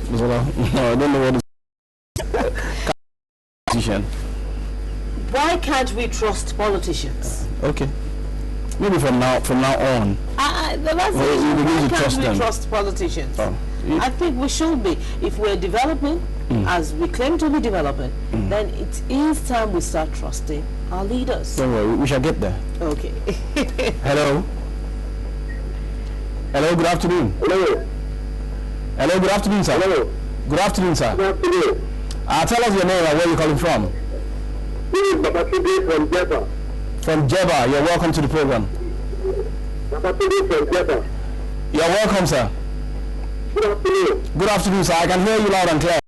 I don't know what is Why can't we trust politicians? Okay. Maybe from now on. Why can't we trust politicians? Oh. I think we should be. If we're developing, as we claim to be developing, then it is time we start trusting our leaders. Don't worry, we shall get there. Okay. Hello. Hello, good afternoon. Hello. Hello, good afternoon, sir. Hello. Good afternoon, sir. Good afternoon. Tell us your name and where you're calling from. This is Babatude from Jeba. From Jeba, you're welcome to the program. Babatude from Jeba. You're welcome, sir. Good afternoon. Good afternoon, sir. I can hear you loud and clear.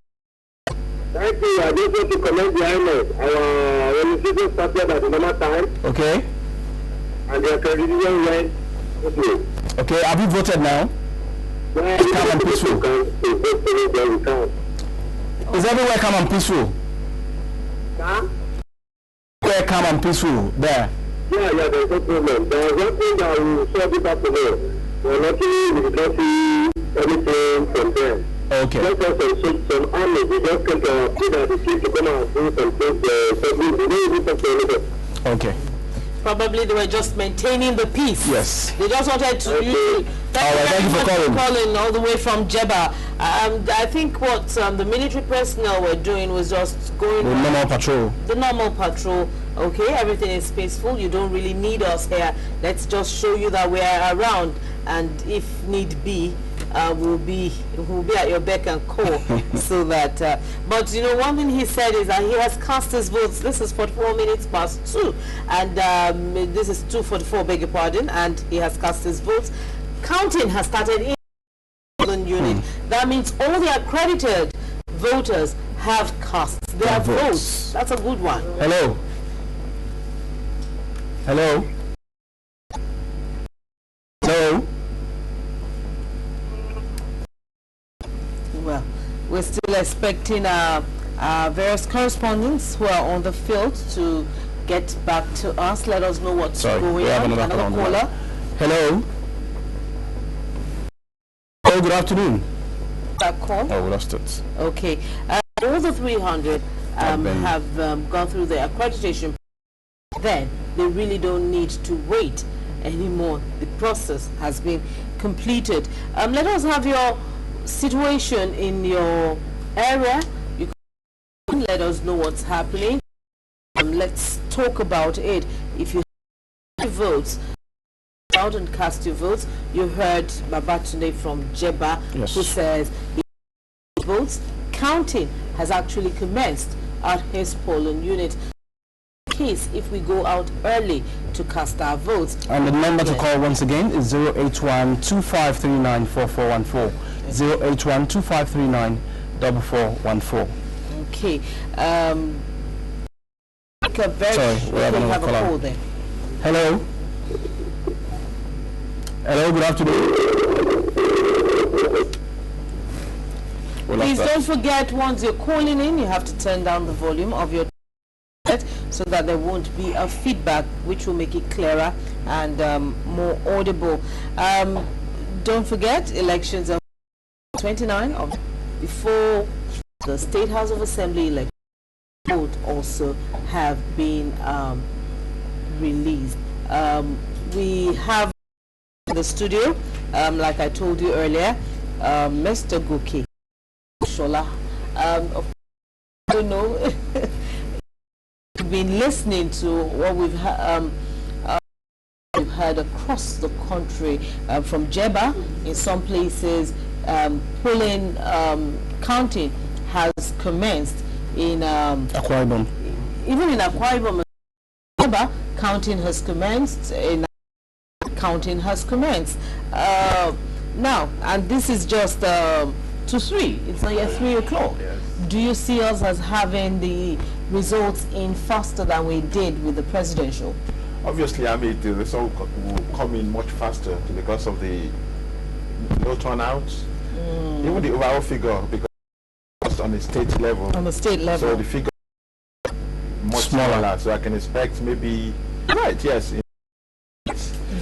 Thank you. I just want to commend the INEC. Our organization started at the normal time. Okay. And the accreditation went okay. Okay, have you voted now? It's calm and peaceful. Is everywhere calm and peaceful? Huh? Everywhere calm and peaceful there? Yeah, there's no problem. There was one thing that we saw this afternoon. We're luckily we did not see anything from them. Okay. Just as some army, they just came to our food and they came to come and do some things. They didn't talk to anybody. Okay. Probably they were just maintaining the peace. Yes. They just wanted to. Okay. Thank you for calling all the way from Jeba. I think what the military personnel were doing was just going the normal patrol. The normal patrol. Okay, everything is peaceful. You don't really need us here. Let's just show you that we are around, and if need be, we'll be at your beck and call. So that. But you know, one thing he said is that he has cast his votes. This is 44 minutes past 2, and this is 2:44. Beg your pardon. And he has cast his votes. Counting has started in the unit. That means all the accredited voters have cast their votes. That's a good one. Hello. Hello. Hello. Well, we're still expecting various correspondents who are on the field to get back to us. Let us know what's going on. Another caller. Hello. Oh, good afternoon. That call? Oh, we lost it. Okay. All the 300 have gone through the accreditation. Then they really don't need to wait anymore. The process has been completed. Let us have your situation in your area. You can let us know what's happening. Let's talk about it. If you have votes, out and cast your votes. You heard Babatunde from Jeba, yes, who says the votes counting has actually commenced at his polling unit. In case if we go out early to cast our votes. And the number to call once again is 081-2539-4414. 081-2539-4414. Okay. We have a call there. Hello. Hello, good afternoon. Please don't forget, once you're calling in, you have to turn down the volume of your so that there won't be a feedback, which will make it clearer and more audible. Don't forget, elections are 29 of before the State House of Assembly election vote also have been released. We have in the studio, like I told you earlier, Mr. Goke Shola. I don't know. We've been listening to what we've heard across the country from Jeba. In some places, polling counting has commenced in Akwa Ibom. Even in Akwa Ibom, Jeba, counting has commenced. Counting has commenced now, and this is just 2-3. It's not yet 3 o'clock. Yes. Do you see us as having the results in faster than we did with the presidential? Obviously, I mean, the result will come in much faster because of the low turnout. Even the overall figure, because on the state level. On the state level. So the figure is much smaller. So I can expect maybe, right, yes.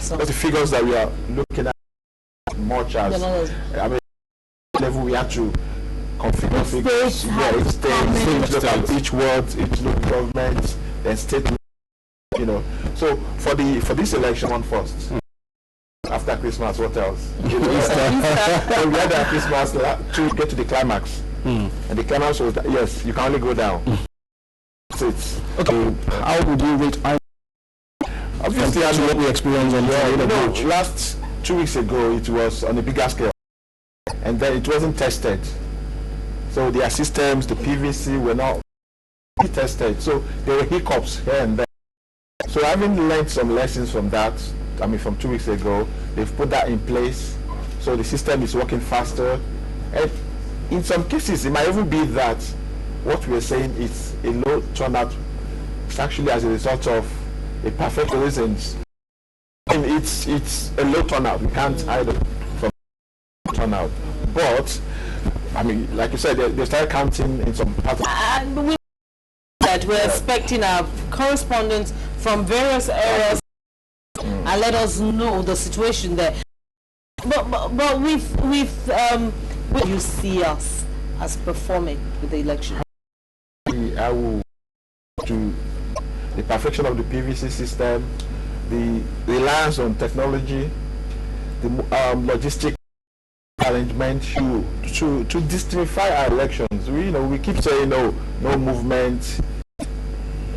But the figures that we are looking at much as, I mean, level we have to configure each ward, each local government, then state, you know. So for this election on first. After Christmas, what else? You know, when we had our Christmas to get to the climax, and the climax was that, yes, you can only go down. So it's okay. How would you rate? Obviously, as what we experienced on the last 2 weeks ago, it was on a bigger scale, and then it wasn't tested. So their systems, the PVC, were not tested. So there were hiccups here and there. So having learned some lessons from that, I mean, from 2 weeks ago, they've put that in place. So the system is working faster. And in some cases, it might even be that what we're saying is a low turnout. It's actually as a result of a perfect reasons. And it's a low turnout. We can't hide it from turnout. But, I mean, like you said, they started counting in some parts. We're expecting our correspondents from various areas and let us know the situation there. But with you see us as performing with the election? I will do the perfection of the PVC system, the reliance on technology, the logistic arrangement to demystify our elections. We keep saying no movement.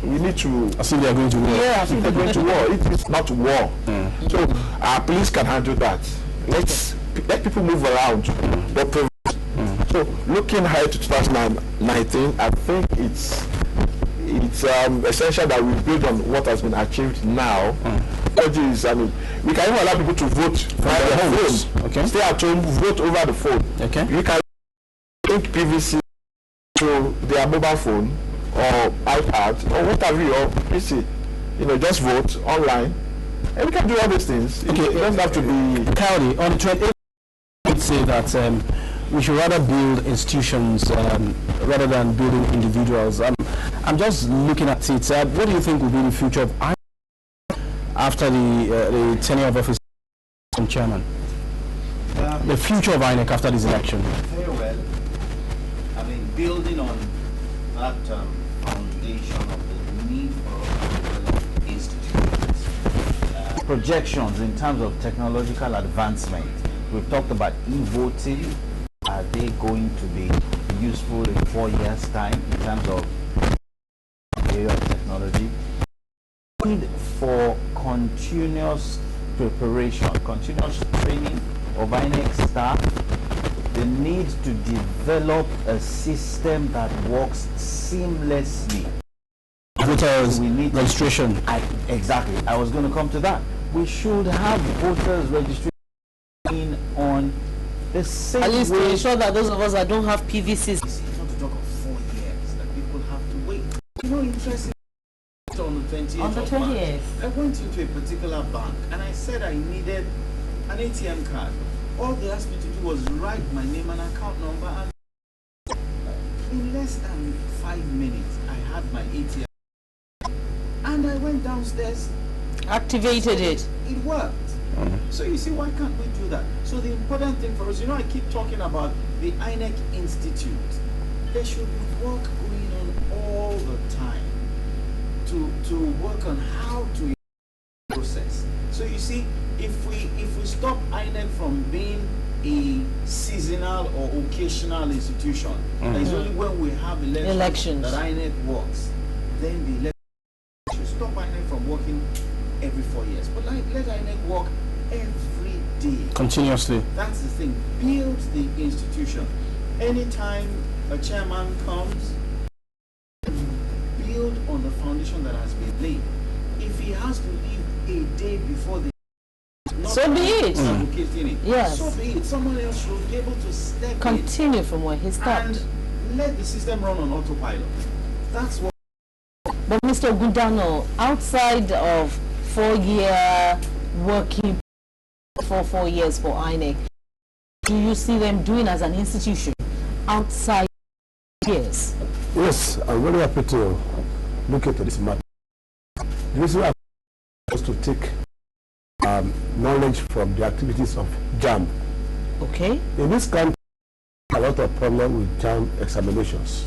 We need to. I think they are going to war. Yeah, I think they're going to war. It is not war. So our police can handle that. Let people move around, but so looking ahead to 2019, I think it's essential that we build on what has been achieved now. I mean, we can even allow people to vote via their phones. Okay. Stay at home, vote over the phone. Okay. You can link PVC to their mobile phone or iPad or whatever, or PC. Just vote online, and we can do all these things. Okay. It doesn't have to be. Cowdy, on the 28th, I would say that we should rather build institutions rather than building individuals. I'm just looking at it. What do you think will be the future of INEC after the tenure of office of chairman? The future of INEC after this election? Very well. I mean, building on that foundation of the need for us to develop institutions. Projections in terms of technological advancement. We've talked about e-voting. Are they going to be useful in 4 years' time in terms of area of technology? Need for continuous preparation, continuous training of INEC staff. The need to develop a system that works seamlessly. Voters registration. Exactly. I was going to come to that. We should have voters registration on the same at least way. to ensure that those of us that don't have PVCs. It's not to talk of 4 years that people have to wait. Interesting. On the 20th On the 20th. I went into a particular bank and I said I needed an ATM card. All they asked me to do was write my name and account number, and in less than 5 minutes I had my ATM. And I went downstairs, Activated it. It worked. So you see, why can't we do that? So the important thing for us, I keep talking about the INEC Institute. There should be work going on all the time to work on how to process. So you see, if we stop INEC from being a seasonal or occasional institution, it's only when we have elections that INEC works, then the election should stop INEC from working every 4 years. But let INEC work every day. Continuously. That's the thing. Build the institution. Anytime a chairman comes, build on the foundation that has been laid. If he has to leave a day before the so be it. Yes. So be it. Someone else should be able to step continue from where he stopped and let the system run on autopilot. That's what. But Mr. Gudano, outside of 4-year working for 4 years for INEC, do you see them doing as an institution outside years? Yes, I'm very happy to look at this matter. The reason I was to take knowledge from the activities of JAM. Okay. In this country, a lot of problem with JAMB examinations.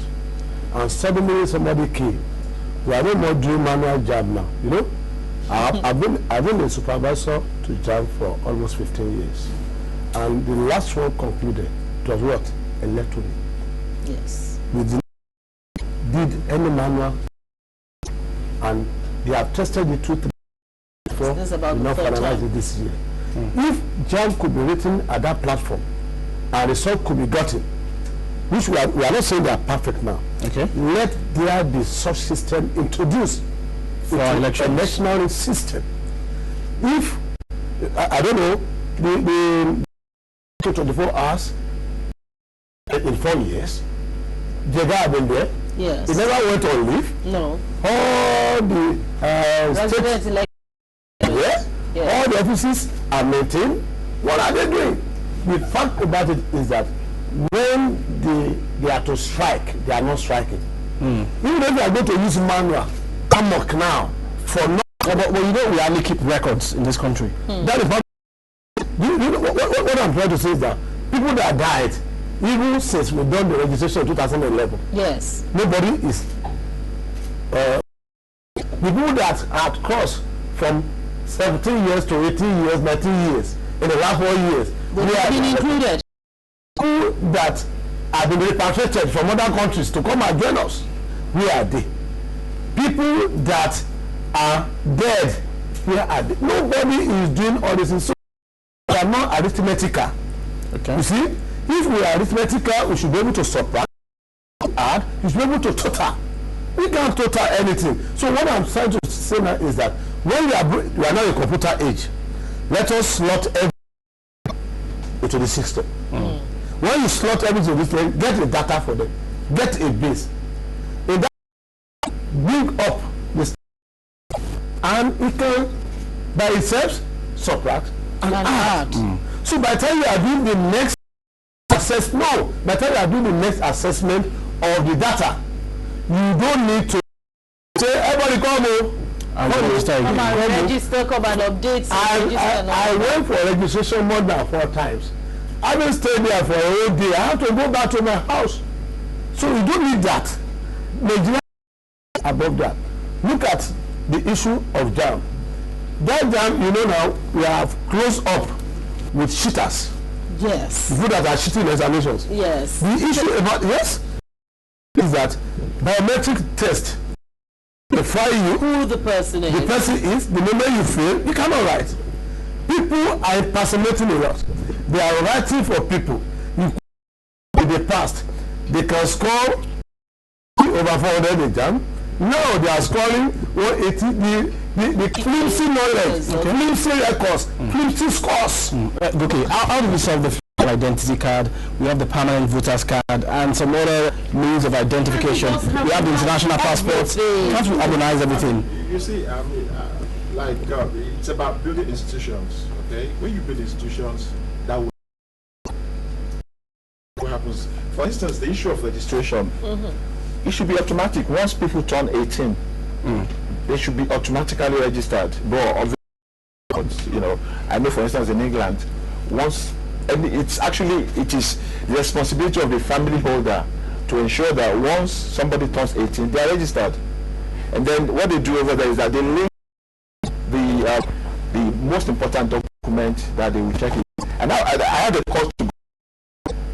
And suddenly somebody came. We are no more doing manual JAMB now, you know. I've been a supervisor to JAMB for almost 15 years. And the last one concluded, it was what? Electronic. Yes. We did any manual, and they have tested the truth before we now finalize it this year. If JAMB could be written at that platform and result could be gotten, which we are not saying they are perfect now. Okay. Let there be such system introduced for electional system. If I don't know the 24 hours in 4 years, the guy have been there. Yes. He never went on leave. No. All the Residents elect. yes. All the offices are maintained. What are they doing? The fact about it is that when they are to strike, they are not striking. Even if they are going to use manual, amok now for no. Well, you know, we only keep records in this country. That is what I'm trying to say is that people that died, even since we done the registration in 2011, yes, nobody is. The people that had crossed from 17 years to 18 years, 19 years in the last 4 years, they have been included. People that have been repatriated from other countries to come and join us, where are they? People that are dead, where are they? Nobody is doing all this. So we are not arithmetical. Okay. You see, if we are arithmetical, we should be able to subtract, add, we should be able to total. We can't total anything. So what I'm trying to say now is that when we are now in computer age, let us slot everything into the system. When you slot everything into this, get the data for them, get a base. In that, bring up this, and it can by itself subtract and add. So by the time you are doing the next assessment, by the time you are doing the next assessment of the data, you don't need to say everybody come come and register, come and update. I went for registration more than 4 times. I will stay there for a whole day. I have to go back to my house. So you don't need that. Nigeria above that. Look at the issue of JAMB. That JAMB, you know now, we have closed up with cheaters. Yes. People that are cheating examinations. Yes. The issue about, yes, is that biometric test, defy you who the person is. The person is, the moment you fail, you cannot write. People are impersonating a lot. They are writing for people. In the past, they can score over 400 in JAMB. Now they are scoring 180. The flimsy knowledge, flimsy records, flimsy scores. Okay, how do we solve the identity card? We have the permanent voters card and some other means of identification. We have the international passports. Can't we harmonize everything? You see, I mean, it's about building institutions. Okay, when you build institutions, that will what happens. For instance, the issue of registration, it should be automatic. Once people turn 18, they should be automatically registered. But you know, I know, for instance, in England, once it is the responsibility of the family holder to ensure that once somebody turns 18, they are registered. And then what they do over there is that they link the most important document that they will check it. And now I had a call to go,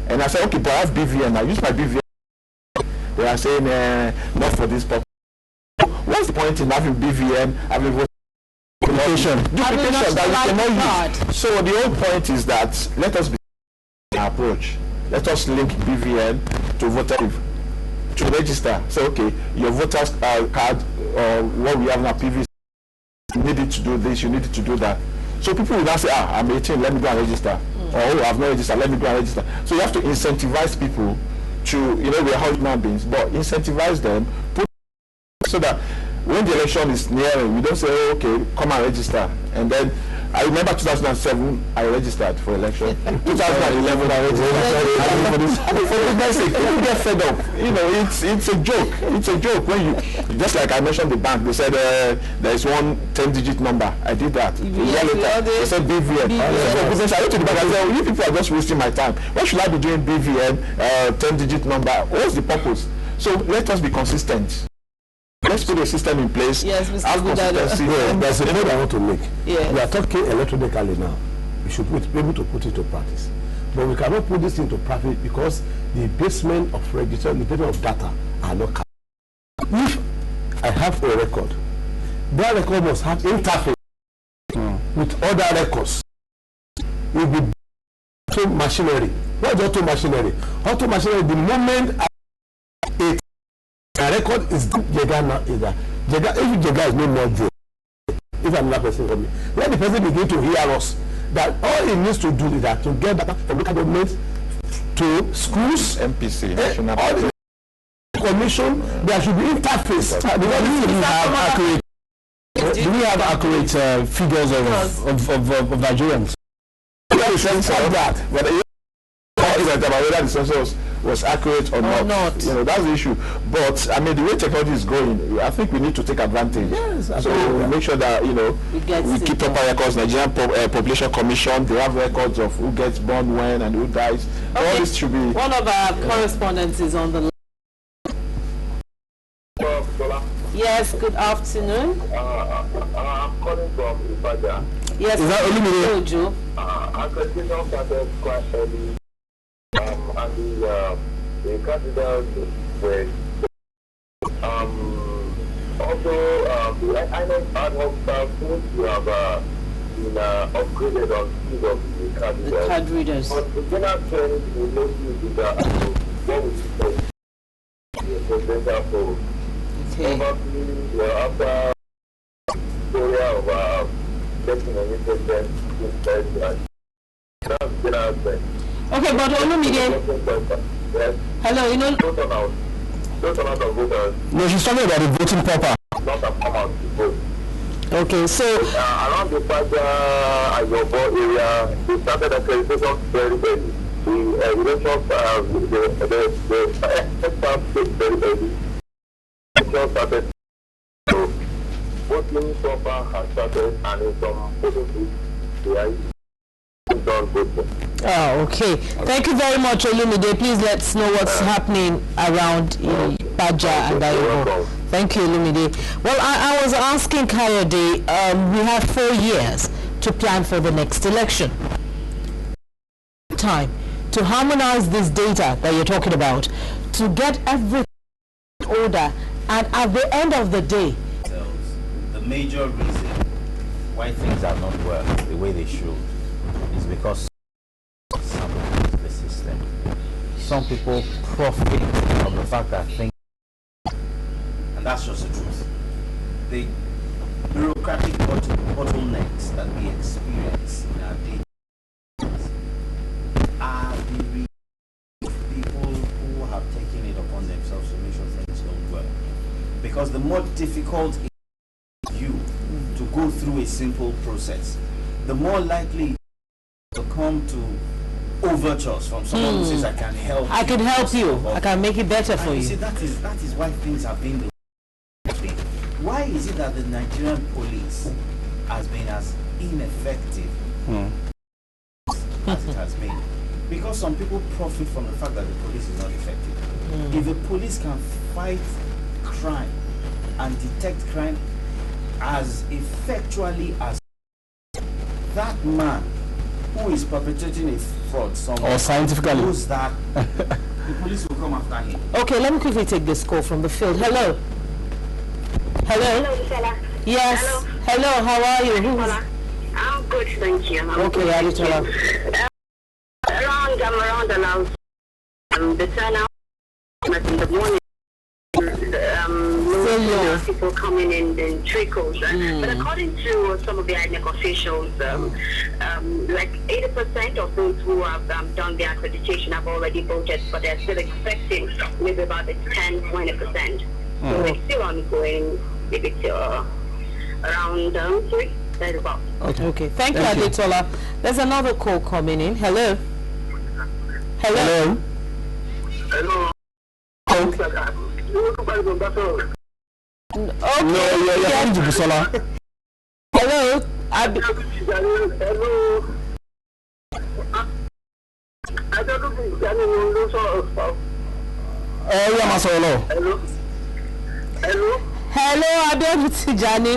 and I said, okay, but I have BVN. I use my BVN. They are saying not for this purpose. What's the point in having BVN, having duplication that you cannot use? So the whole point is that let us be approach. Let us link BVN to voter to register. So okay, your voter's card or what we have now PVC, you needed to do this, you needed to do that. So people will now say, I'm 18, let me go and register. Or I've not registered, let me go and register. So you have to incentivize people to, you know, we are all human beings, but incentivize them so that when the election is nearing, we don't say, okay, come and register. And then I remember 2007, I registered for election. 2011, I registered. For goodness sake, people get fed up. You know, it's a joke. It's a joke when you, just like I mentioned the bank, they said there is one 10-digit number. I did that. They said BVN. So I went to the bank and said, you people are just wasting my time. Why should I be doing BVN, 10-digit number? What's the purpose? So let us be consistent. Let's put a system in place. Yes, Mr. Gubernatorial. Yeah, there's a point I want to make. Yes. We are talking electronically now. We should be able to put it to practice. But we cannot put this into practice because the basement of register, the basement of data are not covered. If I have a record, that record must have interface with other records. It will be auto machinery. What is auto machinery? Auto machinery, the moment a record is Jega now is that Jega, if Jega is no more there, if I'm not person for me, let the person begin to hear us that all he needs to do is that to get data from local government to schools, MPC, National all the commission, there should be interface. Do we have accurate figures of Nigerians? That. But whether the census was accurate or not. You know, that's the issue. But I mean, the way technology is going, I think we need to take advantage. Yes, so we make sure that, you know, we keep proper records. Nigerian Population Commission, they have records of who gets born when and who dies. Okay. All this should be. One of our correspondents is on the line. Yes, good afternoon. I'm calling from Ibadan. Yes, is that Olumide? Accreditation started quite early, and the candidates were also the INEC ad hoc staff seems to have been upgraded on speed of the candidates. The card readers. But the general trend we notice is that what we say the presidential poll. Okay. Probably after area of getting an interest in that's general trend. Okay, but Olumide. Yes. Hello, you know. Don't amount of voters. No, she's talking about the voting proper. Not a come out to vote. Okay, so around the Faja Ayobo area, we started accreditation very early. The elections, the very early. Elections started. So voting proper has started, and in some voting they are done voting. oh, okay. Thank you very much, Olumide. Please let us know what's happening around Baja and Ayobo. Thank you, Olumide. Well, I was asking Kayode, we have 4 years to plan for the next election. Time to harmonize this data that you're talking about, to get everything in order, and at the end of the day, the major reason why things have not worked the way they should is because some use the system. Some people profit from the fact that things, and that's just the truth. The bureaucratic bottlenecks that we experience in our daily lives are the reason people who have taken it upon themselves to make sure things don't work. Because the more difficult it is for you to go through a simple process, the more likely to come to overtures from someone who says, I can help you. I can help you. I can make it better for you. See, that is why things have been. Why is it that the Nigerian police has been as ineffective as it has been? Because some people profit from the fact that the police is not effective. If the police can fight crime and detect crime as effectually as that man who is perpetrating a fraud somewhere, or scientifically knows that the police will come after him. Okay, let me quickly take this call from the field. Hello. Hello. Hello, Stella. Yes. Hello. How are you? I'm good, thank you. Okay, Aditola. Around the turnout in the morning. People coming in trickles. But according to some of the INEC officials, like 80% of those who have done their accreditation have already voted, but they're still expecting maybe about 10-20%. So it's still ongoing, maybe till around 3. very well. Okay. Thank you, Adetola. There's another call coming in. Hello. Hello. Hello. Okay. No, you're coming to Busola. Hello. Hello. I don't know. Hello. Hello. Hello, Abiodun Tijani.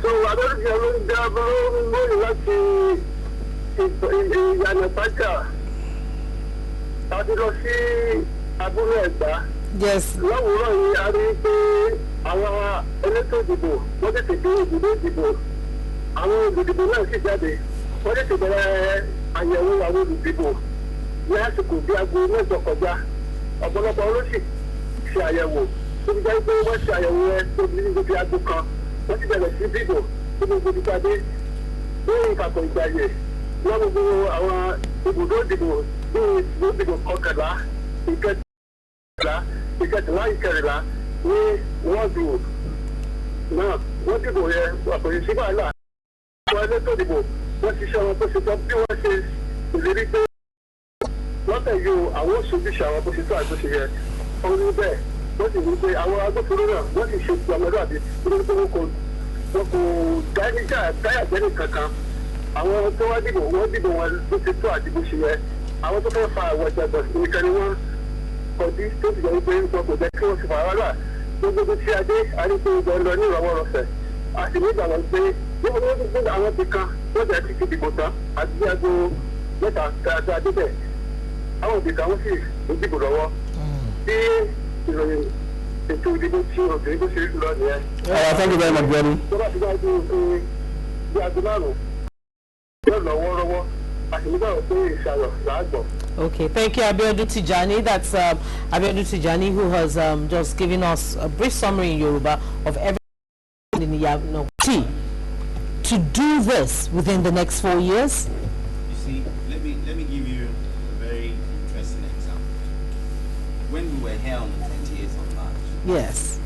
So I don't know Yes. Láwùrọ̀ yìí a rí pé àwọn elétò ìdìbò wọ́n tètè dé ibùdó ìdìbò àwọn olùdìbò náà sì jáde wọ́n tètè bẹ̀rẹ̀ àyẹ̀wò àwọn olùdìbò ní àsìkò bí aago mẹ́jọ kọjá ọ̀pọ̀lọpọ̀ ló sì ṣe àyẹ̀wò tó fi jẹ́ pé wọ́n ṣe àyẹ̀wò ẹ tó fi ní gbogbo aago kan wọ́n ti bẹ̀rẹ̀ sí dìbò tó gbogbo ti jáde lórí ìkàkọ̀ ìgbàyè wọ́n gbogbo àwọn ibùdó ìdìbò bí ibùdó ìdìbò kọkànlá ìkẹtìlá ìkẹrìnlá ní wọ́ọ̀dù náà wọ́n dìbò yẹn àpòyí sí wàhálà àwọn elétò ìdìbò wọ́n ti ṣe àwọn tó ṣe tọ́ bí wọ́n ṣe ìlérí pé lọ́tẹ̀ yìí àwọn oṣooṣìṣẹ́ àwọn bó ṣe tó àti bó ṣe yẹ ó ní bẹ́ẹ̀ wọ́n sì ní pé àwọn agbófinró náà wọ́n sì ṣe ti ọmọdéwàbí nítorí pé wọn kò dáyàjẹ́ kankan àwọn tó wá dìbò wọ́n dìbò wọn bó ṣe tó àti bó ṣe yẹ àwọn tó fẹ́ fa àwọn ìjàgbọ̀n nìkan ni wọ́n kọjú tó ti jẹ́ wípé wọn kò jẹ́ kí wọ́n ti fà wàhálà gbogbo tí a dé àríkò ìjọ lọ ní ìrọwọ́rọsẹ̀ àti nígbà wọn pé níbo ni wọ́n ti gbọ́dọ̀ àwọn ti kan wọ́n jẹ́ ti dìbò tán àti bí aago mẹ́ta tí a débẹ̀ àwọn òbí kan wọ́n sì ń dìbò lọ́wọ́ tí ìròyìn ètò ìdìbò tí obìnrin tó ṣe é lọ nìyẹn. Thank you very much, Brady. tó bá ti bá dé bí aago márùn-ún yóò lọ wọ́ọ́rọ́wọ́ àti nígbà wọn pé ìṣàlọ̀ làá gbọ̀. Okay, thank you, Abiodun Tijani. That's Abiodun Tijani, who has just given us a brief summary in Yoruba of everything in the Yano. To do this within the next 4 years? You see, let me give you a very interesting example. When we were here on the 28th of March, Yes.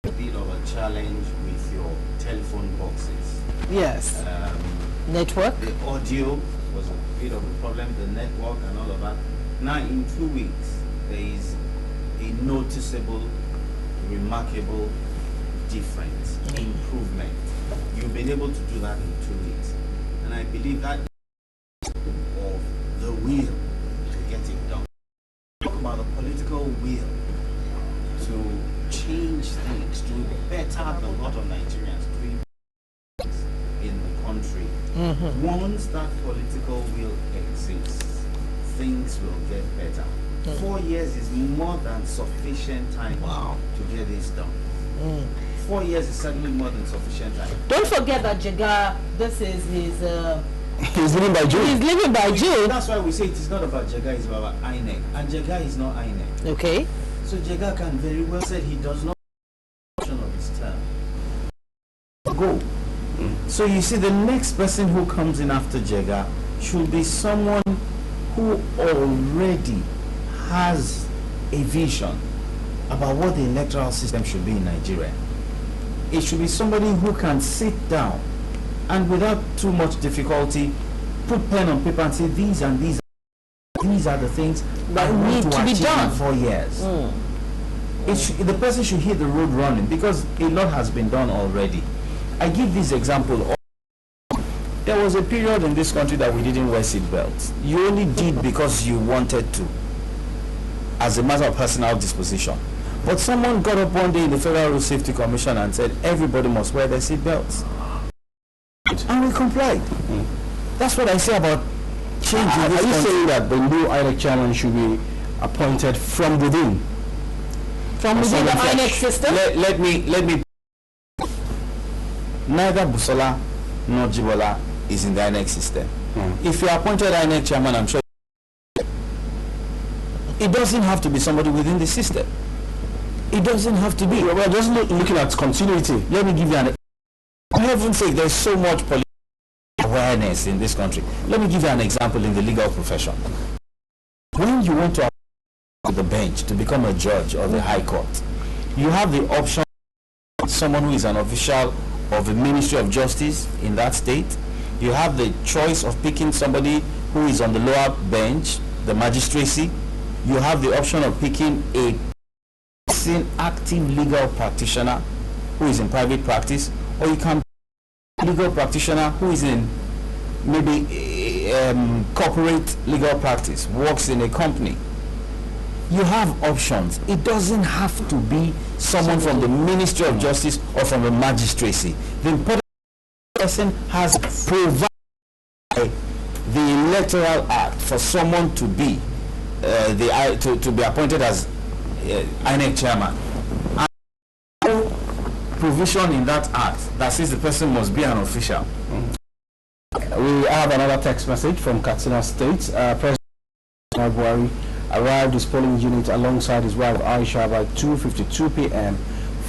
a bit of a challenge with your telephone boxes. Yes. Network? The audio was a bit of a problem, the network and all of that. Now in 2 weeks, there is a noticeable, remarkable difference, improvement. You've been able to do that in 2 weeks. And I believe that of the will to get it done. Talk about the political will to change things, to better the lot of Nigerians, in the country. Once that political will exists, things will get better. 4 years is more than sufficient time to get this done. 4 years is certainly more than sufficient time. Don't forget that Jega, this is his... He's living by June. He's living by June. That's why we say it is not about Jega, it's about INEC. And Jega is not INEC. Okay. So Jega can very well say he does not of his term. Go. So you see, the next person who comes in after Jega should be someone who already has a vision about what the electoral system should be in Nigeria. It should be somebody who can sit down and without too much difficulty put pen on paper and say these and these are the things that need to be achieve done in 4 years. The person should hit the road running because a lot has been done already. I give this example. There was a period in this country that we didn't wear seat belts. You only did because you wanted to, as a matter of personal disposition. But someone got up one day in the Federal Road Safety Commission and said everybody must wear their seat belts. And we complied. That's what I say about change. Are you saying that the new INEC chairman should be appointed from within? From within the INEC system? Let me. Neither Busola nor Jibola is in the INEC system. If you are appointed INEC chairman, I'm sure it doesn't have to be somebody within the system. It doesn't have to be. We're just looking at continuity. Let me give you an. For heaven's sake, there's so much political awareness in this country. Let me give you an example in the legal profession. When you want to apply to the bench to become a judge of the High Court, you have the option of someone who is an official of a Ministry of Justice in that state. You have the choice of picking somebody who is on the lower bench, the magistracy. You have the option of picking a active legal practitioner who is in private practice, or you can pick a legal practitioner who is in maybe corporate legal practice, works in a company. You have options. It doesn't have to be someone from the Ministry of Justice or from a magistracy. The important person has provided the electoral act for someone to be to be appointed as INEC chairman. And provision in that act that says the person must be an official. We have another text message from Katsina State. President Buhari arrived his polling unit alongside his wife Aisha by 2:52 p.m.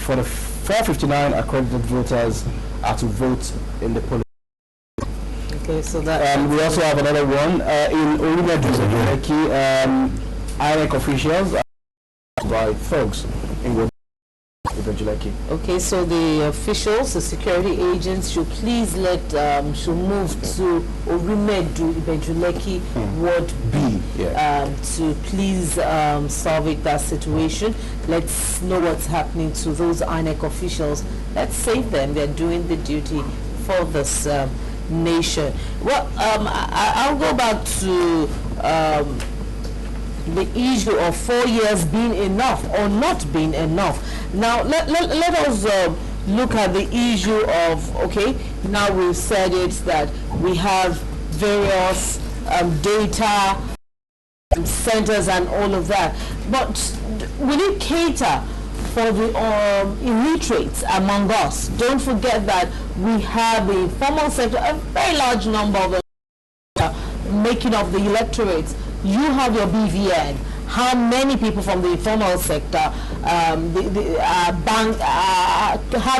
For the 459 accredited voters are to vote in the polling. Okay, so that. We also have another one in Olumedu, INEC officials by thugs in Gubernatorial. Okay, so the officials, the security agents, should please should move to Olumedu, Ibejuleki, Ward B, to please salvage that situation. Let's know what's happening to those INEC officials. Let's save them. They're doing the duty for this nation. Well, I'll go back to the issue of 4 years being enough or not being enough. Now let us look at the issue of, okay, now we've said it, that we have various data centers and all of that, but will it cater for the illiterates among us? Don't forget that we have the informal sector, a very large number of making up the electorates. You have your BVN. How many people from the informal sector have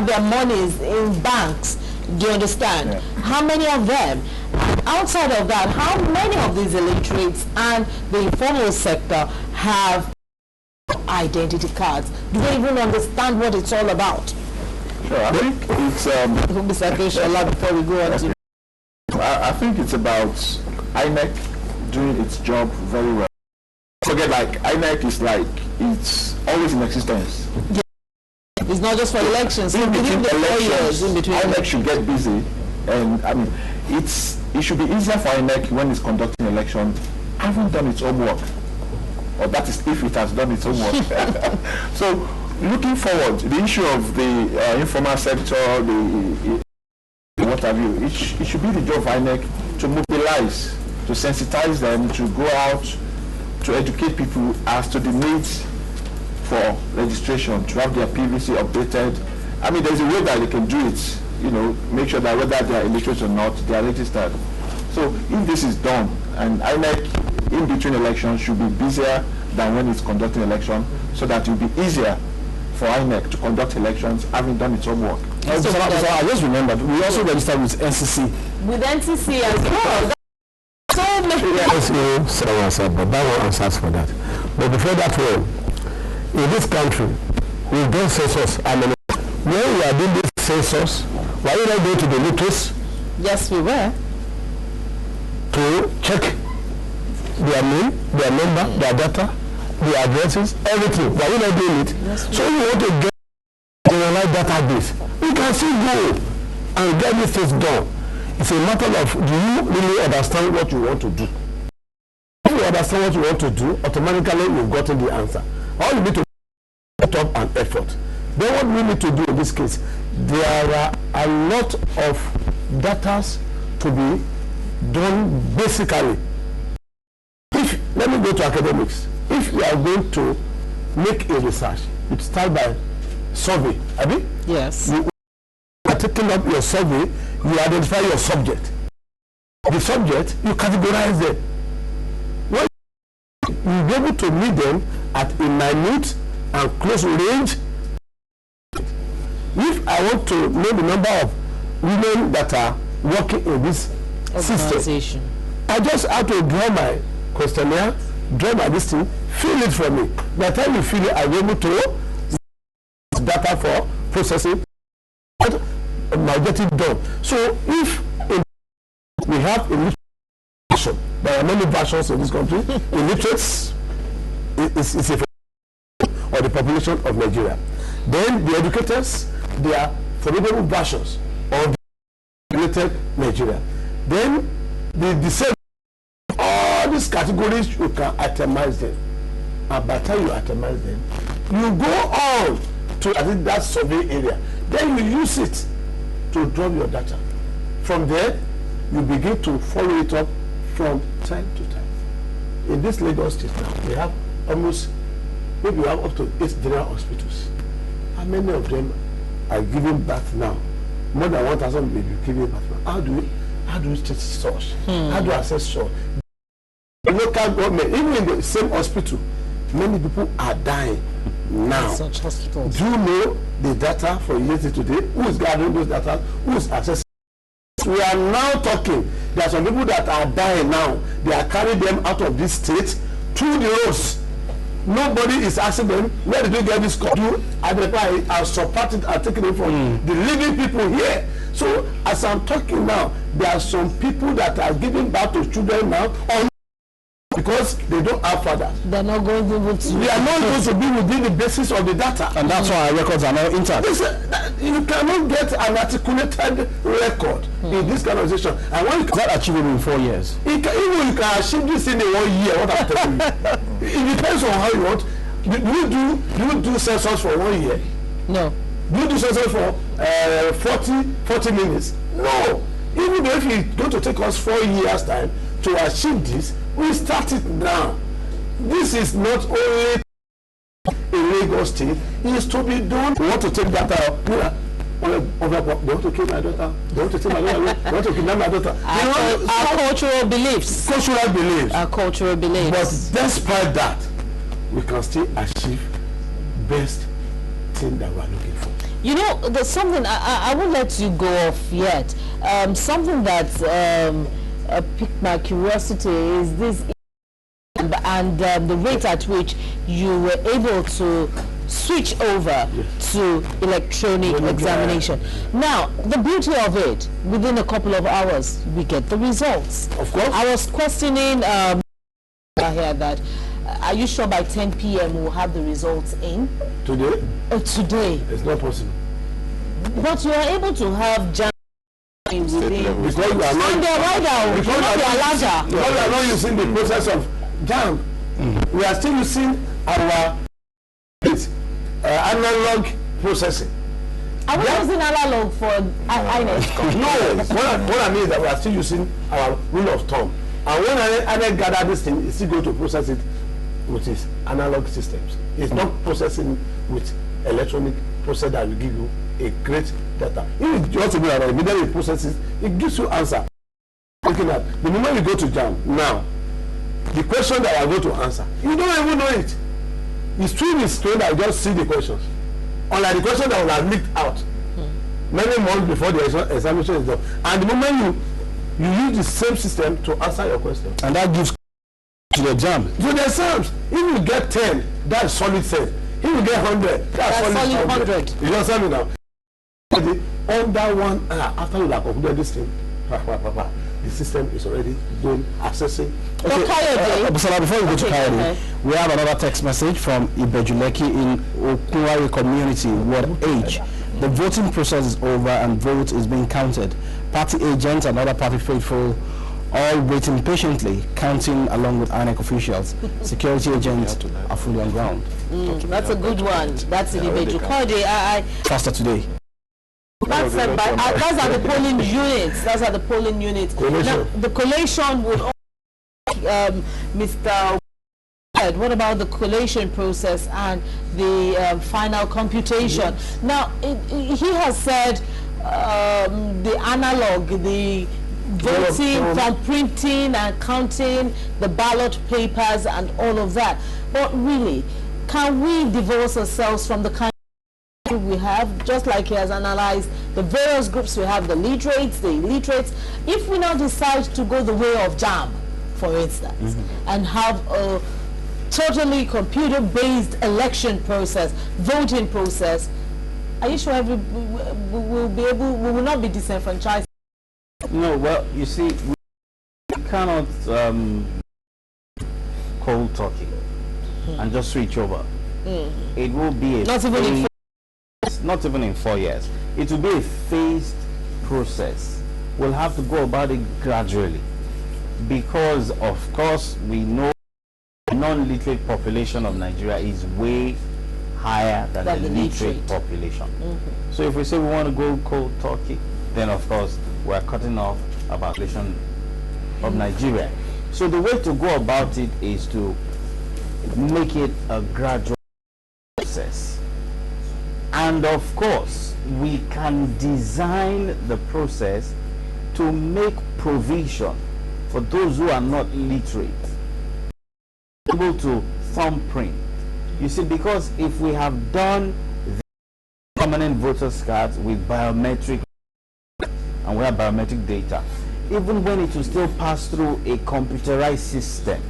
their monies in banks? Do you understand? Yeah. How many of them? And outside of that, how many of these illiterates and the informal sector have identity cards? Do they even understand what it's all about? Sure, I think it's before we go on to I think it's about INEC doing its job very well. Forget, like, INEC is like, it's always in existence. Yeah. It's not just for elections. In between elections, INEC should get busy, and I mean, it should be easier for INEC when it's conducting election, having done its homework, or that is if it has done its homework. So, looking forward, the issue of the informal sector, the what have you, it should be the job of INEC to mobilize, to sensitize them, to go out, to educate people as to the needs for registration, to have their PVC updated. I mean, there's a way that they can do it, you know, make sure that whether they are illiterate or not, they are registered. So if this is done, and INEC in between elections should be busier than when it's conducting election, so that it will be easier for INEC to conduct elections, having done its homework. So I just remembered, we also registered with NCC. With NCC as well. So many. Yes, but that one answers for that. But before that one, in this country, we've done census. I mean, when we are doing this census, were you not going to the LUTOS? Yes, we were. To check their name, their number, their data, their addresses, everything. Were you not doing it? Yes, so you want to get a generalized database. You can still go and get these things done. It's a matter of, do you really understand what you want to do? If you understand what you want to do, automatically you've gotten the answer. All you need to put up an effort. Then what we need to do in this case, there are a lot of data to be done basically. Let me go to academics. If you are going to make a research, it starts by survey. Abi? Yes. You are taking up your survey, you identify your subject. The subject, you categorize them. Well, you'll be able to meet them at a minute and close range. If I want to know the number of women that are working in this system, I just have to draw my questionnaire, draw my listing, fill it for me. By the time you fill it, I'll be able to data for processing. might get it done. So if we have a version, there are many versions in this country, illiterates is a or the population of Nigeria. Then the educators, they are formidable versions of the educated Nigeria. Then the disabled, all these categories, you can itemize them. And by the time you itemize them, you go on to that survey area. Then you use it to draw your data. From there, you begin to follow it up from time to time. In this Lagos state now, we have almost, maybe we have up to 8 general hospitals. How many of them are giving birth now? More than 1,000 may be giving birth now. How do we test source? How do we assess source? The local government, even in the same hospital, many people are dying now. Such hospitals. Do you know the data for yesterday today? Who is gathering those data? Who is accessing? We are now talking. There are some people that are dying now. They are carrying them out of this state through the roads. Nobody is asking them, where did you get this call? You identify and support it and taking it from the living people here. So as I'm talking now, there are some people that are giving birth to children now because they don't have fathers. They're not going to be able to. They are not going to be within the basis of the data. And that's why our records are now intact. You cannot get an articulated record in this kind of situation. And when you Is that achievable in 4 years? even you can achieve this in a 1 year, what I'm telling you. It depends on how you want. Do you do census for 1 year? No. Do you do census for 40 minutes? No. Even if it's going to take us 4 years time to achieve this, we start it now. This is not only in Lagos state, it is to be done. We want to take that out. They want to kill my daughter. They want to take my daughter. They want to kidnap my daughter. Our cultural beliefs. Cultural beliefs. Our cultural beliefs. But despite that, we can still achieve best thing that we are looking for. You know, there's something I won't let you go off yet. Something that piqued my curiosity is this, and the rate at which you were able to switch over to electronic examination. Now, the beauty of it, within a couple of hours, we get the results. Of course. I was questioning I hear that. Are you sure by 10 p.m. we'll have the results in? Today? Today. It's not possible. But you are able to have jam within. Because you are not. And they're right now. Because we are not using the process of jam. We are still using our analog processing. Are we using analog for INEC? No. What I mean is that we are still using our rule of thumb. And when I gather this thing, it's still going to process it with its analog systems. It's not processing with electronic process that will give you a great data. If you want to be around, immediately processes, it gives you answer. Looking at the moment you go to JAM now, the question that I go to answer, you don't even know it. It's through the screen that I just see the questions. Unlike the question that will have leaked out many months before the examination is done. And the moment you use the same system to answer your question. And that gives to the exam. To the exams. If you get 10, that's solid 10. If you get 100, that's solid 100. You understand me now? Under 1 hour after you have completed this thing, the system is already doing accessing. Okay, before we go to Coyote, we have another text message from Ibejuleki in Okunwari community, Ward H. The voting process is over and vote is being counted. Party agents and other party faithful all waiting patiently, counting along with INEC officials. Security agents are fully on ground. That's a good one. That's in Ibejuleki. Faster today. That's at the polling units. That's at the polling units. Now, the collation would Mr. What about the collation process and the final computation? Now, he has said the analog, the voting from printing and counting the ballot papers and all of that. But really, can we divorce ourselves from the kind we have, just like he has analyzed the various groups we have, the literates, the illiterates? If we now decide to go the way of JAM, for instance, and have a totally computer-based election process, voting process, Are you sure we will be able? We will not be disenfranchised? No. Well, you see, we cannot cold turkey and just switch over. It will be a not even in 4 years. It will be a phased process. We'll have to go about it gradually, because of course we know the non-literate population of Nigeria is way higher than the literate population. So if we say we want to go cold turkey, then of course we're cutting off a population of Nigeria. So the way to go about it is to make it a gradual process. And of course, we can design the process to make provision for those who are not literate, able to thumbprint. You see, because if we have done the permanent voters cards with biometric, and we have biometric data, even when it will still pass through a computerized system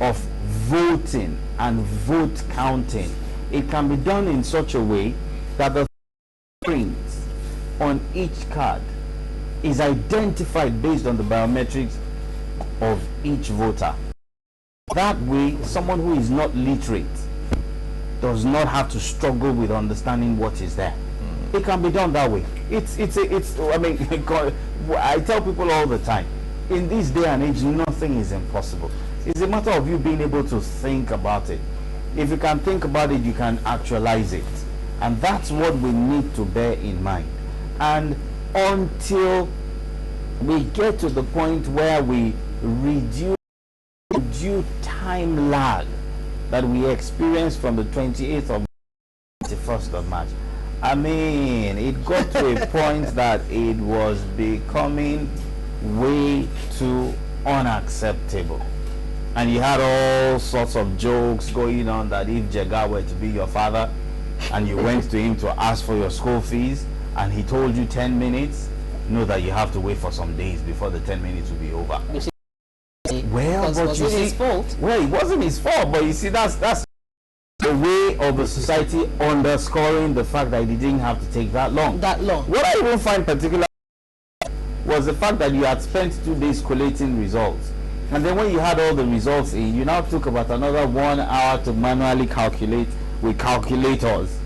of voting and vote counting, it can be done in such a way that the print on each card is identified based on the biometrics of each voter. That way, someone who is not literate does not have to struggle with understanding what is there. It can be done that way. I mean, I tell people all the time, in this day and age, nothing is impossible. It's a matter of you being able to think about it. If you can think about it, you can actualize it. And that's what we need to bear in mind. And until we get to the point where we reduce the due time lag that we experience from the 28th of 21st of March, I mean, it got to a point that it was becoming way too unacceptable. And you had all sorts of jokes going on that if Jega were to be your father and you went to him to ask for your school fees and he told you 10 minutes, know that you have to wait for some days before the 10 minutes will be over. Well, but you see, his fault? Well, it wasn't his fault, but you see, that's the way of the society underscoring the fact that it didn't have to take that long. What I even find particular was the fact that you had spent 2 days collating results. And then when you had all the results in, you now took about another 1 hour to manually calculate with calculators.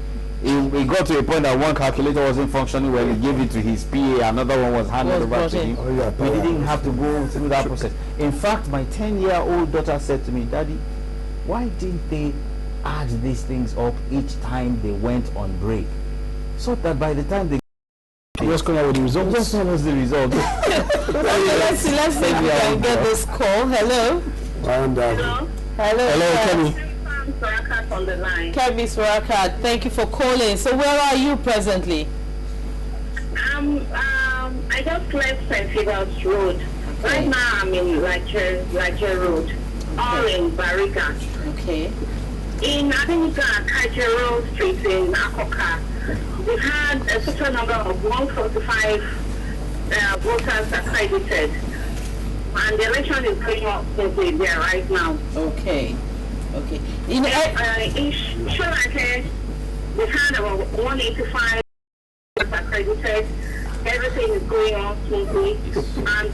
It got to a point that one calculator wasn't functioning when he gave it to his PA, another one was handed over to him. We didn't have to go through that process. In fact, my 10-year-old daughter said to me, "Daddy, why didn't they add these things up each time they went on break, so that by the time they just come out with the results?" Just was the result. Let's see if we can get this call. Hello. Hello. Hello, Kenny. Surakat on the line. Kemi Surakat, thank you for calling. So where are you presently? I just left St. Phoebus Road. Right now I'm in Lajer Road, or in Bariga. Okay. In Adenika, Kajero Street in Akoka, we had a total number of 145 voters accredited, and the election is going on smoothly there right now. Okay. Okay. In Sholake, we had about 185 accredited. Everything is going on smoothly. And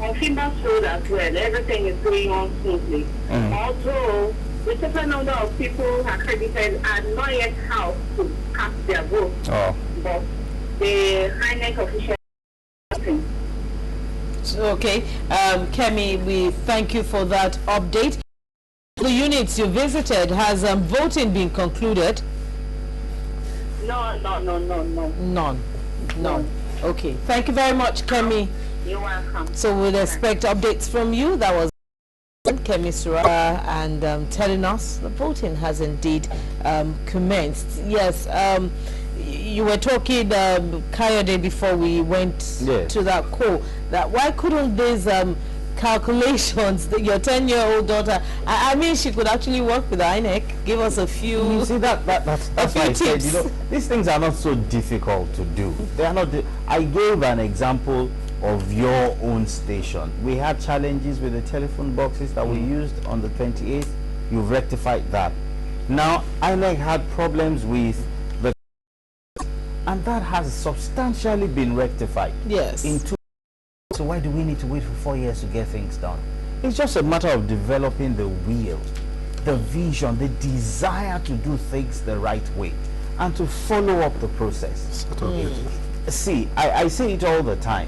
on Phoebus Road as well, everything is going on smoothly. Although the total number of people accredited are not yet out to cast their vote. But the INEC official. Okay. Kemi, we thank you for that update. The units you visited, has voting been concluded? No. None. Okay. Thank you very much, Kemi. You're welcome. So we'll expect updates from you. That was Kemi Surakat and telling us the voting has indeed commenced. Yes. You were talking, Kayode, before we went to that call, that why couldn't these calculations, your 10-year-old daughter, I mean, she could actually work with the INEC, give us a few. You see, that's why I said, you know, these things are not so difficult to do. They are not. I gave an example of your own station. We had challenges with the telephone boxes that we used on the 28th. You've rectified that. Now, INEC had problems with the And that has substantially been rectified. Yes. So why do we need to wait for 4 years to get things done? It's just a matter of developing the will, the vision, the desire to do things the right way and to follow up the process. See, I say it all the time.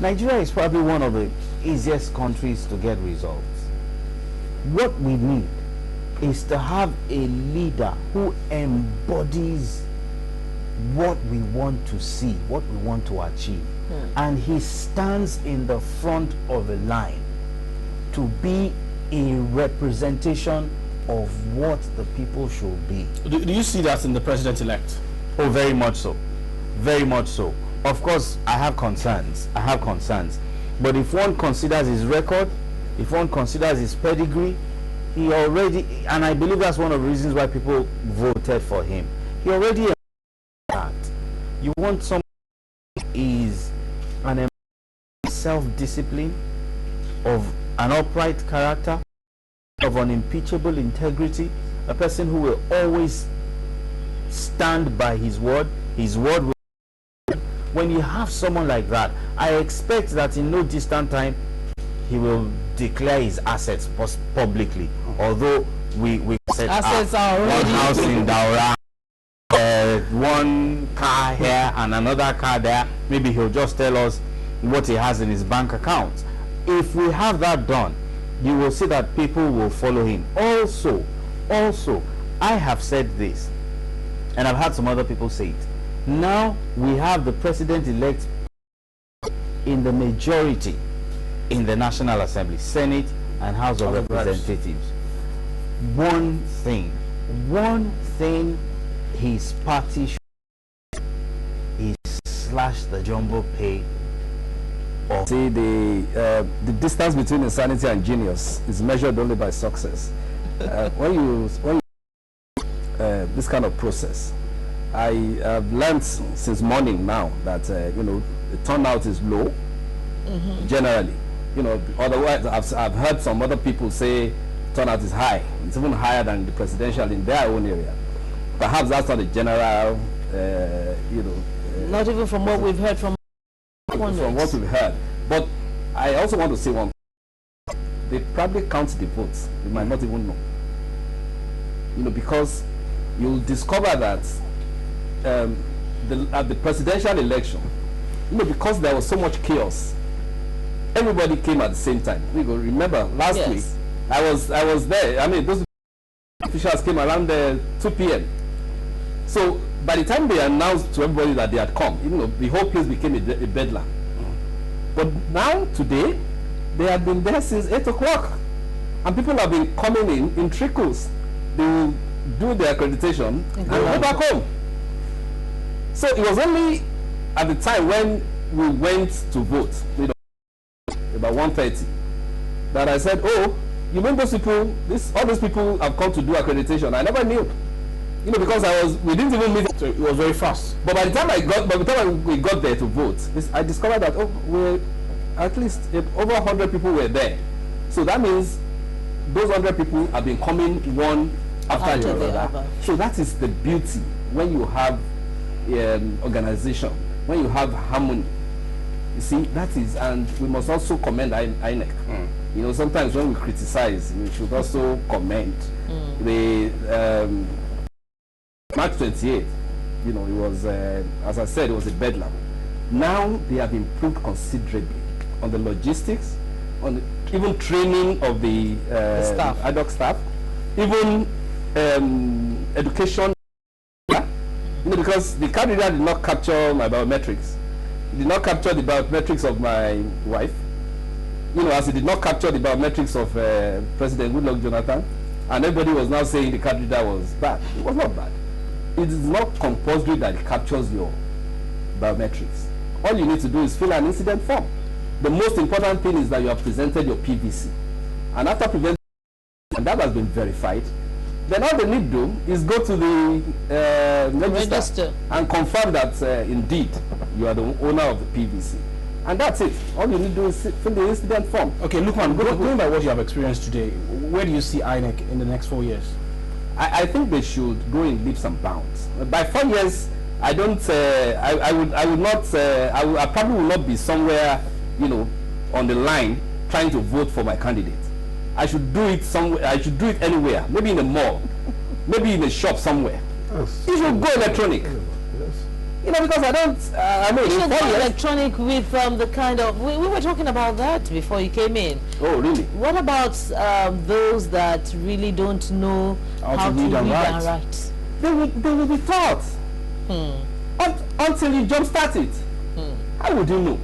Nigeria is probably one of the easiest countries to get results. What we need is to have a leader who embodies what we want to see, what we want to achieve. And he stands in the front of the line to be a representation of what the people should be. Do you see that in the president-elect? Oh, very much so. Very much so. Of course, I have concerns. But if one considers his record, if one considers his pedigree, he already, and I believe that's one of the reasons why people voted for him. He already that. You want someone who is an self-discipline, of an upright character, of unimpeachable integrity, a person who will always stand by his word will. When you have someone like that, I expect that in no distant time he will declare his assets publicly. Although we said assets are already one house in Daura, one car here and another car there, maybe he'll just tell us what he has in his bank account. If we have that done, you will see that people will follow him. Also, I have said this, and I've had some other people say it. Now we have the president-elect in the majority in the National Assembly, Senate and House of Representatives. One thing his party should is slash the jumbo pay. See, the distance between insanity and genius is measured only by success. When you this kind of process, I have learned since morning now that the turnout is low. Generally, otherwise I've heard some other people say turnout is high. It's even higher than the presidential in their own area. Perhaps that's not a general, not even from what we've heard from what we've heard. But I also want to say one. They probably count the votes. They might not even know. Because you'll discover that at the presidential election, because there was so much chaos, everybody came at the same time. We go remember last week I was there. I mean, those officials came around 2 p.m. So by the time they announced to everybody that they had come, the whole place became a bedlam. But now today, they have been there since 8 o'clock, and people have been coming in trickles. They will do their accreditation and go back home. So it was only at the time when we went to vote, about 1:30, that I said, "Oh, you mean those people? All these people have come to do accreditation." I never knew, because we didn't even meet. So it was very fast. But by the time we got there to vote, I discovered that at least over 100 people were there. So that means those 100 people have been coming one after the other. So that is the beauty when you have organization, when you have harmony. You see, that is, and we must also commend INEC. Sometimes when we criticize, we should also commend the March 28th. It was, as I said, it was a bedlam. Now they have improved considerably on the logistics, on even training of the staff, ad hoc staff, even education. Because the card reader did not capture my biometrics. It did not capture the biometrics of my wife. As it did not capture the biometrics of President Goodluck Jonathan, and everybody was now saying the card reader was bad. It was not bad. It is not compulsory that it captures your biometrics. All you need to do is fill an incident form. The most important thing is that you have presented your PVC. And after presenting, and that has been verified, then all they need to do is go to the register and confirm that indeed you are the owner of the PVC. And that's it. All you need to do is fill the incident form. Okay, Lukman, going by what you have experienced today, where do you see INEC in the next 4 years? I think they should go in leaps and bounds. By 4 years, I don't. I would not. I probably will not be somewhere, on the line trying to vote for my candidate. I should do it somewhere. I should do it anywhere. Maybe in a mall, maybe in a shop somewhere. Yes. You should go electronic. Yes. Because I don't. You should go electronic with the kind of. We were talking about that before you came in. Oh, really? What about those that really don't know how to read and write? They will be taught. Until you jumpstart it. How would you know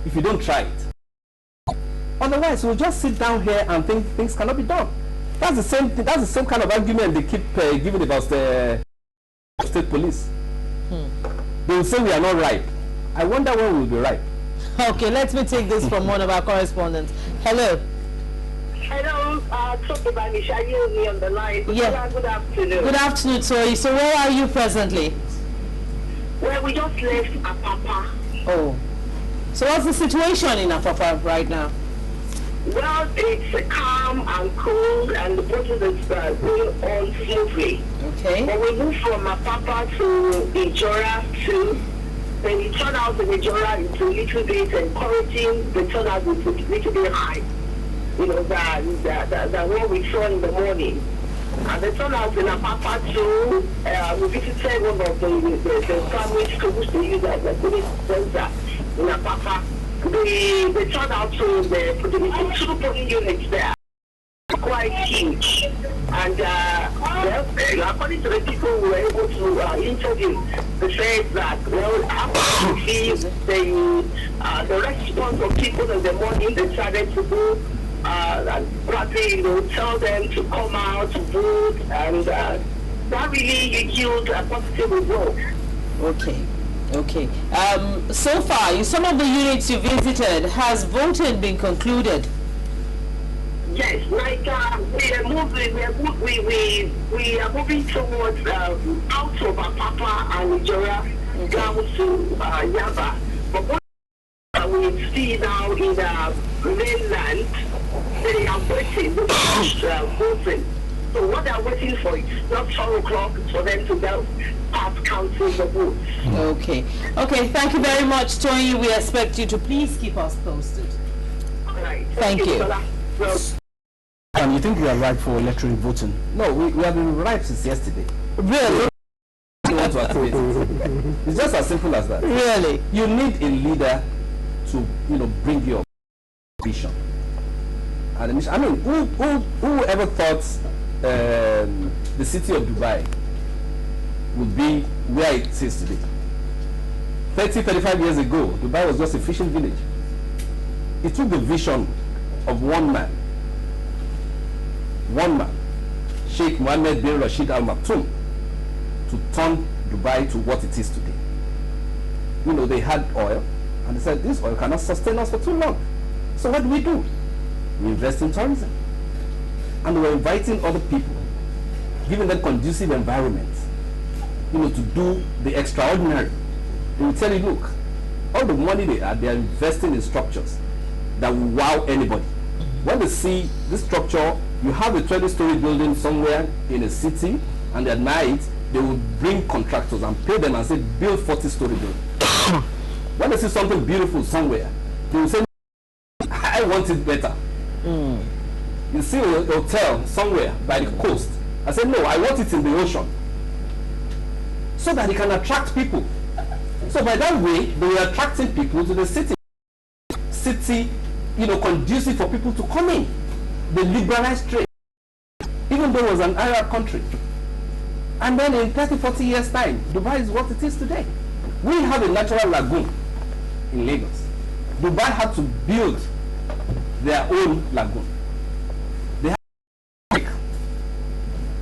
if you don't try it? Otherwise, we'll just sit down here and think things cannot be done. That's the same. That's the same kind of argument they keep giving about the state police. They will say we are not ripe. I wonder when we will be ripe. Okay, let me take this from one of our correspondents. Hello. Hello, talk about me on the line. Yeah. Good afternoon. Good afternoon, Tori. So where are you presently? Well, we just left Apapa. Oh. So what's the situation in Apapa right now? Well, it's calm and cool, and the process is going on smoothly. Okay. But we moved from Apapa to Ijora to, then the turnout in Ijora is a little bit encouraging. The turnout is a little bit high, than what we saw in the morning. And the turnout in Apapa too, we visited one of the primary schools they use as a police center in Apapa. The turnout to the two polling units there quite huge. And according to the people who were able to interview, they said that, after we see the response of people in the morning, they decided to go and probably, tell them to come out to vote, and that really yields a positive result. Okay. So far, some of the units you visited, has voting been concluded? Yes, like we are moving towards out of Apapa and Ijora down to Yaba. But what we see now in the mainland, they are waiting voting. So what they are waiting for is not 12 o'clock for them to go past counting the votes. Okay, thank you very much, Tony. We expect you to please keep us posted. All right. Thank you. And you think we are ripe for electronic voting? No, we have been ripe since yesterday. Really? It's just as simple as that. Really? You need a leader to, bring your vision. And I mean, who ever thought the city of Dubai would be where it is today? 35 years ago, Dubai was just a fishing village. It took the vision of one man, Sheikh Mohammed bin Rashid Al Maktoum, to turn Dubai to what it is today. They had oil, and they said this oil cannot sustain us for too long. So what do? We invest in tourism, and we're inviting other people, giving them conducive environments, to do the extraordinary. They will tell you, look, all the money they are investing in structures that will wow anybody. When they see this structure, you have a 20-story building somewhere in a city, and at night they will bring contractors and pay them and say, build 40-story building. When they see something beautiful somewhere, they will say, I want it better. You see a hotel somewhere by the coast. I said, no, I want it in the ocean, so that it can attract people. So by that way, they were attracting people to the city, conducive for people to come in. They liberalized trade, even though it was an Arab country. And then in 30-40 years' time, Dubai is what it is today. We have a natural lagoon in Lagos. Dubai had to build their own lagoon.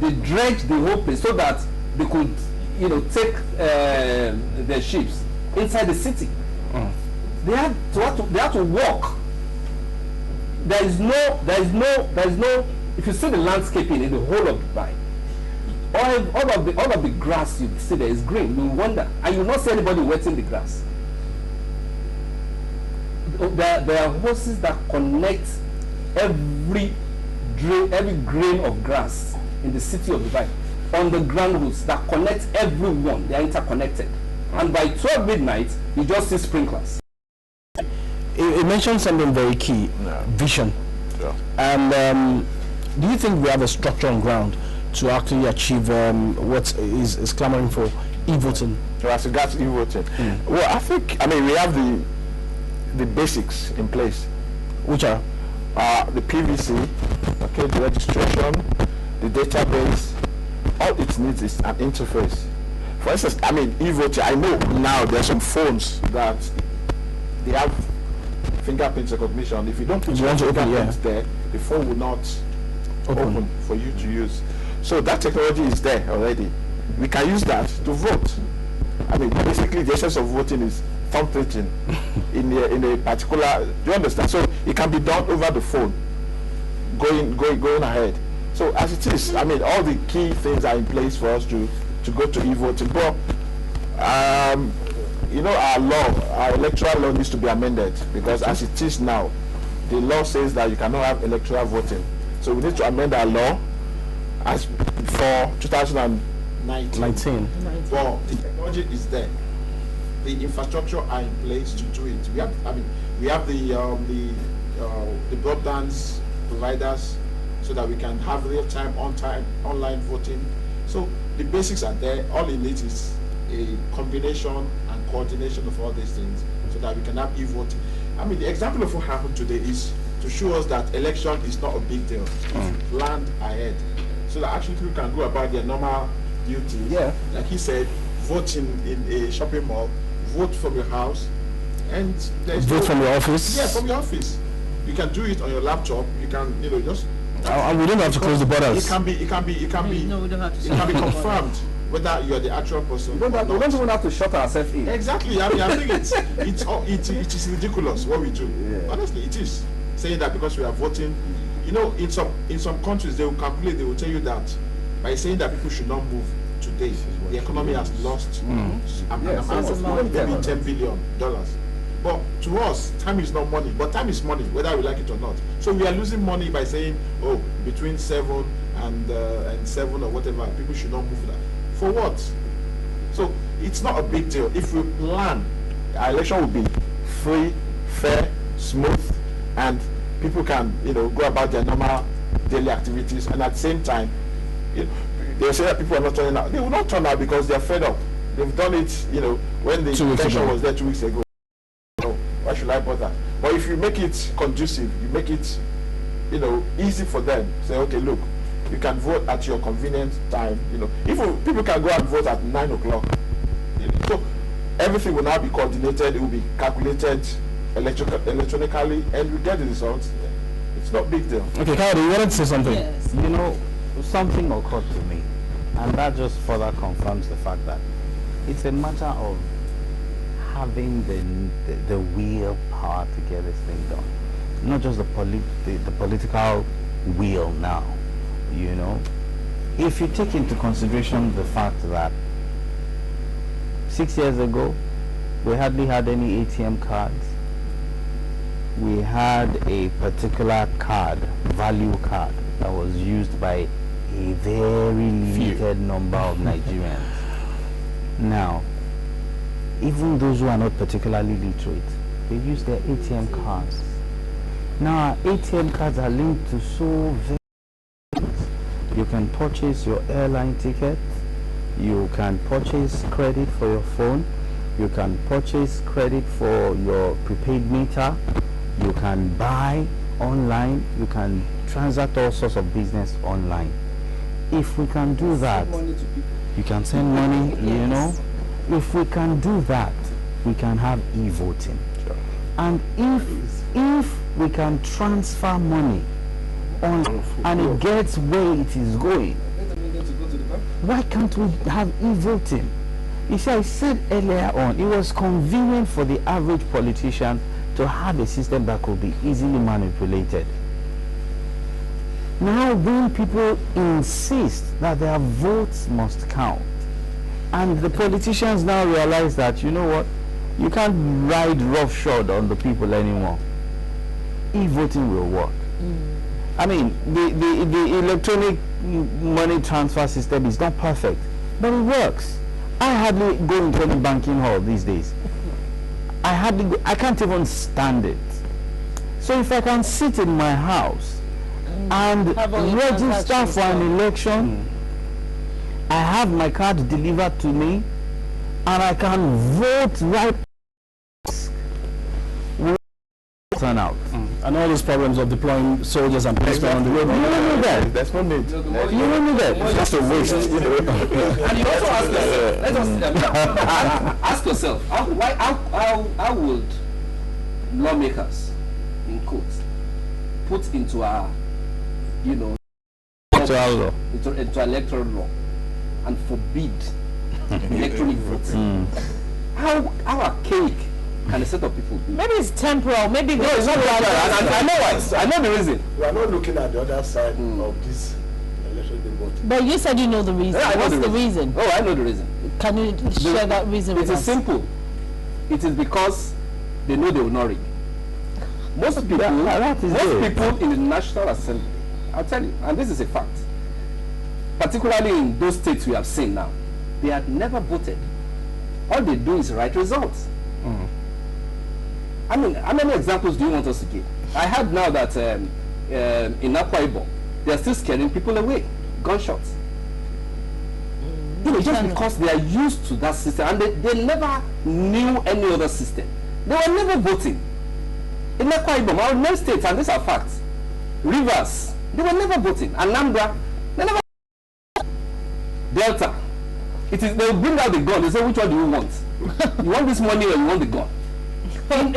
They dredged the whole place so that they could, take their ships inside the city. They had to walk. There is no. If you see the landscaping in the whole of Dubai, all of the grass you see there is green. You wonder, and you will not see anybody wetting the grass. There are hoses that connect every grain of grass in the city of Dubai. underground routes that connect everyone. They are interconnected. And by 12 midnight, you just see sprinklers. It mentioned something very key, vision. Yeah. And do you think we have a structure on ground to actually achieve what is clamoring for e-voting? So as regards e-voting, well, I mean, we have the basics in place, Which are? the PVC, okay, the registration, the database. All it needs is an interface. For instance, I mean, e-voting, I know now there are some phones that they have fingerprint recognition. If you don't put your fingerprints there, the phone will not open for you to use. So that technology is there already. We can use that to vote. I mean, basically the essence of voting is thumbprinting in a particular, do you understand? So it can be done over the phone, going ahead. So as it is, I mean, all the key things are in place for us to go to e-voting. But you know, our electoral law needs to be amended, because as it is now, the law says that you cannot have electoral voting. So we need to amend our law as for 2019. Well, the technology is there. The infrastructure are in place to do it. We have the broadband providers, so that we can have real-time, on-time, online voting. So the basics are there. All it needs is a combination and coordination of all these things, so that we can have e-voting. I mean, the example of what happened today is to show us that election is not a big deal. It's planned ahead, so that actually people can go about their normal duties. Yeah. Like he said, vote in a shopping mall, vote from your house, and Vote from your office? Yeah, from your office. You can do it on your laptop. You can, just. And we don't have to close the borders. It can be. No, we don't have to. It can be confirmed whether you are the actual person. We don't even have to shut ourselves in. Exactly. I mean, I think it is ridiculous what we do. Yeah. Honestly, it is. Saying that because we are voting, in some countries they will calculate. They will tell you that by saying that people should not move today, the economy has lost an amount of maybe $10 billion. But to us, time is not money, but time is money, whether we like it or not. So we are losing money by saying, oh, between 7 and 7 or whatever, people should not move that. For what? So it's not a big deal. If we plan, our election will be free, fair, smooth, and people can, go about their normal daily activities. And at the same time, they say that people are not turning out. They will not turn out because they are fed up. They've done it, when the election was there 2 weeks ago. Why should I bother? But if you make it conducive, you make it, easy for them. Say, okay, look, you can vote at your convenient time. Even people can go and vote at 9 o'clock. So everything will now be coordinated. It will be calculated electronically, and we get the results. It's not a big deal. Okay, Kyle, you wanted to say something? Yes. Something occurred to me, and that just further confirms the fact that it's a matter of having the will power to get this thing done, not just the political will now. If you take into consideration the fact that 6 years ago we hardly had any ATM cards. We had a particular card, value card, that was used by a very limited number of Nigerians. Now, even those who are not particularly literate, they use their ATM cards. Now, ATM cards are linked to so very. You can purchase your airline ticket, you can purchase credit for your phone, you can purchase credit for your prepaid meter, you can buy online, you can transact all sorts of business online. If we can do that, you can send money, If we can do that, we can have e-voting. Sure. And if we can transfer money on and it gets where it is going, why can't we have e-voting? You see, I said earlier on, it was convenient for the average politician to have a system that could be easily manipulated. Now, when people insist that their votes must count, and the politicians now realize that, you know what, you can't ride roughshod on the people anymore, e-voting will work. I mean, the electronic money transfer system is not perfect, but it works. I hardly go into any banking hall these days. I can't even stand it. So if I can sit in my house and register for an election, I have my card delivered to me, and I can vote right turn out. And all those problems of deploying soldiers and policemen on the road. You don't need that. There's no need. You don't need that. It's just a waste. And you also ask yourself, let us ask yourself, how would lawmakers, in quotes, put into our, into electoral law and forbid electronic voting? How archaic can a set of people be? Maybe it's temporal. Maybe No, it's not temporal. I know why. I know the reason. We are not looking at the other side of this electoral debate. But you said you know the reason. Yeah, I know What's the the reason? Oh, I know the reason. Can you share that reason with It us? is simple. It is because they know they will not rig. Most people, people in the National Assembly, I'll tell you, and this is a fact, particularly in those states we have seen now, they had never voted. All they do is write results. I mean, how many examples do you want us to give? I heard now that in Akwa Ibom, they are still scaring people away, gunshots. Just because they are used to that system, and they never knew any other system. They were never voting. In Akwa Ibom, our main states, and these are facts, Rivers, they were never voting. Anambra, they never. Delta, they will bring out the gun. They say, which one do you want? You want this money or you want the gun? In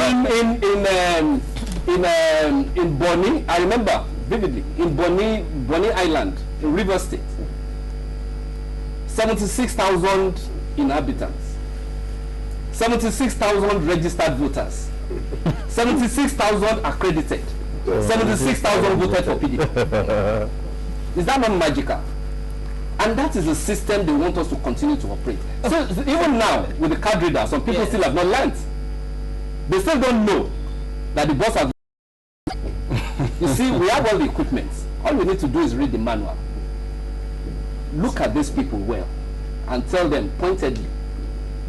Bonny, I remember vividly, in Bonny Island, in River State, 76,000 inhabitants, 76,000 registered voters, 76,000 accredited, 76,000 voted for PDP. Is that not magical? And that is a system they want us to continue to operate. So even now, with the card reader, some people still have not learned. They still don't know that the boss has. You see, we have all the equipment. All we need to do is read the manual. Look at these people well and tell them pointedly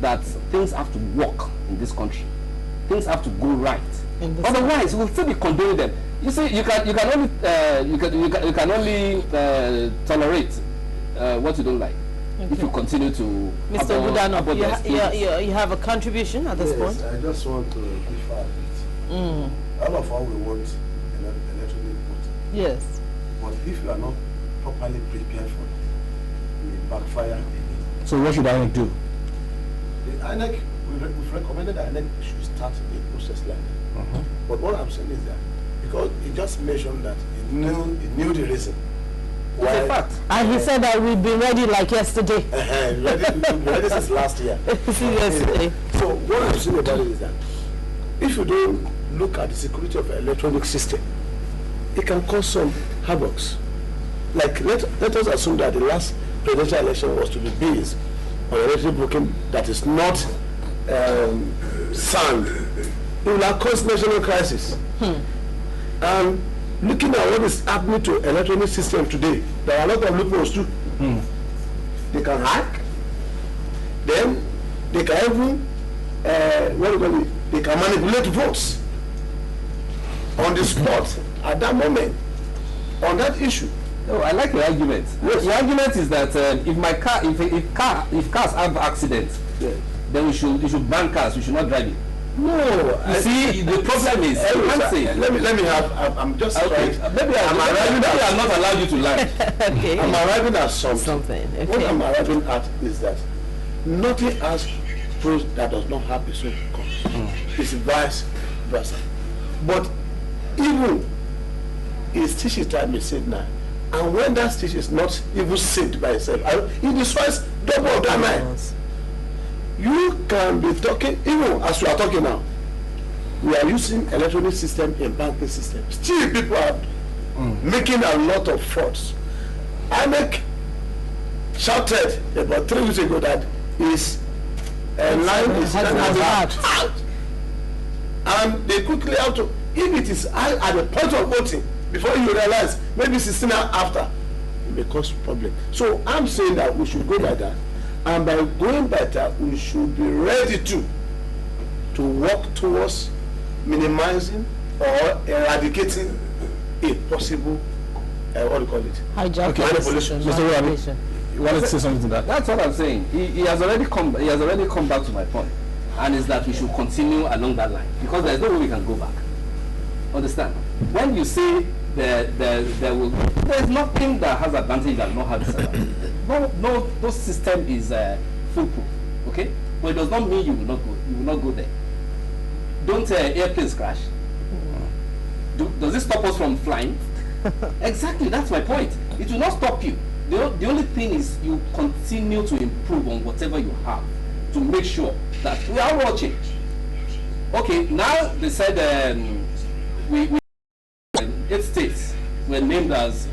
that things have to work in this country. Things have to go right. Otherwise, we'll still be condoning them. You see, you can only tolerate what you don't like. Okay. If you continue to Mr. Budano, you have a contribution at this point? I just want to differ a bit. All of all we want electronic voting. Yes. But if you are not properly prepared for it, it will backfire again. So what should INEC do? The INEC, we've recommended that INEC should start a process like that. But what I'm saying is that, because he just mentioned that he knew the reason. It's a fact. And he said that we'd be ready like yesterday. We've been ready since last year. Yesterday. So what I'm saying about it is that if you don't look at the security of the electronic system, it can cause some havocs. Like let us assume that the last presidential election was to be based on electronic voting that is not sound. It will have caused national crisis. And looking at what is happening to electronic system today, there are a lot of loopholes too. They can hack, then they can even they can manipulate votes on the spot at that moment on that issue. No, I like the argument. Yes. The argument is that if cars have accidents, then we should ban cars. We should not drive it. No, you see, the problem is let me have. I'm just okay. Maybe I'm not allowed you to lie. Okay. I'm arriving at something. Okay. What I'm arriving at is that nothing has pros that does not have its own cons. It's vice versa. But even a stitch is trying to be saved now, and when that stitch is not even saved by itself, it destroys double of that night. You can be talking, even as we are talking now, we are using electronic system in banking system. Still people are making a lot of frauds. INEC shouted about 3 weeks ago that his line is out. And they quickly have to, if it is at the point of voting, Before you realize, maybe 16 hours after, it may cause problem. So I'm saying that we should go by that, and by going by that, we should be ready to work towards minimizing or eradicating a possible, what do you call it? Hijacking. Manipulation. Mr. Rani, you wanted to say something to that? That's what I'm saying. He has already come back to my point, and is that we should continue along that line, because there's no way we can go back. Understand? When you say there's nothing that has advantage that not have disadvantage. No system is foolproof. Okay, but it does not mean you will not go. You will not go there. Don't airplanes crash? Does it stop us from flying? Exactly, that's my point. It will not stop you. The only thing is you continue to improve on whatever you have to make sure that we are watching. Okay, now they said 8 states were named as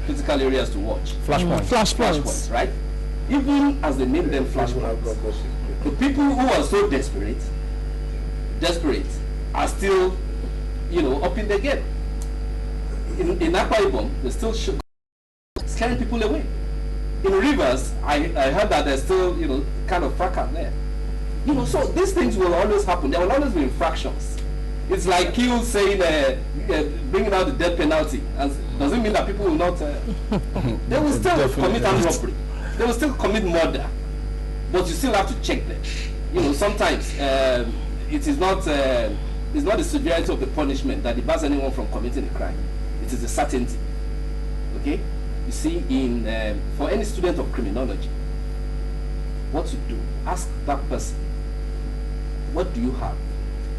critical areas to watch. Flashpoints, right? Even as they named them flashpoints, the people who are so desperate are still up in the game. In Akwa Ibom, they still scaring people away. In rivers, I heard that there's still kind of fracas there. So these things will always happen. There will always be infractions. It's like you saying bringing out the death penalty, and doesn't mean that people will not. They will still commit armed robbery. They will still commit murder, but you still have to check them. Sometimes it is not. It's not the severity of the punishment that debars anyone from committing a crime. It is the certainty. Okay? You see, for any student of criminology, what you do, ask that person, what do you have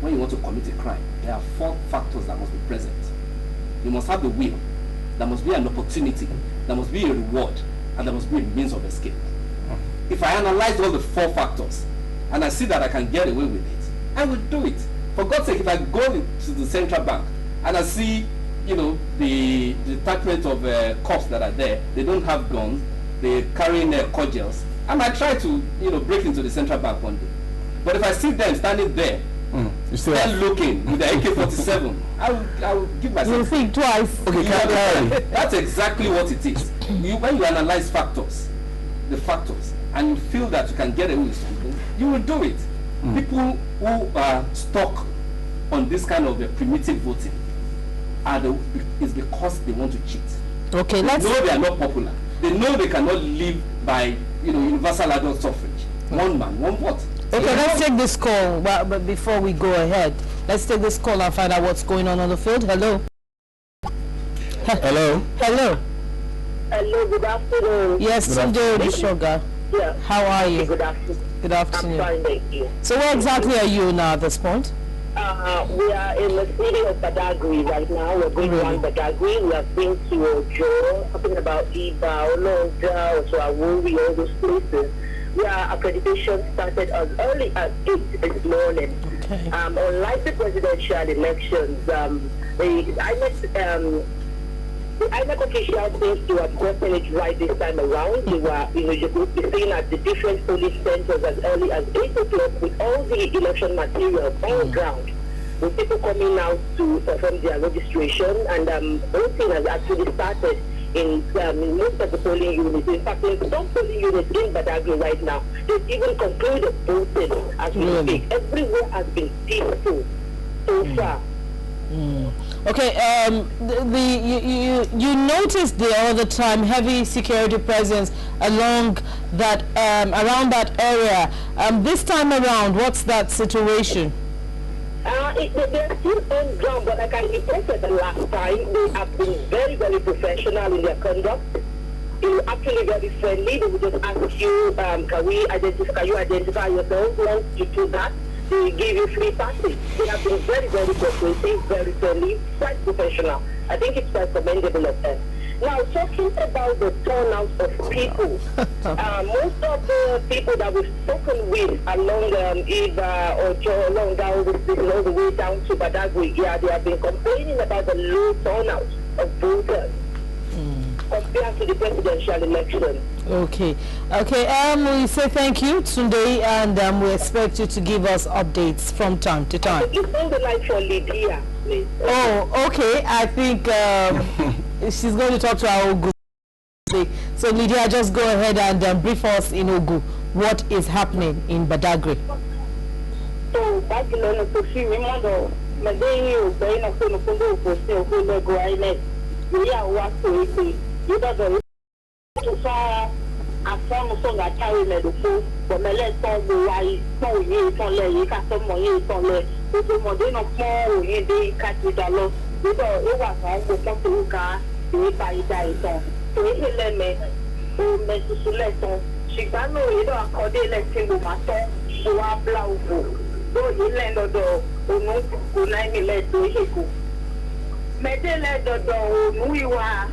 when you want to commit a crime? There are 4 factors that must be present. You must have the will, there must be an opportunity, there must be a reward, and there must be a means of escape. If I analyze all the 4 factors, and I see that I can get away with it, I will do it. For God's sake, if I go to the central bank and I see, the detachment of cops that are there, they don't have guns, they're carrying cordials, I might try to, break into the central bank one day. But if I see them standing there, they're looking with the AK-47, I will give myself. You think twice. Okay, that's exactly what it is. When you analyze the factors, and you feel that you can get away with something, you will do it. People who are stuck on this kind of primitive voting is because they want to cheat. Okay, they know they are not popular. They know they cannot live by universal adult suffrage. One man, one vote. Okay, let's take this call. But before we go ahead, let's take this call and find out what's going on the field. Hello. Hello. Hello. Hello. Good afternoon. Yes, Sunday Bishoga. Yeah. How are you? Good afternoon. Good afternoon. I'm fine, thank you. So where exactly are you now at this point? We are in the city of Badagry right now. We're going around Badagry. We have been to Ojo, talking about Iba, Olonga, Osuawuri, all those places. Where accreditation started as early as 8 this morning. Okay. Unlike the presidential elections, the INEC officials seem to have gotten it right this time around. They were, you could be seen at the different polling centers as early as 8 o'clock with all the election materials on ground, with people coming out to perform their registration, and voting has actually started in most of the polling units. In fact, in some polling units in Badagry right now, they've even concluded voting as we speak. Everywhere has been peaceful so far. Okay, you noticed the other time heavy security presence along that around that area. This time around, what's that situation? They're still on ground, but like I reported the last time, they have been very, very professional in their conduct. They were actually very friendly. They would just ask you, can you identify yourself? Once you do that, they give you free passage. They have been very, very cooperative, very friendly, quite professional. I think it's quite commendable of them. Now, talking about the turnout of people, most of the people that we've spoken with along Iba or Joe, along down all the way down to Badagry, they have been complaining about the low turnout of voters compared to the presidential election. Okay. We say thank you today, and we expect you to give us updates from time to time. Please hold the line for Lydia. please. Oh, okay. I think she's going to talk to our Ogu. So Lydia, just go ahead and brief us in Ogu what is happening in Badagry. So back in the Sophie, remember, my day you going to go for sale, who let go island. We are what to eat. You don't know to far a form of that carry medical, but my legs all the way, so you can't let you got some more years on there. If you want to know more, you did catch it a lot. You know, it was all the company car, you buy it on. So if you let me, oh, Mrs. Suleton, she can't know you don't call the electing with my son, so I blow. Though you land or door, or no, go 9 let do it. Medel let the door, we were.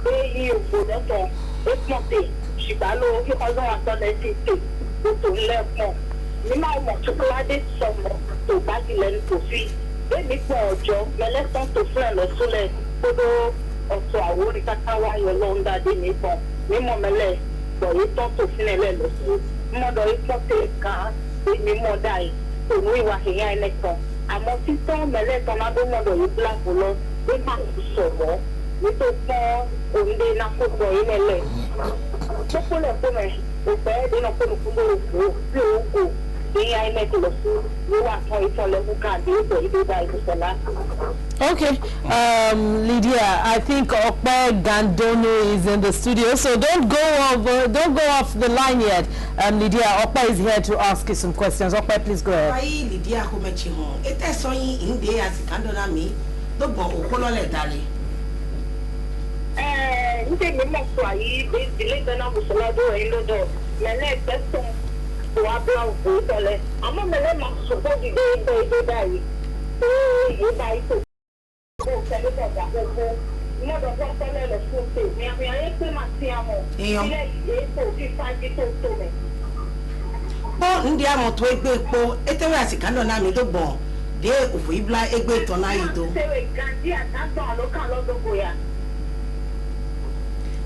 You for that one. It's not it. She ballo, you have not done anything to left more. You might want to glad some to back in to see. Then before job, the lesson to friend or Sule, Podo, or to our work at our alone that they need for. Mimole, but it's not to Finello. Mother is not a car, with me more die. So we were here in Nectar. I'm not sitting on the left on other mother, you black below. We have to show. We took more on the Napo in a leg. Chocolate of women, who bed in a pool, I make a food. You are toy for who can't do it. Okay, Lydia, I think Okpe Gandono is in the studio, so don't go off the line yet. Lydia, Okpe is here to ask you some questions. Okpe, please go ahead. Lydia, who met you home? It is so in there as Gandona me. Don't go Okolole Dali. You take me more for you, the little number of Solado and Lodo. My next best song to our brown food. I'm on the lemon support the day they die. Oh, you die to go send it up. Mother of one fellow of food. Me, I ain't too much. Oh, India moto egbe po etewe asikando na mi do bon de ofu ibla egbe to na yido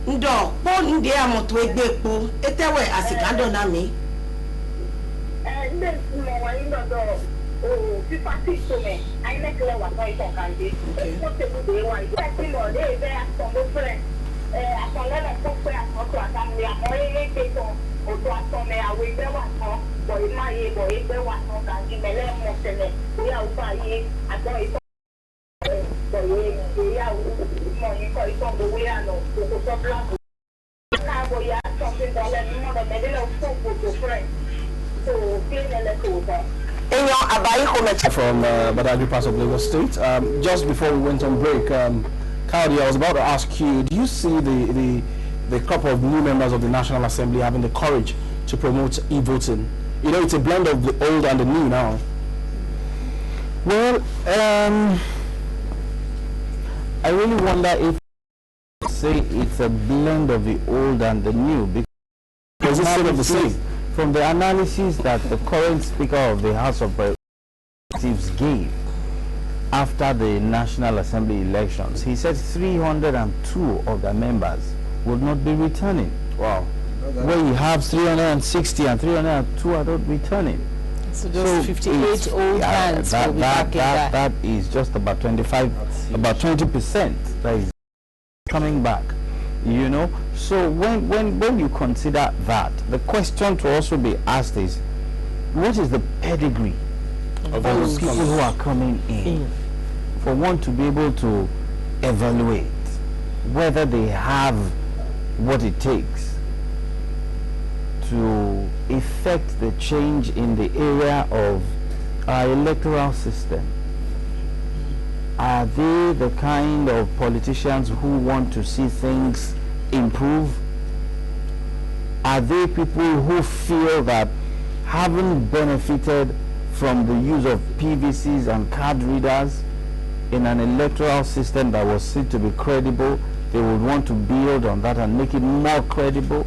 ndo po India moto egbe po etewe asikando na mi nde mo wa ndo do o fifa to me I make le wa no ito kan de ko te bu de wa ito ti mo de be aso mo friend akole le ko pe aso to atan mi amo ile pe to o to aso me awe be wa so boy ma ye boy be wa so kan di mele mo tele ya u ba ye ato ito boy ya u mo ni ko ito bo we ano ko so bla ka bo ya something dole ni mo de mele le so ko friend so feel le ko ba from Badagry part of Lagos State. Just before we went on break, Kaudi, I was about to ask you, do you see the couple of new members of the National Assembly having the courage to promote e-voting? You know, it's a blend of the old and the new now. Well, I really wonder if say it's a blend of the old and the new, because it's sort of the same. From the analysis that the current Speaker of the House of Representatives gave after the National Assembly elections, he said 302 of the members would not be returning. Wow. Where you have 360 and 302 are not returning. So those 58 old hands will be back in that. That is just about 20% that is coming back. You know, so when you consider that, the question to also be asked is, what is the pedigree of those people who are coming in, for one to be able to evaluate whether they have what it takes to effect the change in the area of our electoral system. Are they the kind of politicians who want to see things improve? Are they people who feel that having benefited from the use of PVCs and card readers in an electoral system that was seen to be credible, they would want to build on that and make it more credible?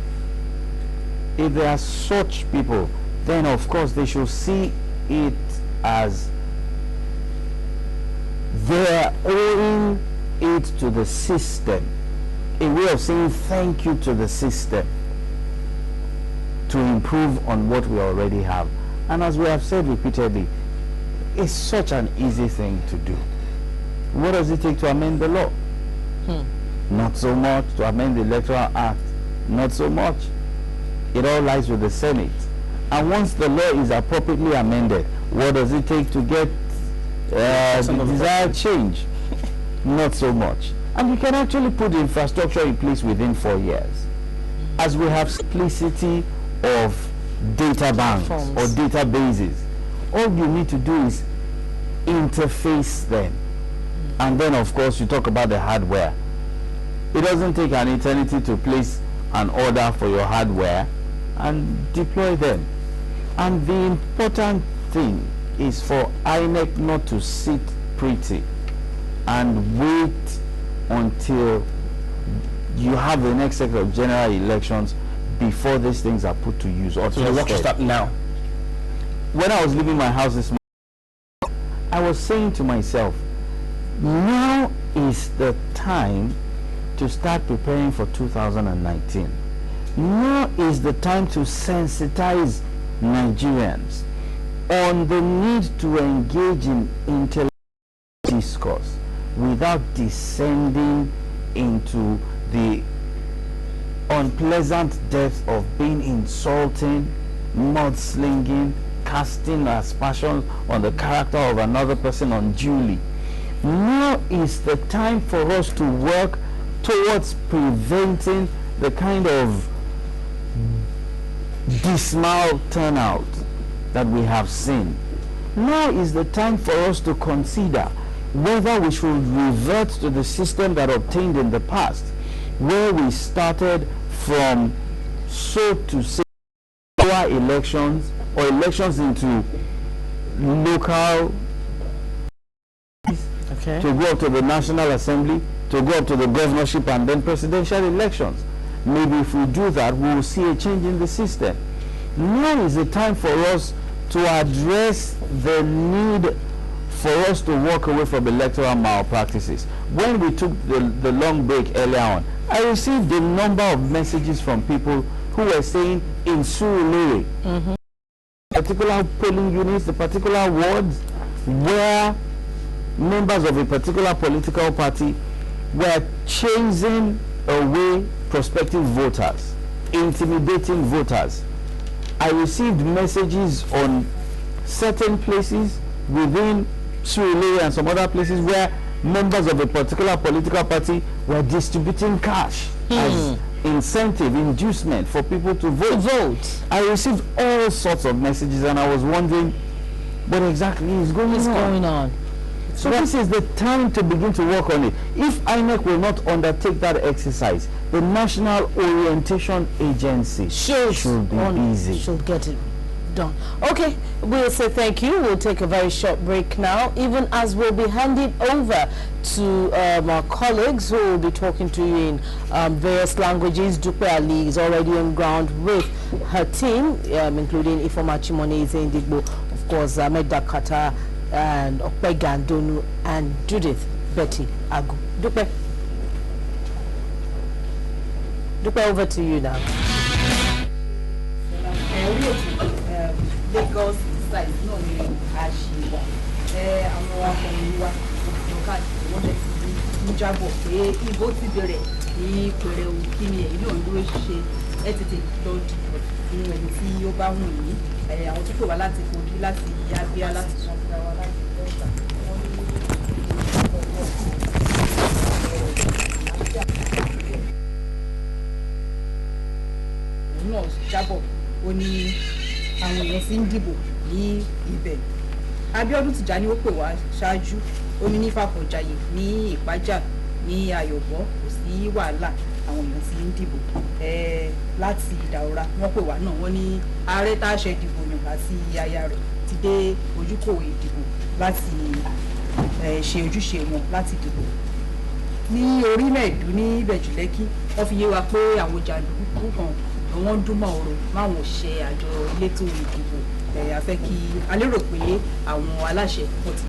If there are such people, then of course they should see it as they're owing it to the system, a way of saying thank you to the system to improve on what we already have. And as we have said repeatedly, it's such an easy thing to do. What does it take to amend the law? Not so much. To amend the Electoral Act, not so much. It all lies with the Senate. And once the law is appropriately amended, what does it take to get the desired change? Not so much. And you can actually put the infrastructure in place within 4 years. As we have simplicity of data banks or databases, all you need to do is interface them. And then, of course, you talk about the hardware. It doesn't take an eternity to place an order for your hardware and deploy them. And the important thing is for INEC not to sit pretty and wait until you have the next set of general elections before these things are put to use. Or so the work should start now. When I was leaving my house this morning, I was saying to myself, now is the time to start preparing for 2019. Now is the time to sensitize Nigerians on the need to engage in intellectual discourse without descending into the unpleasant depth of being insulting, mudslinging, casting aspersions on the character of another person unduly. Now is the time for us to work towards preventing the kind of dismal turnout that we have seen. Now is the time for us to consider whether we should revert to the system that obtained in the past, where we started from, so to say, our elections or elections into local, to go up to the National Assembly, to go up to the governorship and then presidential elections. Maybe if we do that, we will see a change in the system. Now is the time for us to address the need for us to walk away from electoral malpractices. When we took the long break earlier on, I received a number of messages from people who were saying in Surulere, particular polling units, the particular wards where members of a particular political party were chasing away prospective voters, intimidating voters. I received messages on certain places within Surulere and some other places where members of a particular political party were distributing cash as incentive, inducement for people to vote. I received all sorts of messages and I was wondering what exactly is going on. So this is the time to begin to work on it. If INEC will not undertake that exercise, the National Orientation Agency should be busy. Should get it done. Okay, we'll say thank you. We'll take a very short break now, even as we'll be handing over to our colleagues who will be talking to you in various languages. Dupe Ali is already on ground with her team, including Ifoma Chimoneze Indigbo, of course, Ahmed Dakata, and Okpega Donu, and Judith Betty Agu. Dupe, over to you now. Lagos side no ni àṣìwà àwọn akọ̀ròyìn wa káàkiri wọ́n lè ti jábọ̀ pé ìbò ti bẹ̀rẹ̀ ní pẹ̀rẹ̀ kí ni èyí náà dúró ṣe ẹ tètè lọ dìbò nínú ẹni tí ó bá wù yín àwọn tó pè wá láti Kogi láti Abia láti Sanfra wa láti Delta wọ́n ní náà jábọ̀ ó ní àwọn èèyàn fi ń dìbò ní ibẹ̀. Abíọ́dún Tìjání ó pè wá ṣáájú ó ní Fàkọ̀jàyè ní Ìpájà ní Ayọ̀bọ̀ kò sí wàhálà àwọn èèyàn fi ń dìbò láti Ìdàòrà wọ́n pè wá náà wọ́n ní ààrẹ tá a ṣe dìbò yàn àti aya rẹ̀ ti dé ojúkò ìdìbò láti ṣe ojúṣe wọn láti dìbò. Ní orílẹ̀-èdè ní Ìbẹ̀jú-Lẹ́kì wọ́n fi yé wa pé àwọn jàǹdùkú kan wọ́n dún mọ́ ọ̀rọ̀ máwọn òṣìṣẹ́ àjọ elétò ìdìbò a fẹ́ kí a lérò pé àwọn aláṣẹ wọ́n ti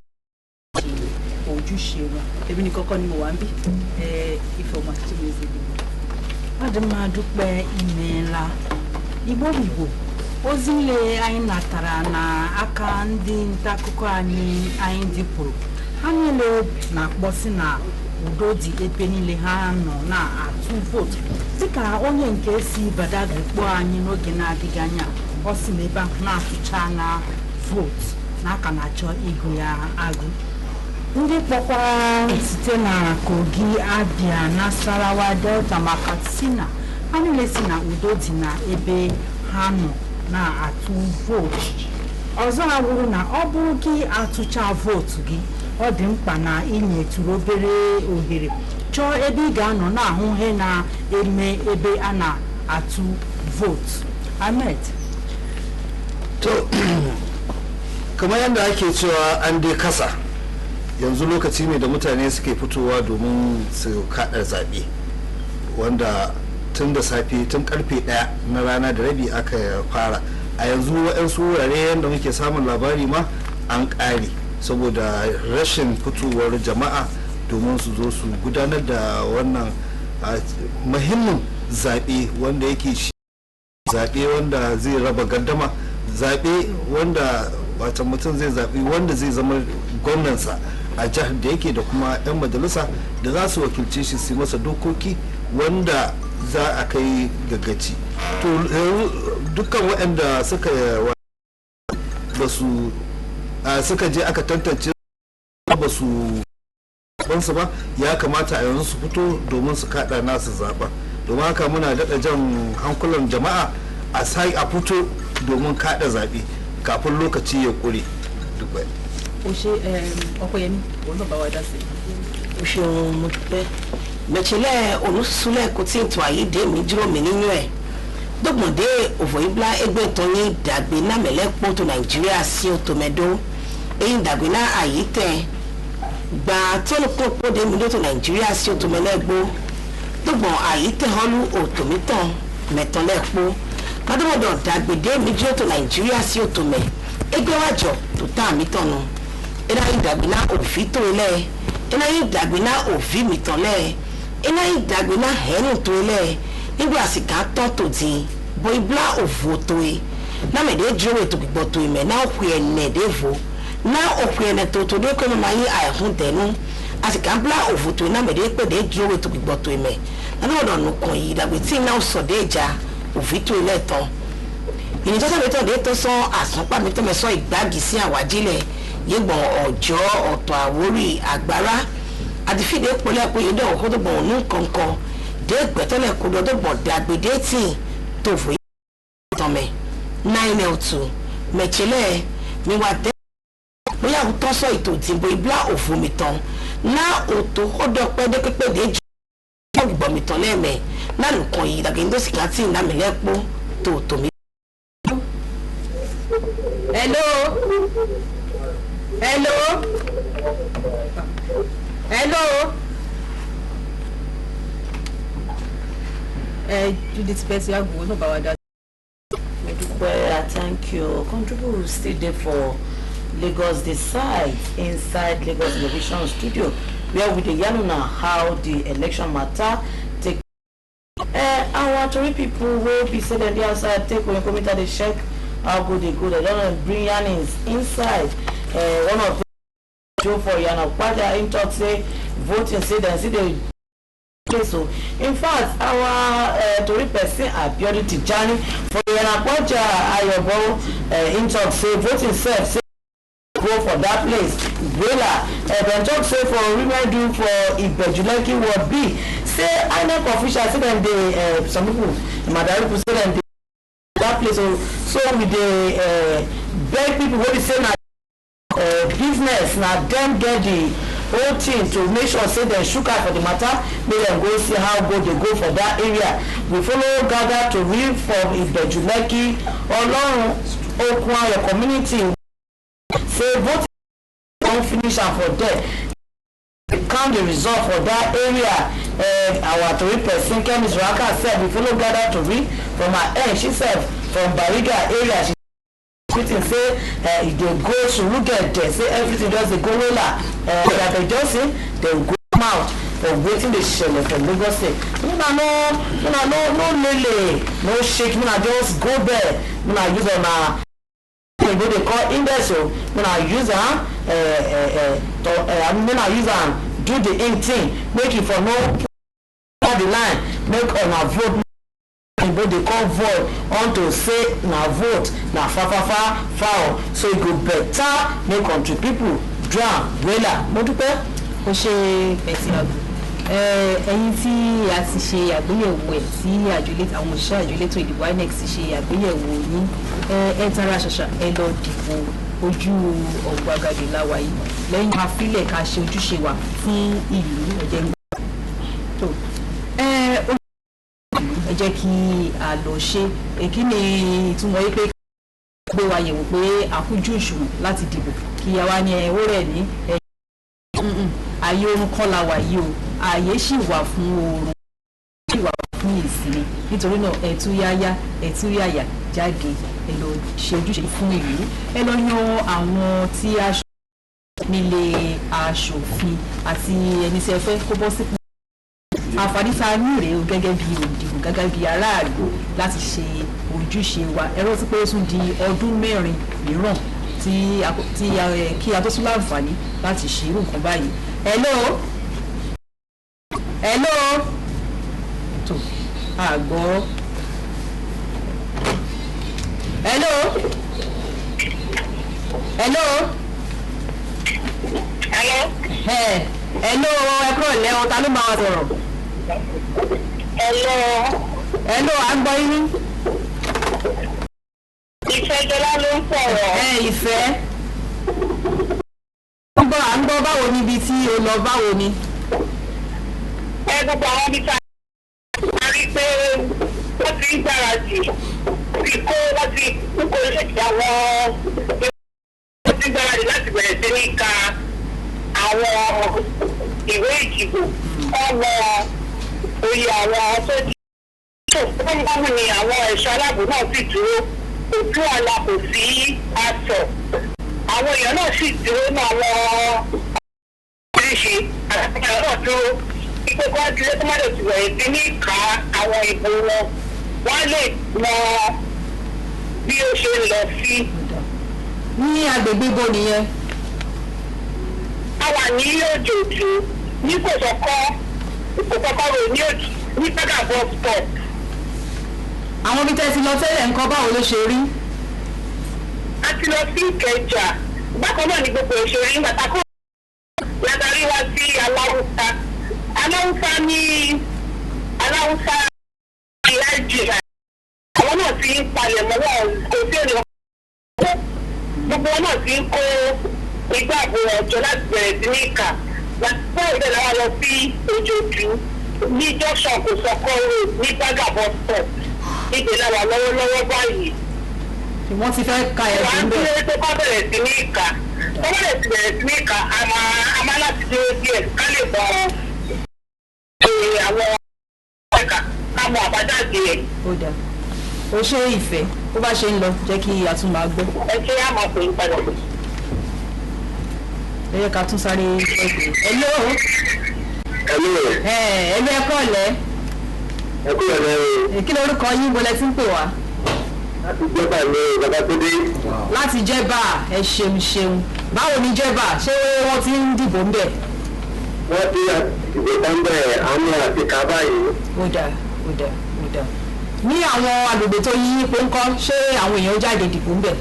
ṣe ojúṣe wọn. Èmi ní kọ́kọ́ ni mo wà ń bí Ifeoma tí mo ṣe dìbò. Wọ́n ti máa dúpẹ́ ìmẹ̀ẹ́la Igbo Igbo ozi ile anyị natara na aka ndị nta akụkọ anyị dịpụrụ ha niile na-akpọsi na udo dị ebe niile ha nọ na-atụ vootu dịka onye nke si Badagry kpọọ anyị n'oge na-adịghị anya ọ si n'ebe ahụ na-atụcha na vootu na aka na-achọ ịgụ ya agụ ndị kpọkwara site na Kogi, Abia, Nasarawa, Delta ma Katsina ha niile si na udo dị na ebe ha nọ na-atụ vootu ọzọ ha wuru na ọ bụrụ gị atụcha vootu gị ọ dị mkpa na inyetụrụ obere ohere chọọ ebe ị ga-anọ na-ahụ ihe na-eme ebe a na-atụ vootu. Ahmed, to kamar yadda ake cewa an dai kasa yanzu lokaci ne da mutane suke fitowa domin su kada zaɓe wanda tun da safe tun karfe 1 na rana da rabi aka fara a yanzu waɗansu wurare yadda muke samun labari ma an ƙare saboda rashin fitowar jama'a domin su zo su gudanar da wannan muhimmin zaɓe wanda yake shi zaɓe wanda zai raba gardama zaɓe wanda wata mutum zai zaɓi wanda zai zama gwamnansa a jihar da yake da kuma 'yan majalisa da za su wakilce shi su masa dokoki wanda za a kai gaggaci to dukkan waɗanda suka je aka tantance ba su bansu ba ya kamata a yanzu su fito domin su kada nasu zaɓa domin haka muna daɗa jan hankulan jama'a a sai a fito domin kada zaɓe kafin lokaci ya ƙure duk bai Okoyemi olóbàwá dá sí. o ṣeun mo dúpẹ́ mẹ̀chílẹ̀ olùsúlẹ̀ kò tí ì tó àyídé mi dúró mi nínú ẹ̀ dọ́gbọ̀ndé òfò ibla ẹgbẹ́ ìtàn yín dàgbé náà mẹ́lẹ́pọ̀ tó Nàìjíríà sí òtòmẹ́dó eyín dàgbé náà àyí tẹ̀ gbà tí olùkọ́ pọ́dé mi lótò Nàìjíríà sí òtòmẹ́lẹ́gbó dọ́gbọ̀n àyí tẹ̀ họ́lú òtòmítàn mẹ́tọ́lẹ́pọ̀ kádọ́mọ̀dọ̀ dàgbé dé mi dúró tó Nàìjíríà sí òtòmẹ́ ẹgbẹ́ wájọ tó tà mí tọ̀nù ina yi dagbina òfin tó ilẹ̀ ina yi dagbina òfin mi tán lẹ̀ ina yi dagbina hẹ́rùn tó ilẹ̀ nígbà àsìkò tán tó di bọ́ ibla òfò tó e námẹ̀dẹ́ dúró ètò gbígbọ́ tó imẹ̀ náà òkú ẹ̀nẹ̀ dẹ́fọ́ náà òkú ẹ̀nẹ̀ tó dé kọ́ máa yí àìhún dẹ̀nu àsìkò bla òfò tó námẹ̀dẹ́ pẹ̀dẹ́ dúró ètò gbígbọ́ tó imẹ̀ náà ọ̀nà kàn yìí dàgbé tí iná sọ̀dẹ́ ìjà òfin tó ilẹ̀ tán ìnìjọ́sọ̀ mi tán dé tó sọ àsánpá mi tó mẹ́sọ́ ìgbági sí àwájílẹ̀ yígbọn ọjọ́ ọ̀tọ̀ àwórí àgbára àdìfídé pọlẹ pé yìí dẹwọ kótó gbọn ònú kankan dé gbẹtọlẹ kódó tó gbọn dàgbédé tì tó fò yìí tọmẹ 902 mẹchẹlẹ mi wà tẹ bóyá àwọn tó sọ ètò ìdìbò ìbílà òfò mi tán ná òtò ó dọpẹ dé pípé dé jù ó gbọ mi tán lẹẹmẹ náà nìkan yìí dàgbé ndó sìkà tí ìná mi lẹpọ tó tò mí. Hello. Hello. Hello. Judith Percy Agbo no bawada. Well, thank you. Contribute will stay there for Lagos Decide inside Lagos Television Studio, where we dey yarn now how the election matter take. Our Tory people will be say that they outside take when committee they check how good they go. They don't bring yarnings inside. One of them Joe for Yana Kwada in talk say voting say then see the so in fact our Tory person Abiodun Tijani for Yana Kwada Ayobo in talk say voting self say go for that place Gwela then talk say for women do for Ibejuleki Ward B say INEC officials say them they some people Madari people say them that place so we dey beg people wey be say na business na dem get the whole thing to make sure say dem shook out for the matter make dem go see how good dey go for that area we follow gather to read from Ibejuleki Olorun Okun your community say vote don finish am for there count the result for that area our Tory person Kemi Zuraka said we follow gather to read from her end she said from Bariga area she everything say if they go to get there say everything just dey go roller that they just say they go come out for wetin dey shele for Lagos state una no lele no shake una just go there una use una They call index, so when I use do the ink thing, make it for no the line, make on a vote. But they call vote unto say na vote na foul, so it go better make country people drown wella. Mo dúpẹ́. ó ṣe ẹ̀sìn àgbò ẹ̀yin tí a ti ṣe àgbéyẹ̀wò ẹ̀ tí àwọn òṣìṣẹ́ àjọ elétò ìdìbò INEC ti ṣe àgbéyẹ̀wò yín ẹ tara ṣàṣà ẹ lọ dìbò ojú ọ̀gbagadè láwa yìí lẹ́yìn àfilẹ̀ ká ṣe ojúṣe wa fún ìlú ẹ̀jẹ̀ ń gbà tó ẹ jẹ́ kí a lọ ṣe èkí ni ìtumọ̀ yìí pé gbé wa yẹ̀wò pé àkójú òṣùwọ̀n láti dìbò kí a wá ní ẹ̀wọ́ rẹ̀ ní ààyè oorun kọ́ la wà yìí o ààyè sì wà fún oorun sì wà fún ìsinmi nítorí náà ẹ̀túyáyá jáde ẹ lọ ṣe ojúṣe fún ìlú ẹ lọ yan àwọn tí aṣọ nílé aṣòfin àti ẹni tí ẹ fẹ́ kó bọ́ sípò àǹfààní tá a ní rèé o gẹ́gẹ́ bí òǹdìbò gẹ́gẹ́ bí aráàlú láti ṣe ojúṣe wa ẹ rántí pé ó tún di ọdún mẹ́rin mìíràn kí a tó tún láǹfààní láti ṣe irú nǹkan báyìí. hello tó àgbọ̀ hello ẹ kúrò lẹ́wọ̀n ta ló máa wá sọ̀rọ̀. hello à ń gbọ́ yín. Ìfẹ́ Jọlá ló ń sọ̀rọ̀. Ìfẹ́. À ń gbọ́ báwo níbi tí o lọ báwo ni. Gbogbo àwọn ibi tá a rí pé wọ́n ti ń gbáradì kó láti kókó ìṣèjì àwọn wọ́n ti ń gbáradì láti bẹ̀rẹ̀ sí ní ka àwọn ìwé ìdìbò ọmọ oyè àwọn tó di gbọ́ngbọ́n ni àwọn ẹ̀ṣọ́ aláàbò náà sì dúró ojú ọ̀la kò sí aṣọ àwọn èèyàn náà sì dúró náà àwọn oríṣi àti àwọn náà dúró ipò kan tilé tó má lè ti bẹ̀rẹ̀ sí ní ìka àwọn ìbò wọn lè mọ bí ó ṣe ń lọ sí. ní agbègbè ibo nìyẹn. a wà ní òjòjú ní kòsọkọ rò ní òjì ní pẹ́gà bus stop. àwọn ibi tẹ́ ti lọ tẹ́lẹ̀ nǹkan báwo ló ṣe rí. a ti lọ sí Ìkẹjà bákan náà ni gbogbo ìṣòro yìí bàtà kó látàrí wá sí aláwùsá ní Nàìjíríà àwọn náà ti ń palẹ̀ mọ́ wọn kò sí èrè gbogbo wọn náà ti ń kó igbá àbò ọjọ́ láti bẹ̀rẹ̀ sí ní ìkà láti fún ìdẹ̀ lára lọ sí Òjòjú ní junction kò sọkọ́ road ní Baga bus stop níbi náà wà lọ́wọ́lọ́wọ́ báyìí. wọ́n ti fẹ́ ka ẹ̀sìn bẹ́ẹ̀. wọ́n á dúró tó bá bẹ̀rẹ̀ sí ní ìkà tó bẹ̀rẹ̀ sí ní ìkà a máa láti dúró díẹ̀ ká lè bọ̀ àwọn ẹ̀ka ká mọ àbájáde ẹ̀. ó dáa ó ṣe ìfẹ́ bó bá ṣe ń lọ jẹ́ kí a tún máa gbọ́. ẹ ṣe á máa pè é padà. ẹ yẹ ká tún sáré ẹgbẹ́. hello. ẹgbẹ́ ẹ̀kọ́ ọ̀lẹ́. ẹkú ọ̀lẹ́ o. kí lorúkọ yín bọ́lẹ̀ tí ń pè wá. láti jẹ́bà ní Babátúndé. láti jẹ́bà ẹ ṣeun báwo ni jẹ́bà ṣé wọ́n ti ń dìbò ń bẹ̀. wọ́n ti ìdìbò kan bẹ̀ àwọn àti ká báyìí. ó dáa. ní àwọn agbègbè tó yí ipò ńkọ́ ṣé àwọn èèyàn jáde dìbò ń bẹ̀.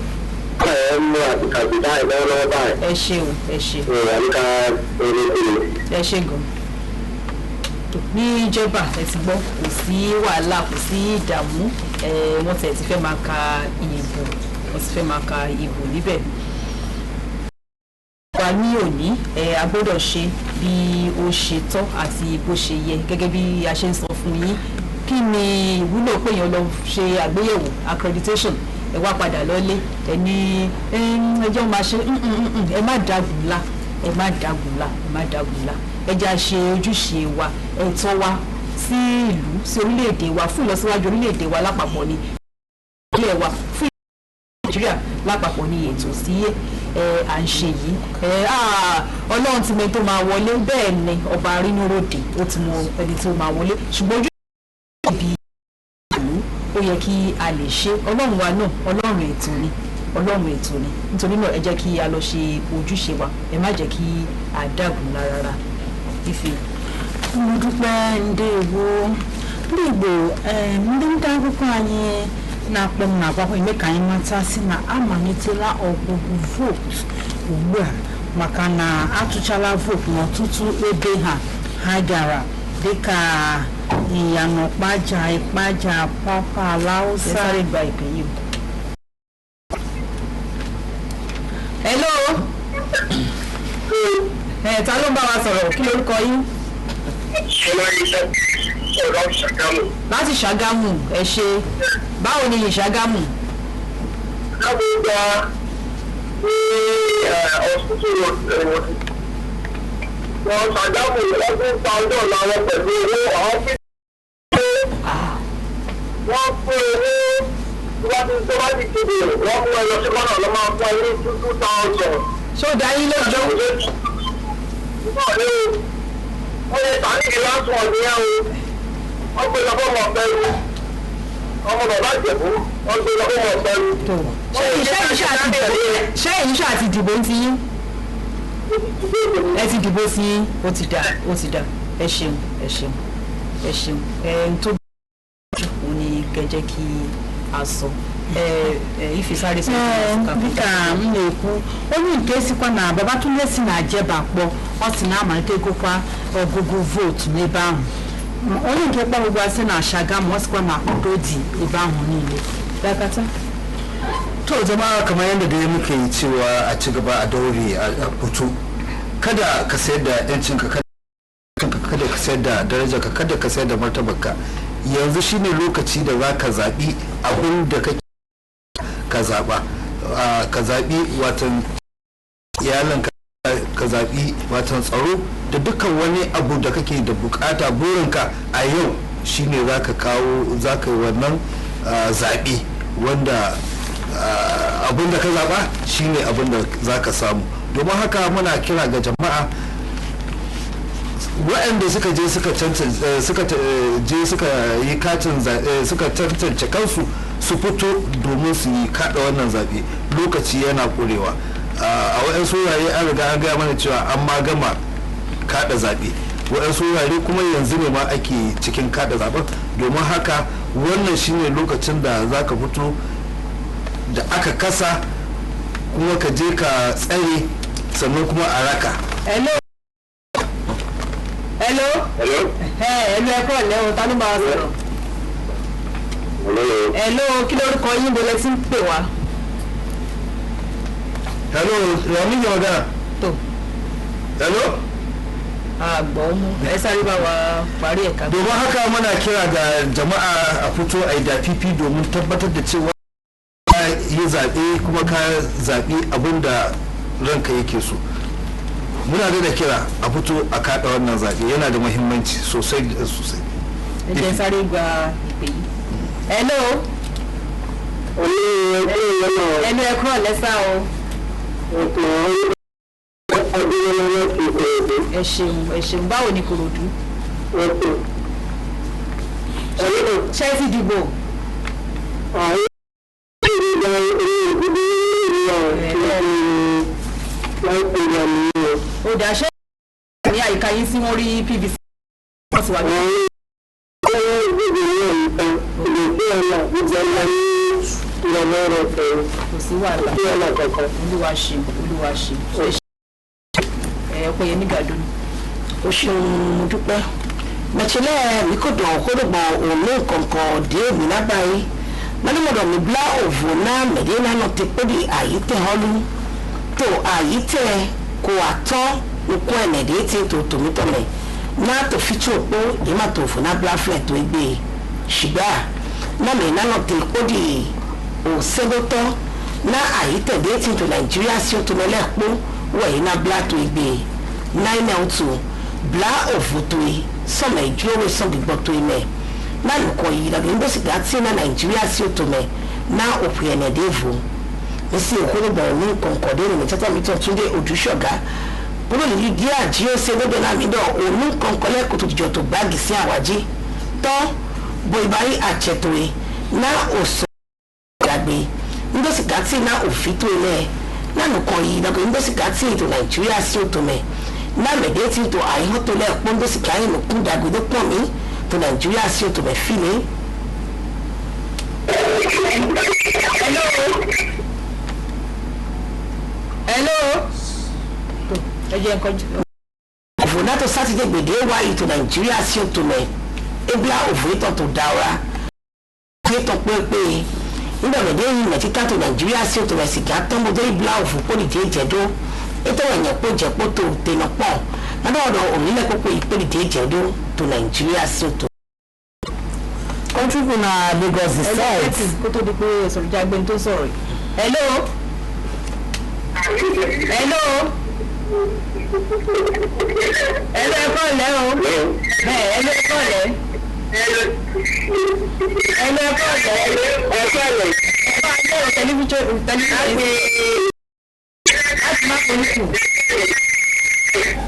ẹ mú àti kàbí báyìí lọ́wọ́lọ́wọ́ báyìí. ẹ ṣeun. àríkà orílẹ̀-èdè. ẹ ṣe gan. ní ìjọba ẹ ti gbọ́ kò sí wàhálà kò sí ìdààmú wọ́n tẹ̀ ti fẹ́ máa ka ìbò níbẹ̀. wa ní òní a gbọ́dọ̀ ṣe bí ó ṣe tọ́ àti bó ṣe yẹ gẹ́gẹ́ bí a ṣe ń sọ fún yín kí ni ìwúlò pé èèyàn lọ ṣe àgbéyẹ̀wò accreditation ẹ wá padà lọ́lé ẹni ẹjọ́ máa ṣe ẹ má dàgùnlá ẹ jẹ́ àṣe ojúṣe wa ẹ̀tọ́ wa sí ìlú sí orílẹ̀-èdè wa fún ìlọsíwájú orílẹ̀-èdè wa lápapọ̀ ni ilé wa fún Nàìjíríà lápapọ̀ ni ètò sí à ń ṣe yìí Ọlọ́run ti mọ ẹni tó máa wọlé bẹ́ẹ̀ ni ọba arínúròdè ó ti mọ ẹni tó máa wọlé ṣùgbọ́n ojú ìbí ìlú ó yẹ kí a lè ṣe Ọlọ́run wa náà Ọlọ́run ètò ni ọlọ́run ètò ni nítorí náà ẹ jẹ́ kí a lọ ṣe ojúṣe wa ẹ má jẹ́ kí a dàgbù rárá ife. mo dúpẹ́ ndị Igbo ndị nta akụkọ anyị na-akpọ m na-agwakwa eme ka anyị mata sị na amalitela ọgwụgwụ vootu ugbu a maka na atụchala vootu n'ọtụtụ ebe ha gara dịka Iyanọkpaja, Ịkpaja, Papa, Lausa. Hello. Ta ló ń bá wa sọ̀rọ̀ kí lórúkọ yín? Láti Ṣàgámù ẹ ṣe báwo ni Ṣàgámù? Lábúgbà ní hospital road wọn Ṣàgámù lọ́dún pàǹdọ̀ làwọn pẹ̀lú owó àwọn fi wọ́n fún owó tó bá ti kéde wọ́n fún ẹ lọ sí kọ́nà lọ́ máa fún ẹ ní 2,000. Ṣé ó dá yín lójú? Wọ́n lè tàbí ìlàsùn ọ̀dún yẹn o. Wọ́n gbé lọ fọ́mọ pẹ̀lú. Ọmọ bàbá Ìjẹ̀bú wọ́n gbé lọ fọ́mọ pẹ̀lú. Ṣé ìṣe àti ìdìbò ń ti yín? Ẹ ti dìbò sí yín, ó ti dà. Ẹ ṣeun. N tó bí òun ni kẹjẹ kí a sọ. Ifesáré sọ dịka m na-ekwu onye nke sikwa na Babatunde si na Ajeba kpọ ọ sị na amalite gụkwa ọgụgụ vootu n'ebe ahụ onye nke kpọrọ ugbu a sị na Ṣàgámù ọ sịkwa na udo dị ebe ahụ niile dakata to jama'a kamar yadda da muke yi cewa a ci gaba a daure a fito kada ka sayar da yancinka kada ka sayar da darajarka kada ka sayar da martabarka yanzu shine lokaci da za ka zaɓi abin da kake ka zaɓa ka zaɓi watan iyalan ka zaɓi watan tsaro da dukkan wani abu da kake da bukata burinka a yau shine za ka yi wannan zaɓe wanda abin da ka zaɓa shine abin da za ka samu domin haka muna kira ga jama'a waɗanda suka je suka yi katin suka tantance kansu su fito domin su yi kada wannan zaɓe lokaci yana ƙurewa a waɗansu wurare an riga an gaya mana cewa an ma gama kada zaɓe waɗansu wurare kuma yanzu ne ma ake cikin kada zaɓen domin haka wannan shine lokacin da za ka fito da aka kasa kuma ka je ka tsare sannan kuma a raka. Hello. Hello ẹ̀kọ́ ọ̀lẹ́ o ta ló máa sọ̀rọ̀. Hello kí lórúkọ yín bọ́lá sí ń pè wá. Hello Rami Yordan. Tó. Hello. Àgbọ̀ mú ẹ sáré bá wa parí ẹ̀ka. Domin haka muna kira ga jama'a a fito a yi dafifi domin tabbatar da cewa ka yi zaɓe kuma ka zaɓi abin da ranka yake so. Muna da kira a fito a kada wannan zaɓe yana da muhimmanci sosai da sosai. Ẹ sáré gba ìpè yìí. Hello. Hello ẹ kúrò lẹ́sà o. Ẹ ṣeun báwo ni Kòròdú? Ṣé ẹ ti dìbò? Ó dà ṣe ní àyíká yín sí wọ́n rí PVC wọ́n ti wà ní. Kò sí wàhálà olúwa ṣe ọ̀pọ̀ yẹn nígbàdùn. o ṣeun mo dúpẹ́ mẹ̀tìlẹ̀ mi kò dàn kó dùgbọ̀n òun ní kọ̀ọ̀kan dé mi lábàáyé lọ́dúnmọ̀dọ̀ mi bla òvò náà mẹ̀dínà náà ti pé di àyítẹ̀ họ́lú tó àyítẹ̀ kò àtọ́ okun ẹ̀nẹ̀dẹ́ tí tó tòmítọ́mẹ̀ náà tó fi tí o pé ìmọ̀ tó fò náà bla fẹ̀ tó gbé ṣùgbọ́n náà mẹ̀dínà náà ti pé di òsèdótọ́ náà àyítẹ̀ dé tí tó Nàìjíríà sí o tó mẹ́lẹ́pọ̀ wọ̀nyí náà bla tó gbé 902 bla òvò tó yìí sọmọ ìdúró sọgbìgbọ tó ilẹ náà lùkọ yìí dàbí ń bọ́sì dá tí náà Nàìjíríà sí òtò mẹ náà òpè ẹ̀nẹ̀dẹ́vù ní sí ìkórìbọ̀ ní kọ̀ǹkọ̀dé ní tẹ́tẹ́ mi tó Túndé Odúṣọ̀gá bólú ní gí àjí ó ṣe lóde náà mi dọ̀ òun kọ̀ǹkọ̀lẹ́ kò tó jìjọ tó gbáàgì sí àwájí tọ́ bo ìbárí àjẹtòye náà òsò ìdàgbé ndé ndosi gati na ofito ile na no ko yi na ko ndosi gati to Nigeria si to me na me de ti to ai ho to le po ndosi kai no ku da godo po mi to Nigeria si to me fini. Hello. Eje nko Vona to Saturday gbede wa yi to Nigeria si to me ebla ofito to daura to pepe nígbà mẹ́dẹ́ yìí mẹ́tí tátó Nàìjíríà sí òtò ẹ̀sìn kí á tán mọ́tò ìbílà òfò pólìtì ìjẹ́dó ètò ẹ̀yàn pọ̀ jẹ́pọ̀ tó tẹ̀nà pọ̀ lọ́dọ̀ òmìnira pọ̀pọ̀ ìpólìtì ìjẹ́dó tó Nàìjíríà sí òtò. Contribute na Lagos the side. Kó tó di pé sọ̀rọ̀ jágbe tó sọ̀rọ̀ yìí. Hello. Hello. Hello ẹ̀kọ́ lẹ́ o. Hello ẹ̀kọ́ lẹ́. Hello television láti má polúkù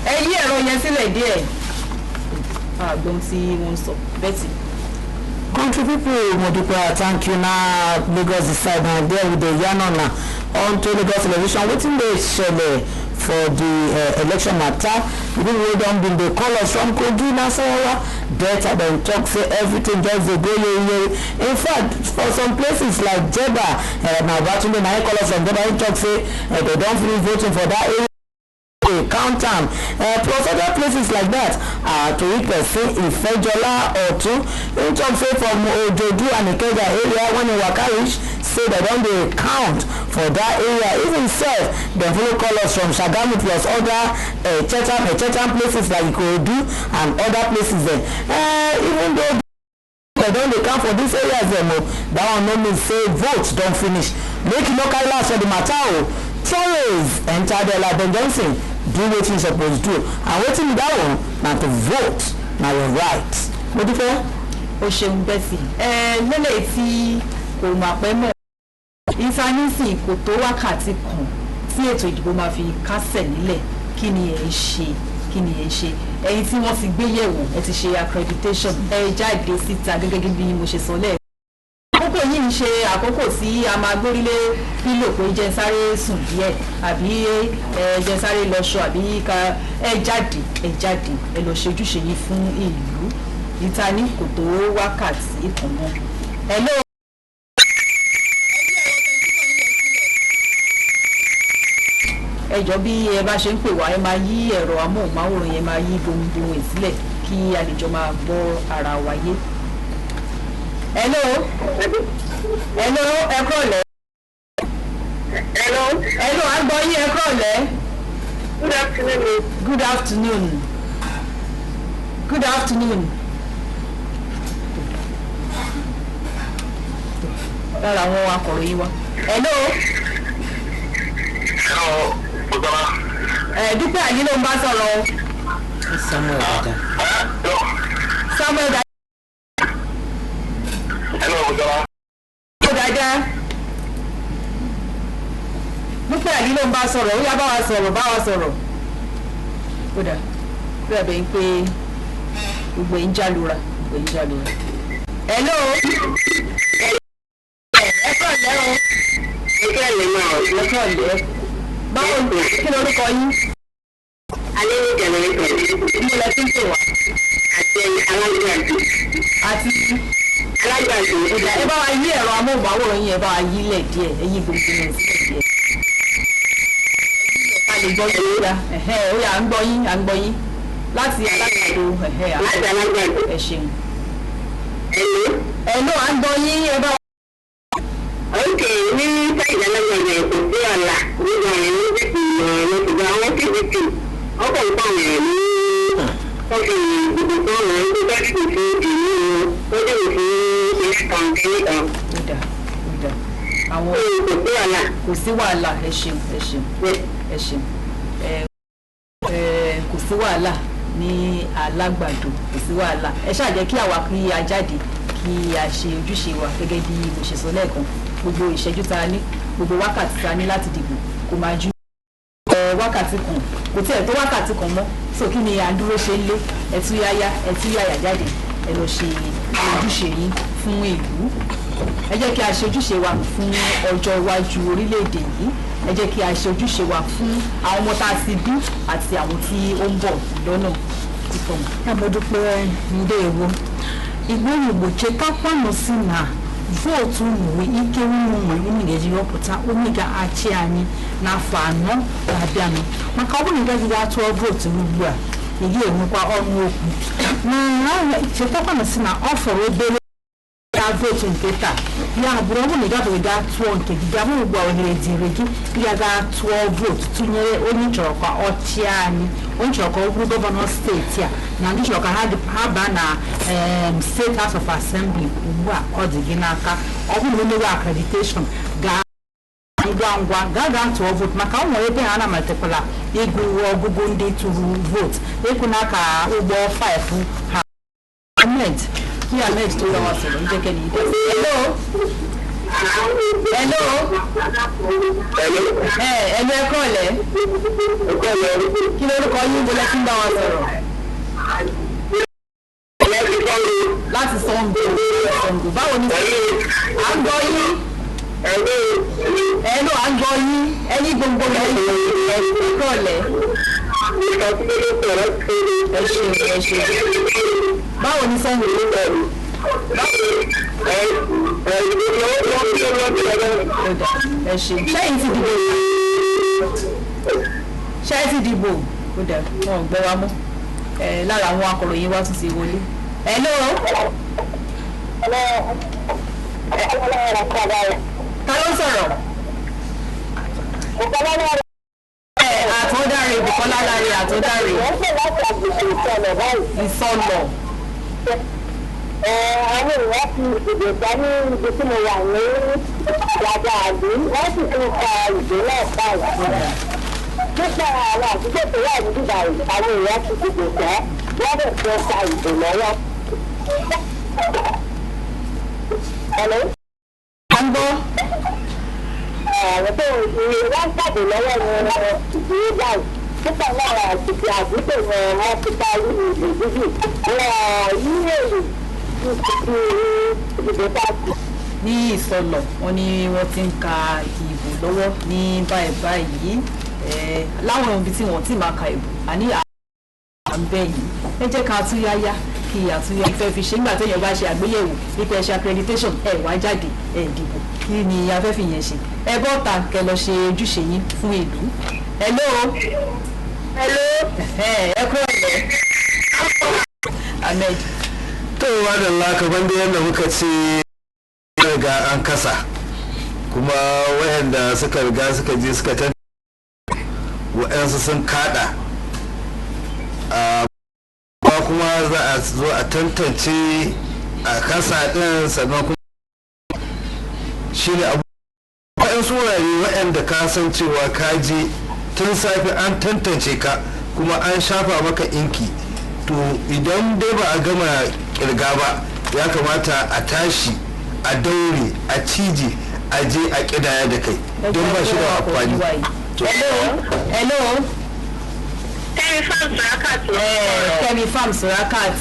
ẹ yí ẹ̀rọ yẹn sílẹ̀ díẹ̀ àgbọn tí wọ́n sọ Betty. Country people Modupe, thank you na Lagos decide na there with the yanona on to Lagos television wetin dey ṣẹlẹ̀ for the election matter. People wey don been dey call us from Kogi, Nasarawa, Delta, dem talk say everything just dey go yeye. In fact, for some places like Jeba, na Batunde na him call us from Jeba, he talk say they don finish voting for that area. Count am plus other places like that to reach person Ifejola or two in talk say from Ojodu and Ikeja area when he waka reach say they don dey count for that area. Even sef dem follow call us from Shagamu plus other Checham places like Ikorodu and other places there. Even though they don dey count for these areas dem that one no mean say vote don finish. Make you no carry last for the matter o. Tories enter the Laden Johnson do wetin you suppose do and wetin be that one na to vote na your right. Mo dúpẹ́. O ṣeun Bessie lélẹ̀ tí kò mà pẹ́ mọ́ ìfanísìn kò tó wákàtí kan tí ètò ìdìbò máa fi kásẹ̀ nílẹ̀ kí ni ẹ̀ ń ṣe ẹ̀yin tí wọ́n ti gbé yẹ̀wò ẹ ti ṣe accreditation ẹ jáde síta gẹ́gẹ́ bí mo ṣe sọ lẹ́ẹ̀kan. Àkókò yìí ń ṣe àkókò tí a máa gbórílé pílò pé jẹ́ sáré sùn díẹ̀ àbí jẹ́ sáré lọ́ṣọ́ àbí ká ẹ jáde ẹ lọ ṣe ojúṣe yìí fún ìlú ìta ní kò tó wákàtí kan mọ́. Hello. Ẹ jọ̀ọ́ bí ẹ bá ṣe ń pè wá ẹ máa yí ẹ̀rọ amóhùnmáwòrán yẹn máa yí gbohùngbohùn ìsílẹ̀ kí a lè jọ máa gbọ́ ara wa yé. Hello. Hello, ẹ kúrọ̀lẹ́. Hello, a gbọ́ yín ẹ kúrọ̀lẹ́. Good afternoon. Lára àwọn akọ̀ròyìn wa. Hello. Dúpẹ́ Àjí ló ń bá sọ̀rọ̀ o. Samuel Dada. Dúpẹ́ Àjí ló ń bá sọ̀rọ̀ ó yá bá wa sọ̀rọ̀. Kódà bí ẹ̀bẹ̀ ń pé gbogbo ń jálura. Hello. Ẹ kọ̀lẹ́ o. Ẹ kọ̀lẹ́. Báwo kí ni orúkọ yín? Alẹ́ ní jẹ̀nẹ̀rẹ́tọ̀. Mo lẹ tún pè wá. Àti alágbàdo. Ẹ bá wa yí ẹ̀rọ amóhùnmáwòrán yín ẹ bá wa yí lẹ̀ díẹ̀ ẹ yí gbogbo yẹn sílẹ̀ díẹ̀. A lè gbọ́ yín dá ó yá à ń gbọ́ yín láti alágbàdo láti alágbàdo. Ẹ ṣeun. Hello à ń gbọ́ yín ẹ bá wa. Ok ní sáyidá alágbàdo ẹ̀ kò sí ọ̀la nígbà yẹn ní bẹ́ẹ̀ ní ṣùgbọ́n àwọn kéékèèké ọkọ̀ nǹkan rẹ̀ ní ọ̀sẹ̀ ìdìbò tó rẹ̀ ń gbé bẹ́ẹ̀ kò sí ìlú ó dé òfin ilé kan kẹ́lẹ́ kan. Àwọn kò sí wàhálà ẹ ṣeun kò sí wàhálà ní alágbàdo kò sí wàhálà ẹ ṣáà jẹ́ kí àwa kí a jáde kí a ṣe ojúṣe wa gẹ́gẹ́ bí mo ṣe sọ lẹ́ẹ̀kan gbogbo ìṣẹ́jú tá a ní gbogbo wákàtí tá a ní láti dìbò kò máa ju wákàtí kan kò tí ẹ̀ tó wákàtí kan mọ́ so kí ni à ń dúró ṣe ń lé ẹ tú yáyà jáde ẹ lọ ṣe ojúṣe yín fún ìlú ẹ jẹ́ kí a ṣe ojúṣe wa fún ọjọ́ iwájú orílẹ̀-èdè yìí ẹ jẹ́ kí a ṣe ojúṣe wa fún àwọn ọmọ tá a ti bí àti àwọn tí ó ń bọ̀ lọ́nà títọ̀. ẹ mo dúpẹ́ ndé ewo ìgbóhùn ìgbòche kápánù sí na vootu uwe ike ụmụ nwere unu ga-eji wepụta onye ga-achị anyị n'afọ anọ na-abịanụ maka ọ bụrụ na ị gaghị atụọ vootu ugbu a ị ga-enwekwa ọnụ okwu na chetakwana si na ọ fọrọ obere ga vootu nke taa ya bụrụ ọ bụrụ na ị gabeghị gaa tụọ nke gị gabụ ugbu a ohere dịrị gị ịga gaa tụọ vootu tụnyere onye chọrọ ka ọ chịa anyị onye chọrọ ka ọ bụrụ gọvanọ steeti a na ndị chọrọ ka ha baa na State House of Assembly ugbu a ọ dị gị n'aka ọ bụrụ na o mewe accreditation gaa ngwa ngwa gaa tụọ vootu maka ọ nwere ebe ha na-amalitekwala ịgụ ọgụgụ ndị tụrụ vootu ekwuna ka ụgbọ 5 ha Ahmed tó yọ wọn sọ̀rọ̀ njẹ́ kẹ́ni ìdẹ́. Hello. Hello ẹ̀kọ́ ọ̀lẹ́. Kí lórúkọ yín bọ́lá tí ń bá wọn sọ̀rọ̀? Láti Sango. Báwo ni à ń gbọ́ yín? Hello à ń gbọ́ yín. Ẹyin gbogbo ẹ̀kọ́ ọ̀lẹ́. Ẹ ṣe. Báwo ni Sango ló bẹ̀rù? Ẹ ṣe. Ṣẹ́yìn ti dìbò. Ṣẹ́yìn ti dìbò. Ó dẹ̀ wọ́n gbọ́ wa mọ́. Lára àwọn akọ̀ròyìn wa tún ti wọlé. Hello. Ta ló sọ̀rọ̀? Àtọ́dáre Bùkọ́lá Láre Àtọ́dáre. Ìsọ̀lọ̀. Àwọn èèyàn fi ìdìbò gbá ní ibi tí mo wà ní ìyàjà àbí wọ́n sì tún ka ìbò náà báyìí. Nípa àwọn àdúgbò tó wà ní Dubai, àwọn èèyàn ti dìbò gbá wọ́n bẹ̀ fẹ́ ka ìbò lọ́wọ́. Hello? À ń gbọ́. Àwọn tó ìwé wọ́n pàdé lọ́wọ́ ní ìdílé báyìí. Nípa náà àtìkì àdúgbò wọn wọ́n ti parí ìdìbò yìí. Yíyé ní ìsọlọ wọn ni wọn ti ń ka ìbò lọ́wọ́ ní báyìí láwọn ibi tí wọn ti máa ka ìbò àní àbẹ yìí ẹ jẹ́ ká tún yáyá kí àtúnyẹ fẹ́ fi ṣe nígbà téèyàn bá ṣe àgbéyẹ̀wò nípa ẹ̀ṣẹ̀ accreditation wá jáde dìbò kí ni a fẹ́ fi yẹn ṣe ẹ bọ́ ta kẹ lọ ṣe ojúṣe yín fún ìlú. Hello. Ẹ kúrò lẹ. Ahmed. To wadanda kamar da yadda muka ce riga an kasa kuma wayanda suka riga suka je suka tantance waɗansu sun kada ba kuma za a zo a tantance a kasa ɗin sannan kuma shi ne abu waɗansu wurare waɗanda ka san cewa ka je tun safe an tantance ka kuma an shafa maka inki to idan dai ba a gama kirga ba ya kamata a tashi a daure a cije a je a kidaya da kai don ba shi da amfani. Hello. Kẹ́mi Farm Surakat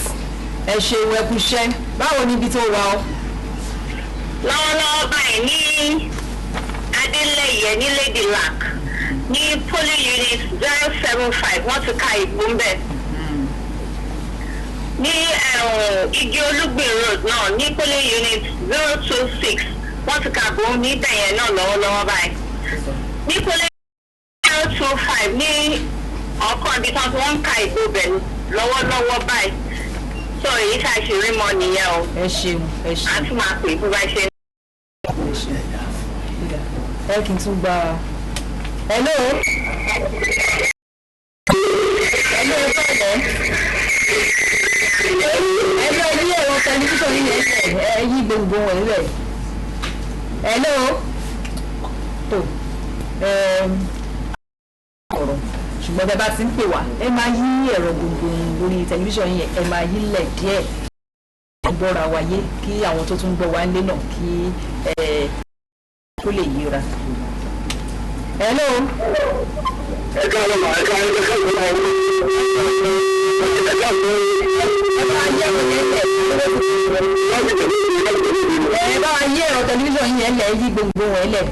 ẹ ṣe ìwé ẹkúṣẹ́ báwo níbi tó wà ọ́. Lọ́wọ́lọ́wọ́ báyìí ní Adélẹ́yẹ ní Lady Lac ní polling unit 075 wọ́n ti ka ìbò ń bẹ̀. Ní Igi Olúgbìn road náà ní polling unit 026 wọ́n ti ka ìbò níbẹ̀ yẹn náà lọ́wọ́lọ́wọ́ báyìí. Ní polling unit 025 ní ọkàn ibi tí wọ́n ń ka ìbò bẹ̀ lọ́wọ́lọ́wọ́ báyìí. So èyí tá a ṣe rí mọ́ nìyẹn o. Ẹ ṣeun ẹ ṣeun. A tún máa pè bó bá ṣe. Ẹ kì í tún gba. Hello. Hello ẹ bọ̀lẹ̀. Ẹgbẹ́ ilé ẹ̀rọ tẹlifíṣàn yìí ẹ yí gbogbo wọn lẹ̀. Hello. Tó ọ̀rọ̀ ṣùgbọ́n bẹ́ẹ̀ bá ti ń pè wá ẹ máa yí ẹ̀rọ gbogbo lórí tẹlifíṣàn yìí ẹ máa yí lẹ̀ díẹ̀ gbọ́ra wáyé kí àwọn tó tún gbọ́ wá lé náà kí kó lè yíra. Hello. Ẹ káàárọ̀ mà ẹ káàárọ̀ ẹ káàárọ̀ ẹ máa yẹ wọlé ẹ. bá wa yí ẹ̀rọ tẹlifíṣàn yín ẹ̀lẹ́ yí gbogbo wọn ẹ̀lẹ́.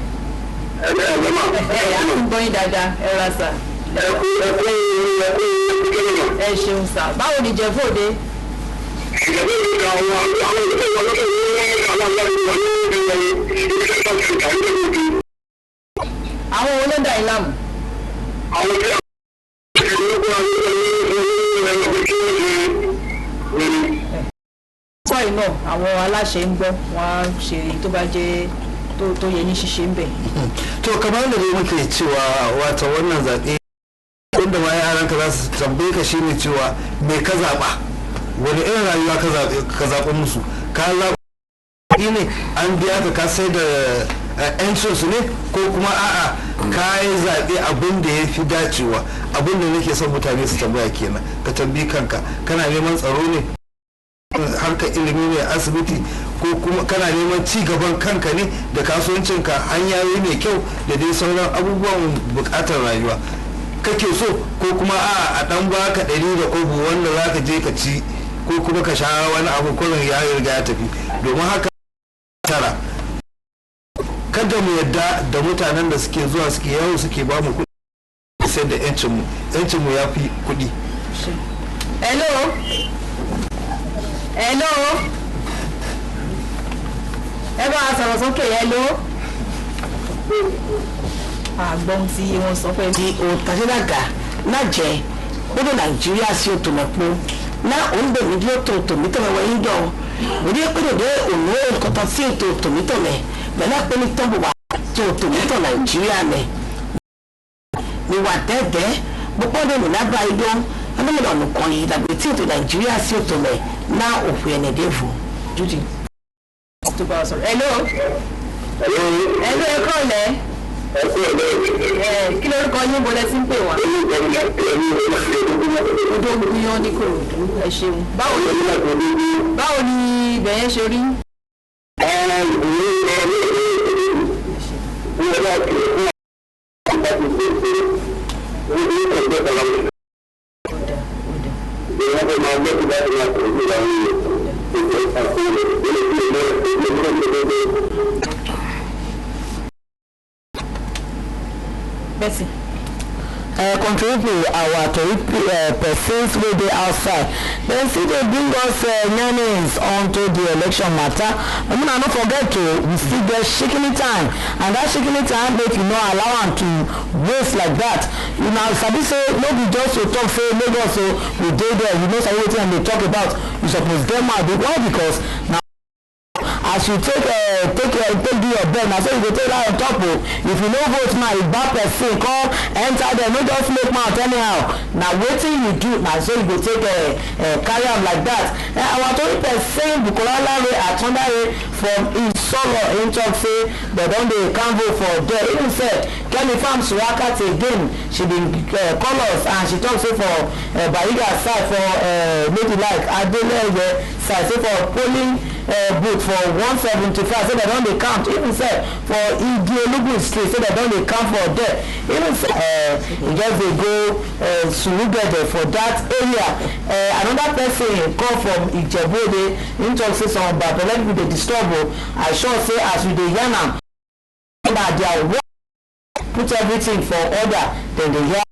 Àwọn ń gbọ́ yín dáadáa ẹ ra sà. Ẹ ṣeun sà. Báwo ni Ìjẹ̀bú-Òde? Àwọn olóńdà ìlàmù. Sọ iná àwọn aláṣẹ ń gbọ́ wọn á ṣe tó bá jẹ́ tó yẹ ní ṣíṣe ń bẹ̀. To kamar da dai muke cewa wata wannan zaɓe inda ma yaranka za su tambaye ka shine cewa me ka zaɓa wani irin rayuwa ka zaɓa musu ka zaɓa ne an biya ka sai da yancinsu ne ko kuma a'a ka yi zaɓe abin da ya fi dacewa abin da nake son mutane su tambaya kenan ka tambi kanka kana neman tsaro ne harkar ilimi ne asibiti ko kuma kana neman ci gaban kanka ne da kasuwancinka hanyoyi mai kyau da dai sauran abubuwan bukatar rayuwa kake so ko kuma a dan baka 100 wanda za ka je ka ci ko kuma ka sha wani abu kullum ya riga ya tafi domin haka tara kada mu yadda da mutanen da suke zuwa suke yawo suke ba mu kuɗi sai da yancinmu ya fi kuɗi. Hello. Hello. Ẹ bá a sọ̀rọ̀ sókè hello. Àgbọ̀n tí wọ́n sọ pé di òtàdínàgà náà jẹ́ gbogbo Nàìjíríà sí òtòmọ̀pọ̀ náà òun bẹ̀ mí bí ó tó tòmítọ̀mẹ̀ wẹ̀ yín dọ̀ òní pẹ̀lúdé òun ó kọ́tà sí ètò tòmítọ̀mẹ̀ mẹ́lá pé ní tọ́bù wà tó tòmítọ̀ Nàìjíríà mẹ́ ni wà dẹ́gẹ́ gbogbo ọdún ìnágbà idó ẹlẹ́mìnà ọ̀nà kan yìí dàgbé tí ètò Nàìjíríà sí òtòmẹ̀ náà òfin ẹ̀nẹ̀dẹ́fù júdì. Hello. Hello ẹ kọ́lẹ̀. Kí lórúkọ yín bọ́lẹ̀ tí ń pè wá? Odò gbìyàn ní Kòròdú ẹ ṣeun. Báwo ni ibẹ̀ yẹn ṣe rí? Bessie. Contribute to our persons wey dey outside dem still dey bring us yarnings onto the election matter but una no forget to we still get shikini time and that shikini time make you no allow am to waste like that una sabi say no be just to talk say Lagos o we dey there you know sabi wetin dem dey talk about you suppose get mouth why because na as you take do your best na so you go take that on top o if you no vote now you bad person come enter there no just make mouth anyhow na wetin you do na so you go take carry am like that our tori person Bukola Lare Atondare from Isoro him talk say dem don dey canvass for there even sef Kemi Farm Suwakat again she bin call us and she talk say for Bariga side for maybe like Adeleye side say for polling booth for 175 say dem don dey count even sef for Idiolugu street say dem don dey count for there even sef e just dey go Surugede for that area another person come from Ijebu-Ode him talk say some babele people dey disturb o I sure say as we dey yarn am na their work put everything for order dem dey hear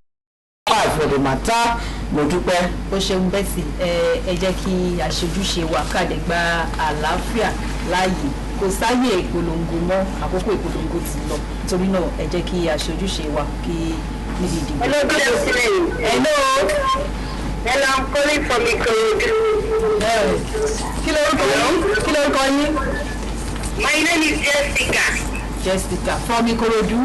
for the matter mo dúpẹ́. Ó ṣeun Bessie ẹ jẹ́ kí aṣojúṣe wa káàdé gba àlàáfíà láàyè kò sáyè ìpolongo mọ́ àkókò ìpolongo ti lọ nítorí náà ẹ jẹ́ kí aṣojúṣe wa kí níbi ìdìbò. Hello, good afternoon. Hello. Hello, I'm calling from Ikorodu. Kí lórúkọ yín? My name is Jessica. Jessica from Ikorodu.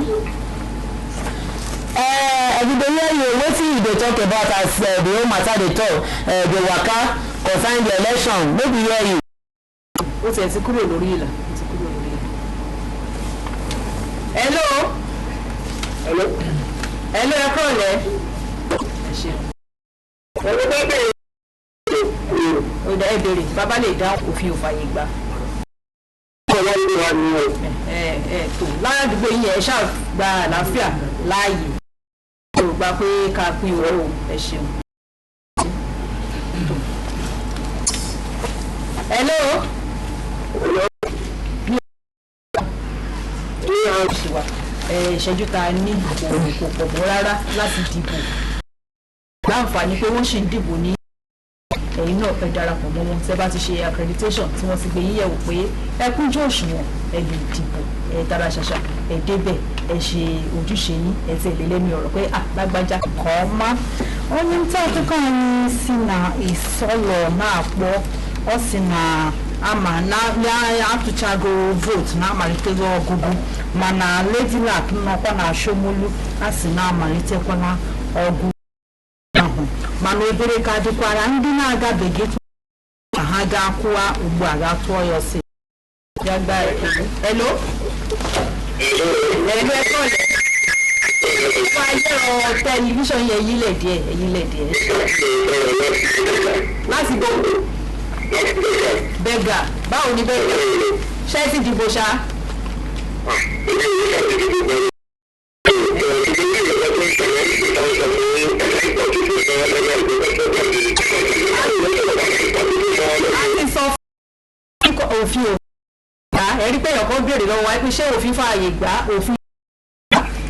Everybody hear you wetin you dey talk about as the whole matter dey talk the waka concern the election make we hear you. Ó ti ẹ̀ ti kúrò lórí ìlà. Hello. Hello ẹ kọ́lẹ̀. Ó dá ẹ bèrè bàbá lè dá òfin òfàyè gbà. Tó ládùúgbò yín ẹ ṣáà gba àlàáfíà láàyè. Yorùbá pé ká pín owó ẹ ṣeun. Hello. Ìṣẹ́jú ta ní kò pọ̀ mọ́ rárá láti dìbò láǹfààní pé wọ́n sì ń dìbò ní ẹ̀yin náà fẹ́ darapọ̀ mọ́ wọn tẹ́ bá ti ṣe accreditation tí wọ́n ti gbé yín yẹ̀wò pé ẹ kúnjú òṣùwọ̀n ẹ lè dìbò ẹ tara ṣàṣà ẹ débẹ̀ ẹ ṣe ojúṣe yín ẹ ti lè lẹ́nu ọ̀rọ̀ pé lágbájá kọ́ má. wọ́n ní tí akẹ́kọ̀ọ́ yẹn sí na ìsọ̀lọ̀ náà pọ̀ ọ sì na ama na ya atụchago vote na-amalitego ọgụgụ mana Lady Luck nnọkwa na Ashomolu a sị na-amalitekwala ọgụ ahụ mana obere ka dịkwara ndị na-agabeghị ka ha ga-akwụwa ugbu a ga-atụọ ya ọsị ya gba ekele. Hello? Hello ẹ̀kọ́ lẹ̀ wọ́n ayé tẹlifíṣàn yẹn yílẹ̀ díẹ̀ láti bọ̀ bẹ́gà báwo ni bẹ́gà ṣé ẹ ti dìbò ṣá. a ti sọ fún òfin ògbà ẹ̀rí pé ọ̀kan béèrè lọ́wọ́ wáyé pé ṣé òfin fààyè gbà òfin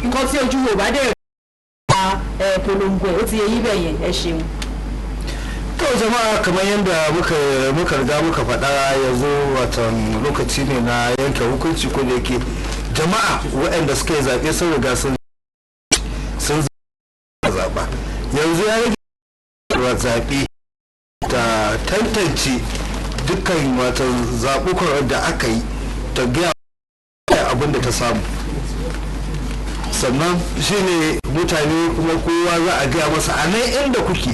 nǹkan tí ojú Yorùbá dẹ̀ rẹ̀ polongo ẹ̀ ó ti yẹ yí bẹ̀ yẹn ẹ ṣeun. to jama'a kamar yadda muka riga muka faɗa yanzu watan lokaci ne na yanke hukunci ko da yake jama'a waɗanda suka yi zaɓe sun riga sun zaɓa yanzu ya rage zaɓe ta tantance dukkan watan zaɓukan da aka yi ta gaya abin da ta samu sannan shine mutane kuma kowa za a gaya masa a nan inda kuke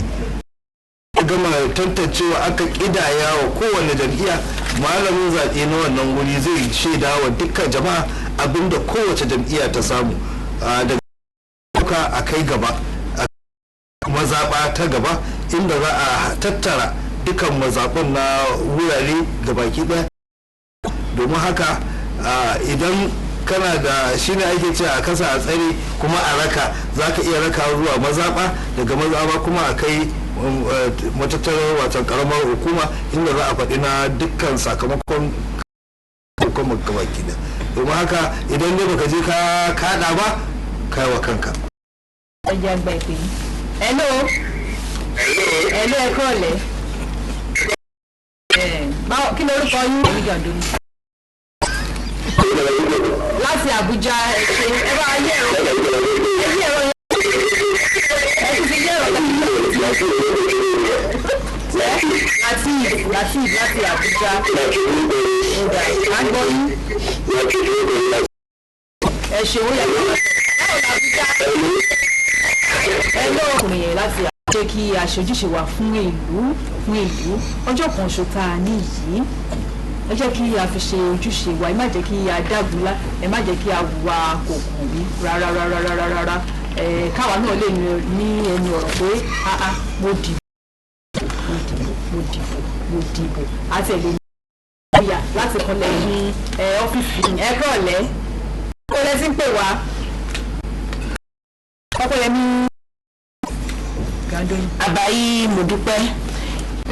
gama tantancewa aka kidaya wa kowane jam'iyya malamin zaɓe na wannan wuri zai shaida wa dukkan jama'a abinda kowace jam'iyya ta samu daga a kai gaba a mazaɓa ta gaba inda za a tattara dukkan mazaɓun na wurare gabaki ɗaya domin haka idan kana da shi ne ake cewa a kasa a tsare kuma a raka za ka iya raka zuwa mazaɓa daga mazaɓa kuma a kai matattarar watan karamar hukuma inda za a faɗi na dukkan sakamakon hukumar gabaki da domin haka idan dai baka je ka kada ba kai wa kanka. Hello ẹ kọ́lẹ̀ kí lórúkọ yín láti Àbújá ẹ bá yẹ ẹ̀rọ láti Àbújá ọ̀dà àgbọ̀yìn ẹ ṣeun yẹ kọ́ báwo l'Àbújá ẹ lọ́ọ̀kùnrin yẹn láti jẹ́ kí aṣojúṣe wà fún ìlú ọjọ́ kan ṣo tá a ní yìí ẹ jẹ́ kí a fi ṣe ojúṣe wa ẹ má jẹ́ kí a dágunlá ẹ má jẹ́ kí a wùwà kòkòrò rí rárá káwa náà lè ní ẹnu ọ̀rọ̀ pé mo dìbò àti ẹ̀lẹ́ ìyá láti kọ́lẹ̀ ní ọ́fíìsì ẹ̀kọ́ ọ̀lẹ́ kó lẹ́sí ń pè wá Ọpẹ́yẹmí abayi mo dúpẹ́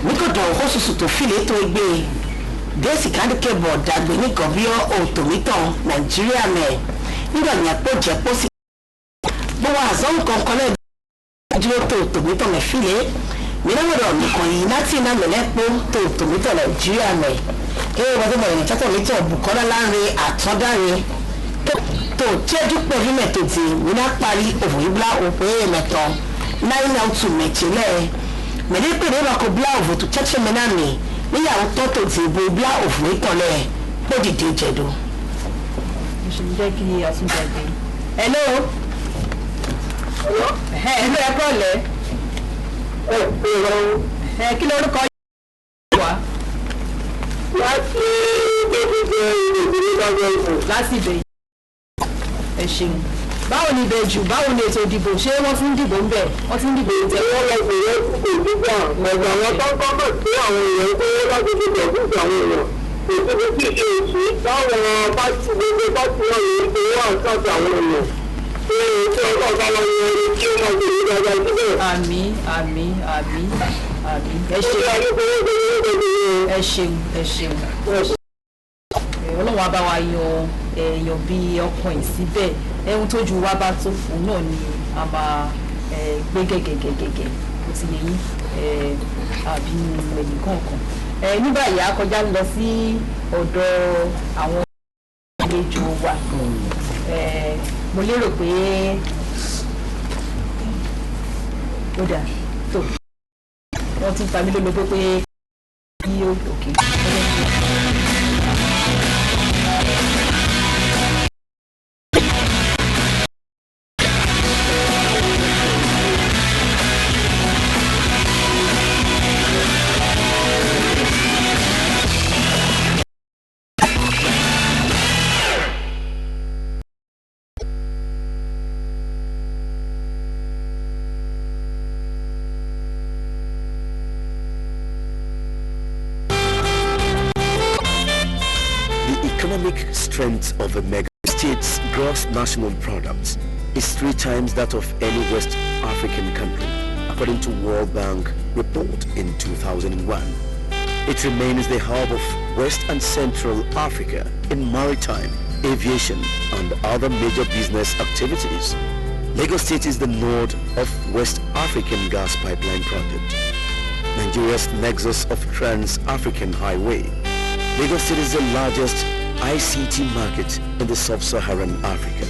nígbàdàn òkòsùsù tó fìlẹ̀ tó gbé dẹ́sì kádìkẹ́bọ̀ dàgbé ní gọ̀bíọ́ òtòmítàn Nàìjíríà mẹ́ nígbà ní àpò jẹ́pọ̀ sí gbogbo àzọ́ nǹkan kan náà dúró tó òtòmítàn mẹ́ fìlẹ̀ mílíọ̀nù nìkan yìí láti iná mẹ́lẹ́pọ̀ tó òtòmítàn Nàìjíríà mẹ́ kéwòn wọ́n tó bẹ̀rẹ̀ ní tátọ̀mítàn Bùkọ́lá láàrin àtọ́dáre tó tẹ́jú pẹ̀lú mẹ́tòdì nínú parí òfòyíbla òpó mẹ́tọ́ náírà náà tún mẹ́tìlẹ̀ mẹ́lẹ́pẹ̀lẹ́ bá kó bla òfò tó tẹ́tẹ́ mẹ́nàmì níyàwó tọ́tò tí ìbò bla òfò ìtọ́lẹ̀ kó dìde jẹ̀dọ̀. ìṣèlú jẹ́ kí àtúntò ẹgbẹ́. hello ẹ kọ́lẹ̀ kí lórúkọ yìí wá. láti ìbẹ̀yìn ẹ ṣeun báwo ni ìbẹ̀jù báwo ni ètò ìdìbò ṣé wọ́n tún dìbò ń bẹ̀ wọ́n tún dìbò ń tẹ̀. wọ́n lọ sí ìwé ìdìbò ọ̀gbọ̀n àwọn tó ń kọ́ mọ̀ sí àwọn èèyàn tó yẹ láti fi bẹ̀ fún àwọn èèyàn ètò tí ṣe èsì táwọn pátì gbogbo pátì náà yìí tó wà sáàtì àwọn èèyàn ṣé ètò ọlọ́ọ̀ká lọ yẹ ẹni tí ó máa gbèrú dáadáa síbẹ̀. àmín àbí ẹ ṣeun ọlọ́run á bá wa yan èèyàn bíi ọkàn ẹ̀ síbẹ̀ ẹ̀hún tójú wa bá tó òun náà ni a máa gbé gẹ́gẹ́gẹ́gẹ́ ó ti yẹ yín àbí ẹnìkan kan ní báyìí a kọjá lọ sí ọ̀dọ̀ àwọn àlejò wa mo lérò pé ó dà tó wọ́n ti ń ta mí lólobó pé bí ó òkè. economic strength of a mega state's gross national product is 3 times that of any West African country, according to World Bank report in 2001. It remains the hub of West and Central Africa in maritime, aviation, and other major business activities. Lagos State is the node of West African gas pipeline project, Nigeria's nexus of Trans-African Highway. Lagos State is the largest ICT market in the sub-Saharan Africa.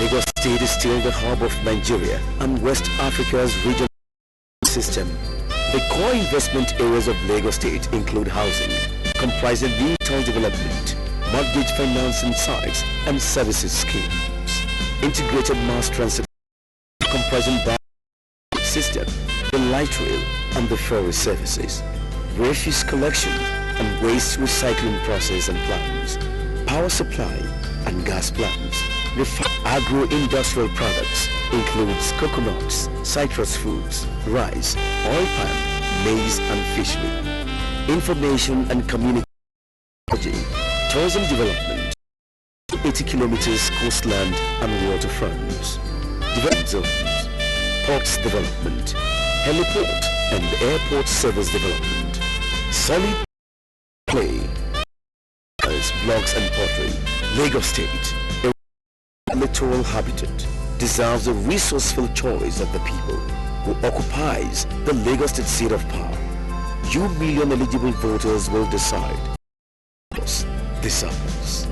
Lagos State is still the hub of Nigeria and West Africa's regional system. The core investment areas of Lagos State include housing, comprising new town development, mortgage financing sites and services schemes, integrated mass transit comprising bus system, the light rail and the ferry services, refuse collection and waste recycling process and plants, power supply and gas plants. Agro-industrial products includes coconuts, citrus fruits, rice, oil palm, maize and fish meat. Information and communication, tourism development, 80 kilometers coastland and waterfronts, development zones, ports development, heliport and airport service development, solid clay, blocks and pottery. Lagos State, a littoral habitat, deserves the resourceful choice of the people who occupies the Lagos State seat of power. You million eligible voters will decide this happens.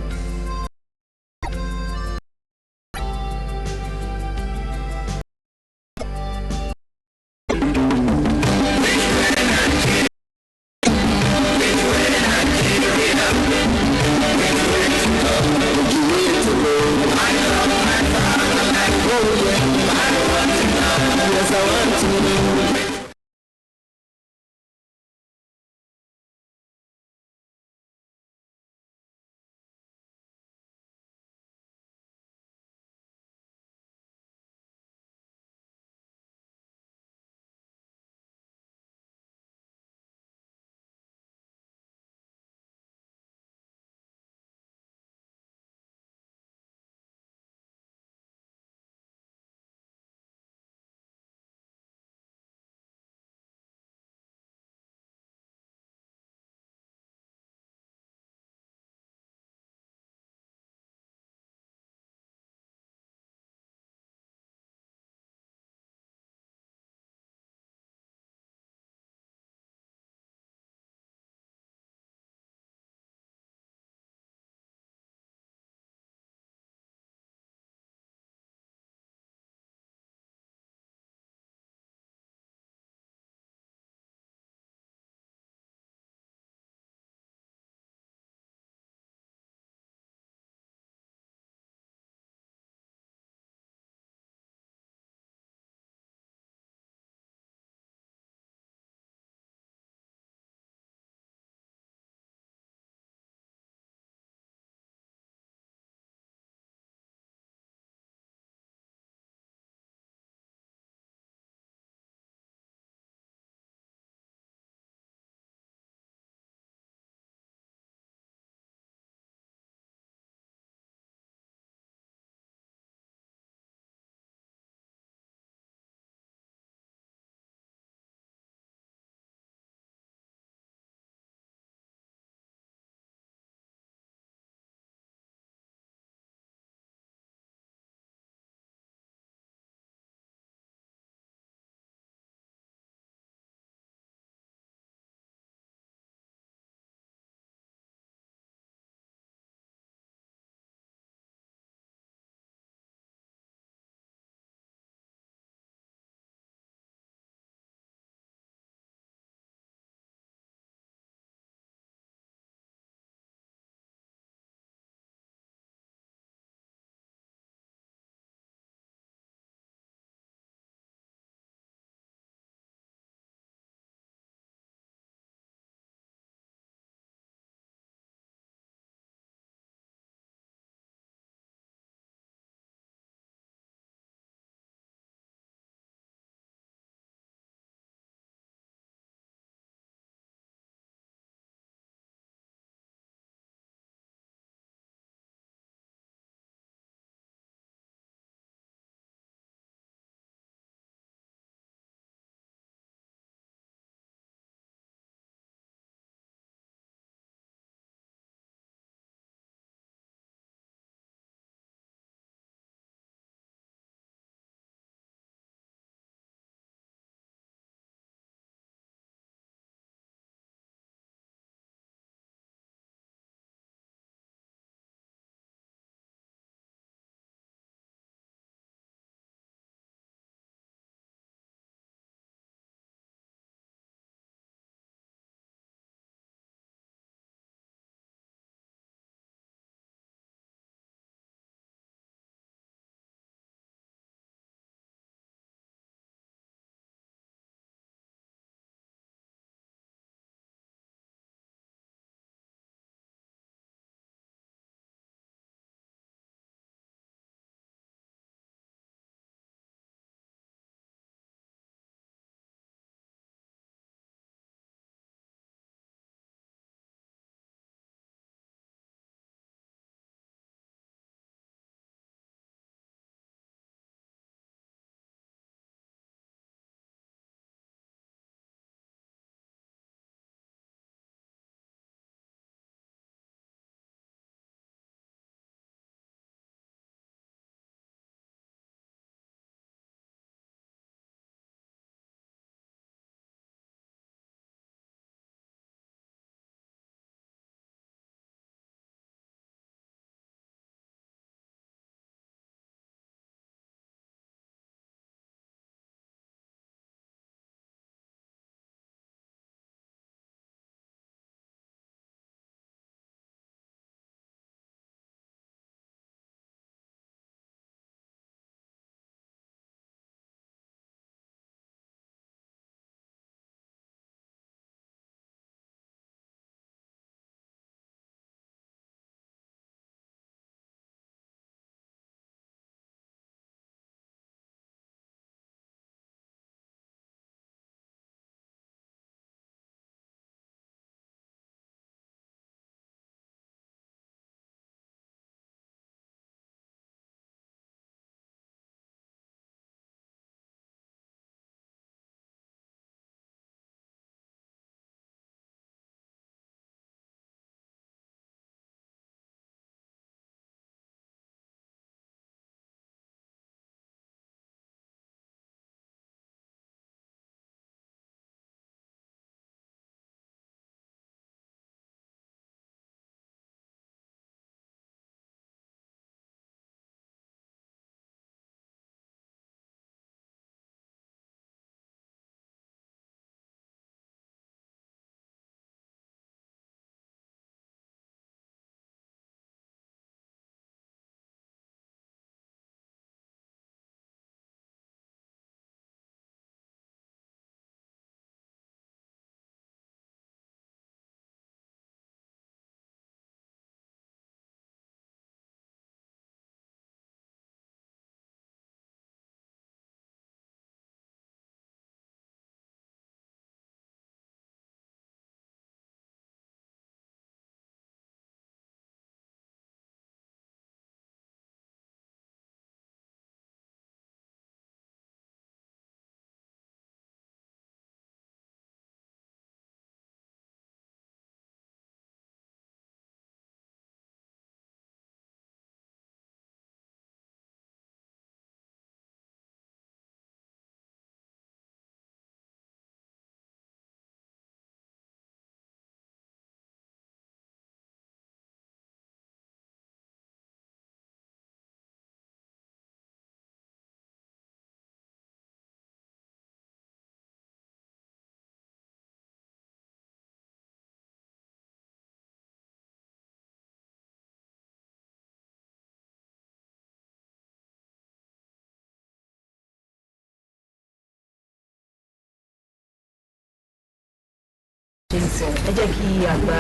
sọ ẹ jẹ́ kí àgbà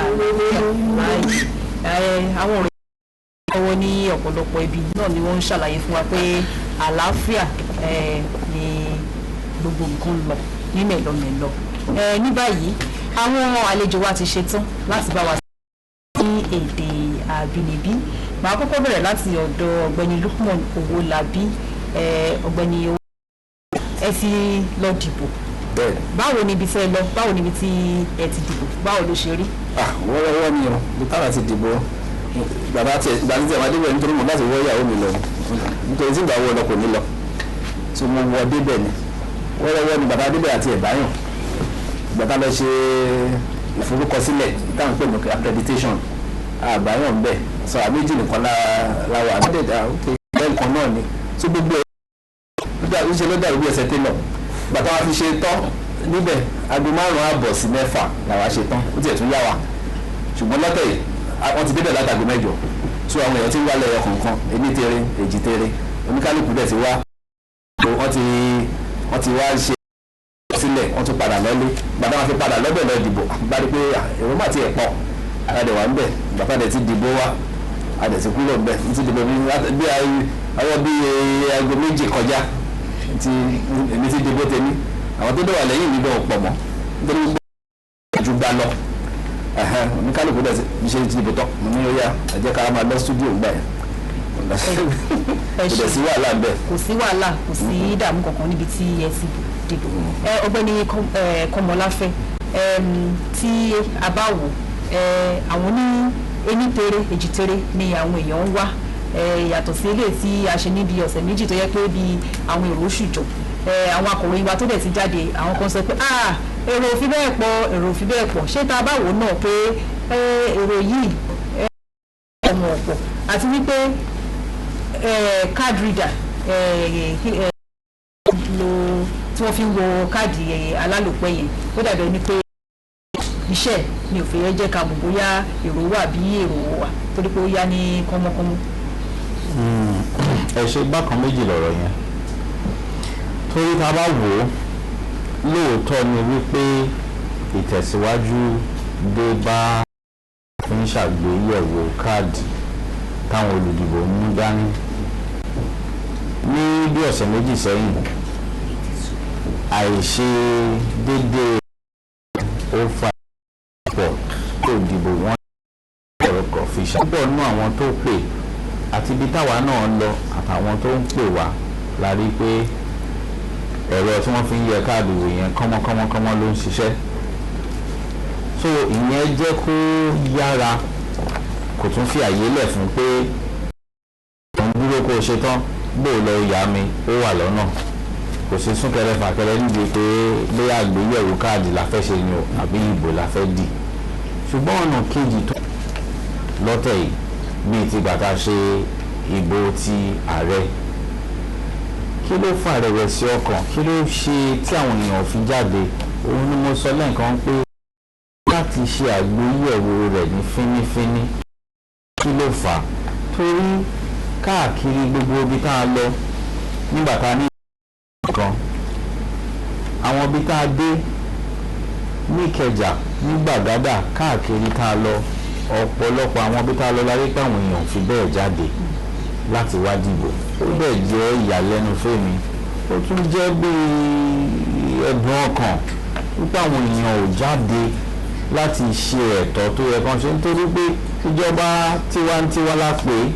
láàyè àwọn ọ̀rẹ́ ọwọ́ ní ọ̀pọ̀lọpọ̀ ibi náà ni wọ́n ń ṣàlàyé fún wa pé àlàáfíà ni gbogbo nǹkan lọ ní mẹ̀lọmẹ̀lọ. Ní báyìí àwọn àlejò wa ti ṣetán láti bá wa ní èdè àbínibí. Màá kọ́kọ́ bẹ̀rẹ̀ láti ọ̀dọ̀ ọ̀gbẹ́ni Lukman Owólabí. Ọ̀gbẹ́ni ẹ ti lọ dìbò. Báwo ni ibi tí ẹ lọ? Báwo ni ibi tí ẹ ti dìbò? Báwo ló ṣe rí? Wọ́n ni o bí táwọn ti dìbò bàbá tí ẹ̀ máa débẹ̀ nítorí mo láti wọ́ ìyàwó mi lọ nítorí tí ìgbà wo lọ kò ní lọ tí mo wọ débẹ̀ ni wọ́n ni bàbá débẹ̀ àti ẹ̀báyàn bàbá lọ ṣe ìforúkọsílẹ̀ táwọn pè ní accreditation àbáyàn ń bẹ̀ sọ àméjì nìkan láwọ àbẹ́dẹ̀dà bẹ́ẹ̀ nǹkan náà ni tí gbogbo ẹ̀ ṣe ló dàrú bí ẹsẹ̀ tẹ́lọ̀ bàtà wa fi ṣe tán níbẹ̀ aago 5:30 sí 6 làwa ṣe tán ó tiẹ̀ tún yá wa ṣùgbọ́n lọ́tẹ̀ yìí wọ́n ti débẹ̀ látago 8 tí àwọn èèyàn ti ń wálẹ̀ ẹyọ kọ̀ọ̀kan èmi tere èjì tere oníkálukú dẹ̀ ti wá wọ́n ti wá ṣe sílẹ̀ wọ́n tún padà lọ́lé bàtà wọn fi padà lọ́bẹ̀ lọ dìbò bá rí pé èrò má ti ẹ̀ pọ̀ adẹ̀ wà ń bẹ̀ bàtà dẹ̀ ti dìbò wá adẹ̀ ti kúrò ń bẹ̀ ní ti dìbò bí àwọn bí aago 2 kọjá èmi ti dìbò tèmi àwọn tó dẹ̀ wà lẹ́yìn mi bẹ̀ pọ̀ mọ́ nítorí ju gbà lọ oníkálukú dẹ̀ ṣe ti dìbò tán mo ní ó yá ẹ jẹ́ ká máa lọ stúdíò gbà yẹn kò sí wàhálà ń bẹ̀. Kò sí wàhálà kò sí ìdààmú kankan níbi tí ẹ ti dìbò. Ọ̀gbẹ́ni Kọ́mọláfẹ́ tí a bá wò àwọn ní ení tere èjì tere ni àwọn èèyàn ń wá yàtọ̀ sí eléyìí tí a ṣe níbi ọ̀sẹ̀ méjì tó yẹ pé bí àwọn èrò ṣùjọ àwọn akọ̀ròyìn wa tó dẹ̀ ti jáde àwọn kan sọ pé èrò ò fi bẹ́ẹ̀ pọ̀ ṣé tá a bá wò náà pé èrò yìí ọmọ ọ̀pọ̀ àti wípé card reader tí wọ́n fi ń wo káàdì alálòpẹ́ yẹn ó dàbẹ̀ ni pé iṣẹ́ mi ò fẹ́ jẹ́ ká mọ̀ bóyá èrò wà bí èrò wà torí pé ó yá ní kọ́mọ́kọ́mọ́. ẹ ṣe bákan méjì lọ̀rọ̀ yẹn torí tá a bá wò ó lóòótọ́ ni wípé ìtẹ̀síwájú dé bá ń ṣàgbéyẹ̀wò káàdì táwọn olùdìbò ń mú dání ní bí ọ̀sẹ̀ méjì sẹ́yìn àìṣe déédéé ó fa pọ̀ tó dìbò wọn ọ̀rọ̀kọ̀ fi ṣàpọ̀ nínú àwọn tó pè àti ibi táwa náà lọ àtàwọn tó ń pè wá la rí pé ẹ̀rọ tí wọ́n fi ń yẹ káàdì wò yẹn kọ́mọ́kọ́mọ́ ló ń ṣiṣẹ́ so ìyẹn jẹ́ kó yára kò tún fi àyè lẹ̀ fún pé òun dúró kó o ṣe tán bó o lọ yá mi ó wà lọ́nà kò sí súnkẹrẹ fàkẹrẹ níbi pé bóyá àgbéyẹ̀wò káàdì la fẹ́ ṣe ni o àbí ìbò la fẹ́ dì ṣùgbọ́n ọ̀nà kejì tó lọ́tẹ̀ yìí bíi ti gbàtà ṣe ìbò ti ààrẹ kí ló fà rẹ̀wẹ̀sì ọkàn kí ló ṣe tí àwọn èèyàn fi jáde òun ni mo sọ lẹ́ẹ̀kan pé láti ṣe àgbéyẹ̀wò rẹ̀ ní fínífíní kí ló fà á torí káàkiri gbogbo ibi tá a lọ nígbà tá a ní kan àwọn ibi tá a dé ní Ìkẹjà ní Gbàgádà káàkiri tá a lọ ọ̀pọ̀lọpọ̀ àwọn ibi tá a lọ láyé pé àwọn èèyàn fi bẹ́ẹ̀ jáde láti wá dìbò ó bẹ̀ jẹ́ ìyàlẹ́nu fẹ́mi ó tún jẹ́ bí ẹ̀dùn ọkàn wípé àwọn èèyàn ò jáde láti ṣe ẹ̀tọ́ tó yẹ kán ṣe nítorí pé ìjọba tiwantiwa la pè é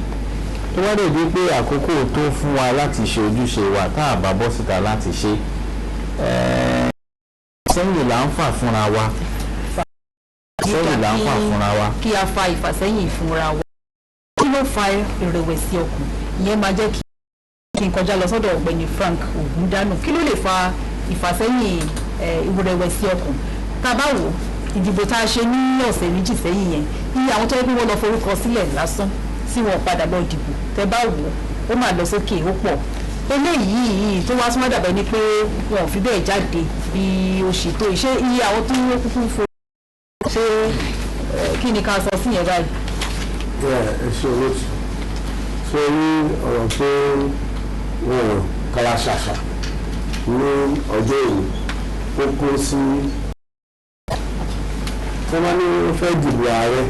tó wá dẹ̀ di pé àkókò tó fún wa láti ṣe ojúṣe wa tá a bá bọ́ síta láti ṣe sẹ́yìn là ń fà fúnra wa kí a fa ìfàsẹ́yìn fúnra wa kí ló fa ìrẹ̀wẹ̀sì ọkàn ìyẹn máa jẹ́ kí n kọjá lọ sọ́dọ̀ ọ̀gbẹ́ni Frank Ogundanu kí ló lè fa ìfàsẹ́yìn ìrẹ̀wẹ̀sì ọkàn tá a bá wò ìdìbò tá a ṣe ní ọ̀sẹ̀ méjì sẹ́yìn yẹn iye àwọn tó yẹ kí wọ́n lọ forúkọ sílẹ̀ lásán tí wọ́n padà lọ dìbò tẹ́ bá wò ó máa lọ sókè ó pọ̀ eléyìí tó wá súnmọ́ dàbẹ́ ni pé wọn ò fi bẹ́ẹ̀ jáde bí ó ṣe tó ṣe iye àwọn tó yẹ kúkú fo ṣé kí ni ká sọ sí yẹn báyìí. ẹ ṣe olóòtú sórí ọ̀rọ̀ tó wọ́n kára ṣàṣà ní ọjọ́ èyí ó kó sí wọ́n ní ó fẹ́ dìbò ààrẹ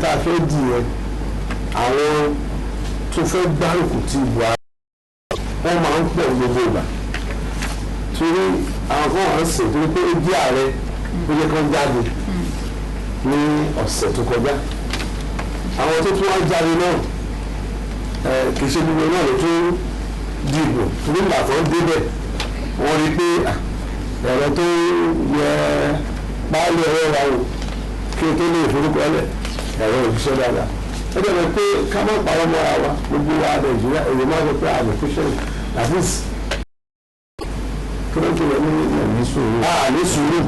tá a fẹ́ dì yẹn àwọn tó fẹ́ gbárùkù ti ìbò ààrẹ wọ́n máa ń pọ̀ gbogbo ìgbà torí àwọn kan wà ń sè torí pé ó jẹ́ ààrẹ ó yẹ kán jáde ní ọ̀sẹ̀ tó kọjá àwọn tó tún wá jáde náà kì í ṣe gbogbo náà ló tún dìbò torí ìgbà tó ń débẹ̀ wọ́n rí pé ẹ̀rọ tó yẹ páálí ẹ̀rọ wa wò kí o tó lè forúkọlẹ̀ ẹ̀rọ òṣìṣẹ́ dáadáa ó dẹ̀ mọ̀ pé ká má parọ́ mọ́ra wa gbogbo wa Nàìjíríà èyí máa ń sọ pé àmì fúnṣẹ́ at least kí ló ń tó yẹ ní sùúrù ní sùúrù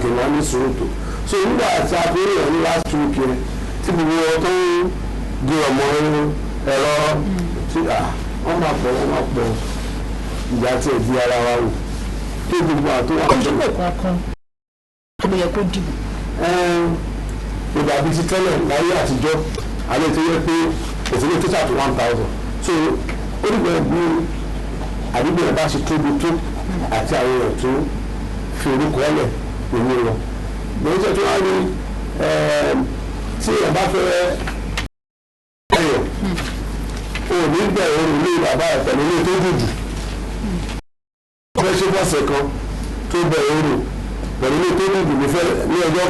kì í wọ́n ní sùúrù tó so nígbà tí a fi rí ẹ̀ ní last week yẹn tí gbogbo wọn tó ń di ọmọ ẹ̀rọ tí wọ́n máa pọ̀ ìjà tí ẹ̀ di ara wa wò kí gbogbo àtúwà. ojúbọ kankan ló yẹ kó dìbò. kò dàbí ti tẹ́lẹ̀ láyé àtijọ́ alẹ́ tó yẹ pé òfin tó ṣàtò 1000 so ó dìbò bí àdúgbò ẹ̀ bá ṣe tóbi tó àti àwọn èèyàn tó fi orúkọ ọ̀lẹ̀ òní lọ. lóyún tó wá ní tí èèyàn bá fẹ́ ẹ̀yọ̀ òní bẹ̀rẹ̀ ilé bàbá ẹ̀ pẹ̀lú ilé tó dùdù fẹ́ ṣe fọ́sẹ̀ kan tó bẹ̀rẹ̀ orò pẹ̀lú ilé tó dùdù ní ọjọ́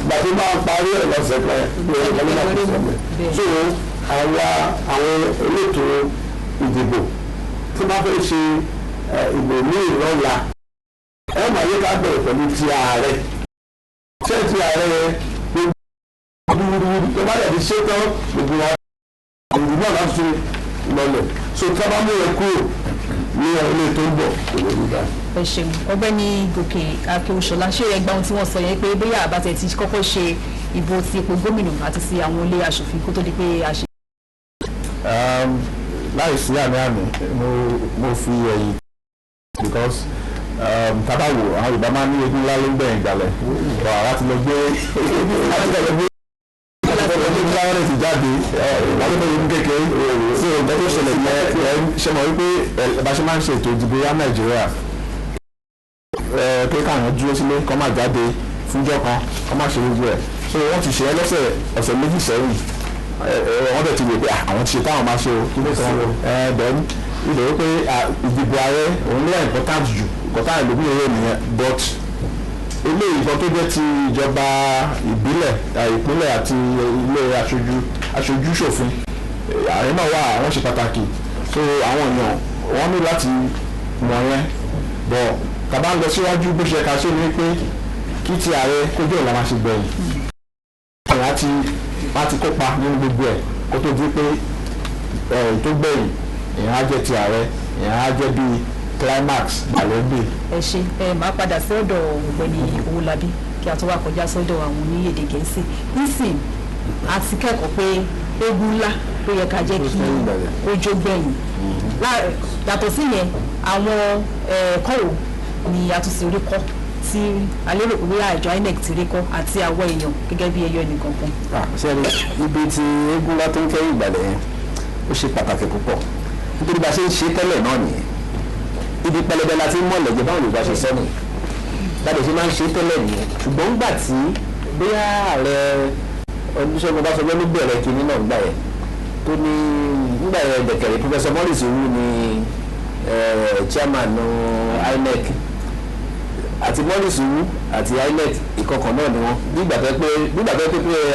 ìgbà tó máa parí ẹ̀ lọ́sẹ̀ kan ní ọjọ́ kan nígbà tó sọ̀rọ̀ so àwọn elétò ìdìbò tó bá fẹ́ ṣe ìbò ní ìrọ̀lá ẹ máa yẹ ká bẹ̀rẹ̀ pẹ̀lú ti ààrẹ ṣé ti ààrẹ gbogbo tó bá yẹ ti ṣe tán gbogbo wa ìdìbò náà láti lọlẹ̀ so tí a bá mú ẹ kúrò ní ilé tó ń bọ̀ kò lè rí báyìí. ẹ ṣeun Ọ̀gbẹ́ni Gòkè Akéwòṣọlá ṣé ẹ gba ohun tí wọ́n sọ yẹn pé bóyá àbátẹ ti kọ́kọ́ ṣe ìbò ti ipò gómìnà àti sí àwọn ilé aṣòfin kó tó di pé a ṣe. láì sí àmì mo fi ẹ̀yìn because tabawo àwọn Yorùbá máa ń ní egun ńlá ló ń gbẹ̀yìn ìgbàlẹ̀ láti lọ gbé láwọn ti jáde ìgbàlódé yìí kékeré sí ọgbẹ́ tó ṣẹlẹ̀ ṣe mọ̀ wípé bá ṣe máa ń ṣe ètò ìdìbò yá Nàìjíríà pé káwọn dúró sílé kọ́ máa jáde fúnjọ́ kan kọ́ máa ṣe gbogbo ẹ̀ so wọ́n ti ṣe é ọ̀sẹ̀ méjì sẹ́yìn wọ́n dẹ̀ ti wò pé àwọn ti ṣe táwọn máa ṣe o kí ló sọ then ìdè wípé ìdìbò ààrẹ òun ló wà important jù kọ́tà ìlú eré nìyẹn but ilé ìbọn tó jẹ́ ti ìjọba ìbílẹ̀ ìpínlẹ̀ àti ilé aṣojú ṣòfin ààrẹ náà wà àwọn ṣe pàtàkì so àwọn èèyàn wọ́n ní láti mọ̀ yẹn bọ̀ tàbá ń lọ síwájú bó ṣe ká ṣe ní pé kí ti ààrẹ kójú ẹ̀ la máa ṣe gbẹ̀yìn láti kópa nínú gbogbo ẹ̀ kó tó di pé tó gbẹ̀yìn èèyàn á jẹ́ ti ààrẹ èèyàn á jẹ́ bíi climax àlẹ́gbè. ẹ ṣe máa padà sí ọ̀dọ̀ Ọ̀gbẹ́ni Owólabí kí a tó wá kọjá sọ́dọ̀ àwọn oníyèdè Gẹ̀ẹ́sì nísìn àti kẹ́kọ̀ọ́ pé eégún ńlá ló yẹ ká jẹ́ kí ojó gbẹ̀yìn yàtọ̀ sí yẹn àwọn kọ́wò ni àtúnṣe orí kọ́ tí alérò pé bóyá àjọ INEC ti rí kọ́ àti àwọn èèyàn gẹ́gẹ́ bí ẹyọ ẹnìkan kan. sẹ́ni ibi tí eégún ńlá tó ń kẹ́yìn ìgbàlẹ̀ yẹn ó ṣe pàtàkì púpọ̀ nítorí bá a ṣe ń ṣe tẹ́lẹ̀ náà nìyẹn ibi pẹlẹbẹ la ti ń mọ̀lẹ̀ jẹ́ báwọn Yorùbá ṣe sọ́nù láti ṣe máa ń ṣe tẹ́lẹ̀ nìyẹn ṣùgbọ́n ńgbà tí bóyá ààrẹ Olúṣẹ́gun Ọbásanjọ́ ló bẹ̀rẹ̀ kínní náà ńgbà yẹn tó ní ńgbà yẹn dẹ̀kẹ̀rẹ̀ Professor Morris Owu ni chairman INEC àti Morris Owu àti INEC ìkọkàn náà ni wọ́n nígbà tó pé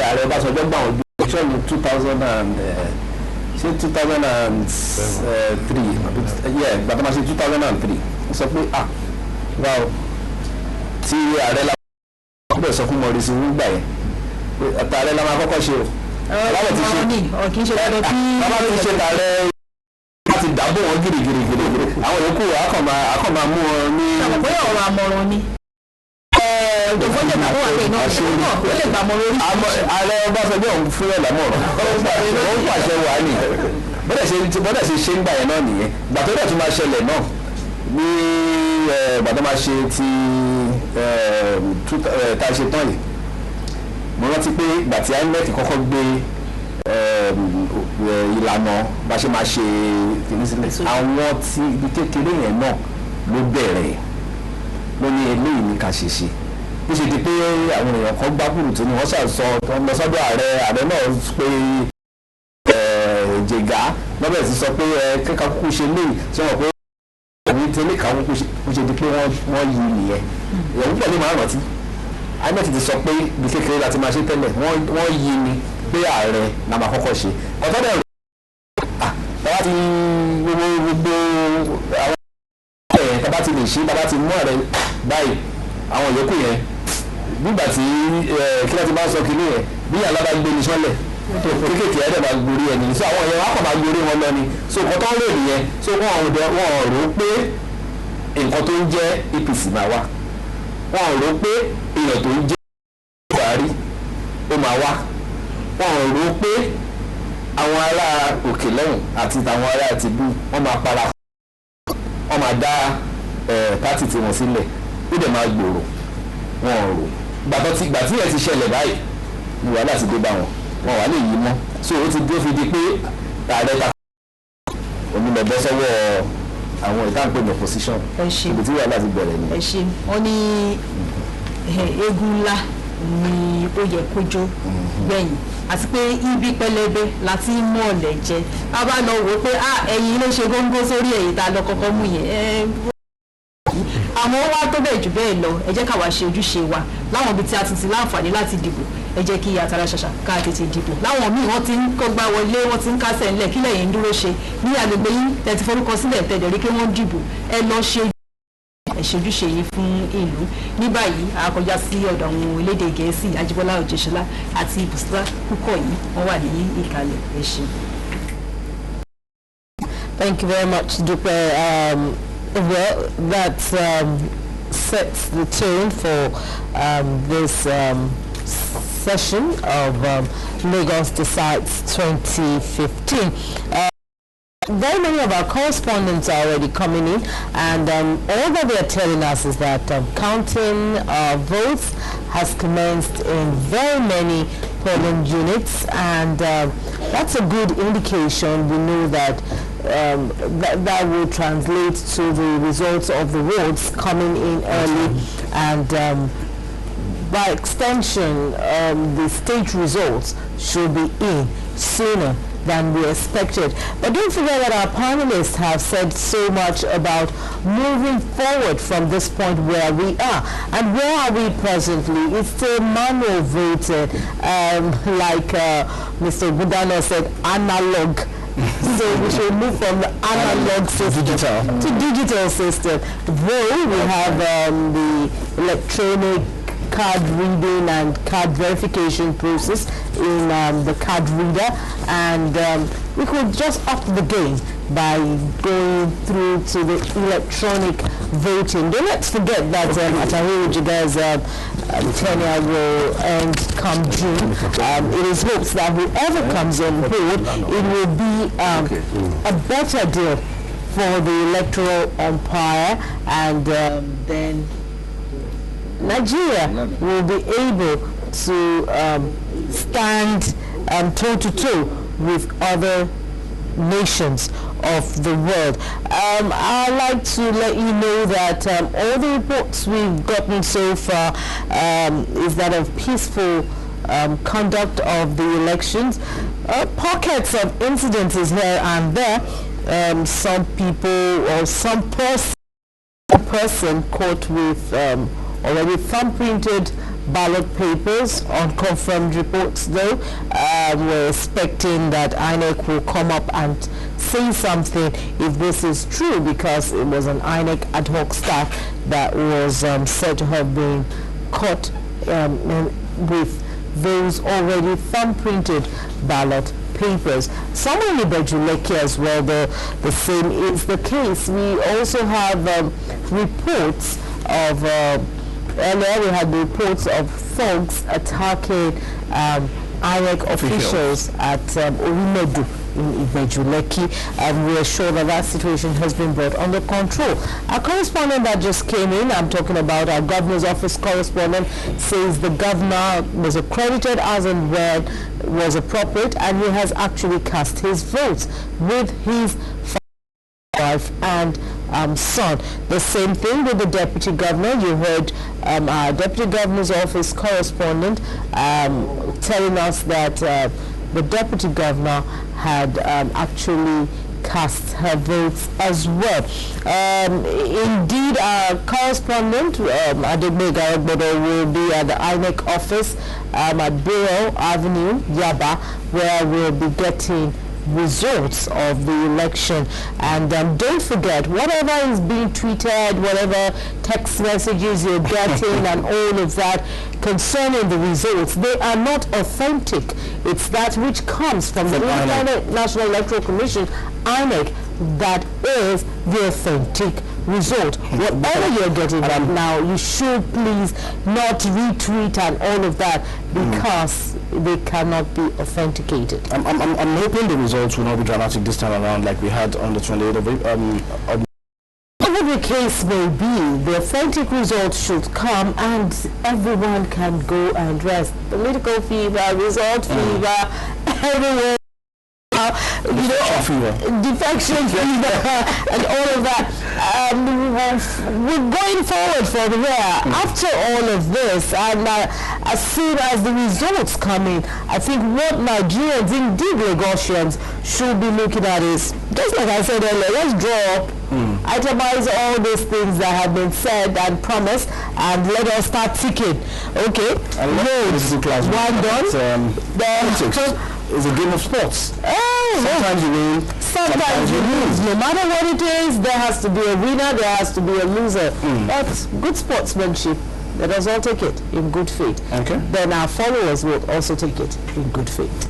ààrẹ Ọbásanjọ́ gbà wọ́n ju election 2003 gbàtà máa ṣe 2003 sọ pé wow tí ààrẹ la bẹ̀ sọ fún Morris Owu gbà yẹn pé ààrẹ la máa kọ́kọ́ ṣe o láwọn ti ṣe láwọn ti ṣe tààrẹ láti dábò wọn gírígírí àwọn yòókù akọ̀ máa mú wọn ní. àwọn bóyá ọ̀rọ̀ àmọ̀ràn ni. ìjọba lè gbà wọ́n àgbẹ̀ náà ó lè gbà mọ́ lórí. ààrẹ Ọbásanjọ́ òun fún ẹ̀ lámọ̀ràn ó pàṣẹ wà ní bọ́dẹ̀ ṣe ń gbà yẹn náà nìyẹn gbà tó dẹ̀ tún máa ṣẹlẹ̀ náà ní gbàdá máa ṣe ti tá a ṣe tán yìí mo rántí pé ìgbà tí INEC kọ́kọ́ gbé ìlànà bá ṣe máa ṣe àwọn tí ibi kékeré yẹn náà ló bẹ̀rẹ̀ ló ní eléyìí ní ká ṣe ṣe bó ṣe di pé àwọn èèyàn kan gbá kùrùtù ni wọ́n ṣàṣọ tó ń lọ sọ́dọ̀ ààrẹ náà pé jẹ̀gá lọ́bẹ̀ ti sọ pé kíkà kúkú ṣe léyìí tí wọ́n pé àwọn tẹ́lẹ̀ káwọn kúkú ṣe di pé wọ́n yí nìyẹn ìyẹn púpọ̀ ní màá rántí INEC ti sọ pé bí kékeré láti máa ṣe tẹ́lẹ̀ wọ́n yí ni pé ààrẹ náà máa kọ́kọ́ ṣe ọ̀tọ́ dẹ̀ bàbá ti gbogbo àwọn ẹ̀yẹn bàbá ti lè ṣe bàbá ti mú ààrẹ báyìí àwọn yòókù yẹn nígbà tí kí láti máa sọ kiri yẹn bí yàrá bá gbé ní sọ́lẹ̀ kéékèèké ẹ̀dẹ̀ máa gborí ẹni so àwọn yẹn wọ́n á kàn máa gborí wọn lọ ni so nǹkan tó ń lè nìyẹn so wọ́n rò pé nǹkan tó ń jẹ́ APC máa wá wọ́n rò pé èèyàn tó ń jẹ́ Buhari ó máa wá wọ́n rò pé àwọn ará òkè lọ́hùn àti àwọn ará tìbú wọ́n máa para wọ́n máa dá pátì tí wọ́n sílẹ̀ ó dẹ̀ máa gbòòrò wọ́n rò gbà tí ẹ̀ ti ṣẹlẹ̀ báyìí ni wàhálà ti dé bá wọn wà lè yí mọ́ so ó ti dúró fi di pé ààrẹ ta onílẹ̀ bọ́ sọ́wọ́ àwọn ìtàǹpẹ̀ ní opposition ibi tí wàhálà ti bẹ̀rẹ̀ ni. ẹ ṣe wọn ní eégún ńlá ni ó yẹ kó jó gbẹ̀yìn àti pé ibi pẹlẹbẹ láti mú ọ̀lẹ̀ jẹ a bá lọ wò ó pé ẹ̀yin ló ṣe góńgó sórí èyí tá a lọ kọ́kọ́ mú yẹn àmọ́ wá tó bẹ́ẹ̀ jù bẹ́ẹ̀ lọ ẹ jẹ́ ká wá ṣe ojúṣe wa láwọn ibi tí a ti ti láǹfààní láti dìbò ẹ jẹ́ kí atara ṣàṣà ká tètè dìbò láwọn míì wọ́n ti ń kọ́gbá wọlé wọ́n ti ń kásẹ̀ ńlẹ̀ kílẹ̀ yìí ń dúró ṣe ní agbègbè yín tẹ̀tí forúkọ sílẹ̀ tẹ̀dẹ̀ rí pé wọ́n dìbò ẹ lọ ṣe ìṣojúṣe yìí fún ìlú ní báyìí a kọjá sí ọ̀dọ̀ àwọn elédè Gẹ̀ẹ́sì Ajíbọ́lá Òjèṣọlá àti Bùsùlá Kúkọ̀ yìí wọ́n wà ní ìkàlẹ̀ ẹ ṣé. Thank you very much, Dupe. Well, that sets the tone for this session of Lagos Decides 2015. Very many of our correspondents are already coming in, and all that they are telling us is that counting votes has commenced in very many polling units, and that's a good indication. We know that that will translate to the results of the votes coming in early, and by extension the state results should be in sooner than we expected. But don't forget that our panelists have said so much about moving forward from this point where we are. And where are we presently? It's still manual voted, like Mr. Budano said, analog. So we should move from the analog system to digital system. Though we have the electronic card reading and card verification process in the card reader, and we could just up the game by going through to the electronic voting. Don't let's forget that Atahiri Jiga's tenure will end come June. It is hoped that whoever comes on board, it will be a better deal for the electoral umpire, and then Nigeria will be able to stand toe-to-toe with other nations of the world. I'd like to let you know that all the reports we've gotten so far is that of peaceful conduct of the elections. Pockets of incidences here and there. Some people or some person caught with already thumb-printed ballot papers. Unconfirmed reports, though, we're expecting that INEC will come up and say something if this is true, because it was an INEC ad hoc staff that was said to have been caught with those already thumb-printed ballot papers. Somewhere in Ibejuleke as well, the same is the case. We also have reports of earlier we had the reports of thugs attacking INEC officials at Orimedu in Ibejuleke, and we are sure that that situation has been brought under control. Our correspondent that just came in, I'm talking about our governor's office correspondent, says the governor was accredited as and when was appropriate, and he has actually cast his votes with his wife and son. The same thing with the deputy governor. You heard our deputy governor's office correspondent telling us that the deputy governor had actually cast her votes as well. Indeed, our correspondent, Adegbe Agbodo, will be at the INEC office at Bureau Avenue, Yaba, where we'll be getting results of the election. And don't forget, whatever is being tweeted, whatever text messages you're getting and all of that concerning the results, they are not authentic. It's that which comes from the Independent National Electoral Commission, INEC, that is the authentic result. Whatever you're getting right now, you should please not retweet and all of that, because they cannot be authenticated. I'm hoping the results will not be dramatic this time around like we had on the 28th of April. Whatever the case may be, the authentic results should come and everyone can go and rest. Political fever, result fever, everywhere. Defection fever and all of that. We're going forward from here. After all of this, and as soon as the results come in, I think what Nigerians, indeed Lagosians, should be looking at is, just like I said earlier, let's draw up, itemize all these things that have been said and promised, and let us start ticking. Okay? One done. It's a game of sports. Sometimes you win, sometimes you lose. No matter what it is, there has to be a winner, there has to be a loser. That's good sportsmanship. Let us all take it in good faith. Okay. Then our followers will also take it in good faith.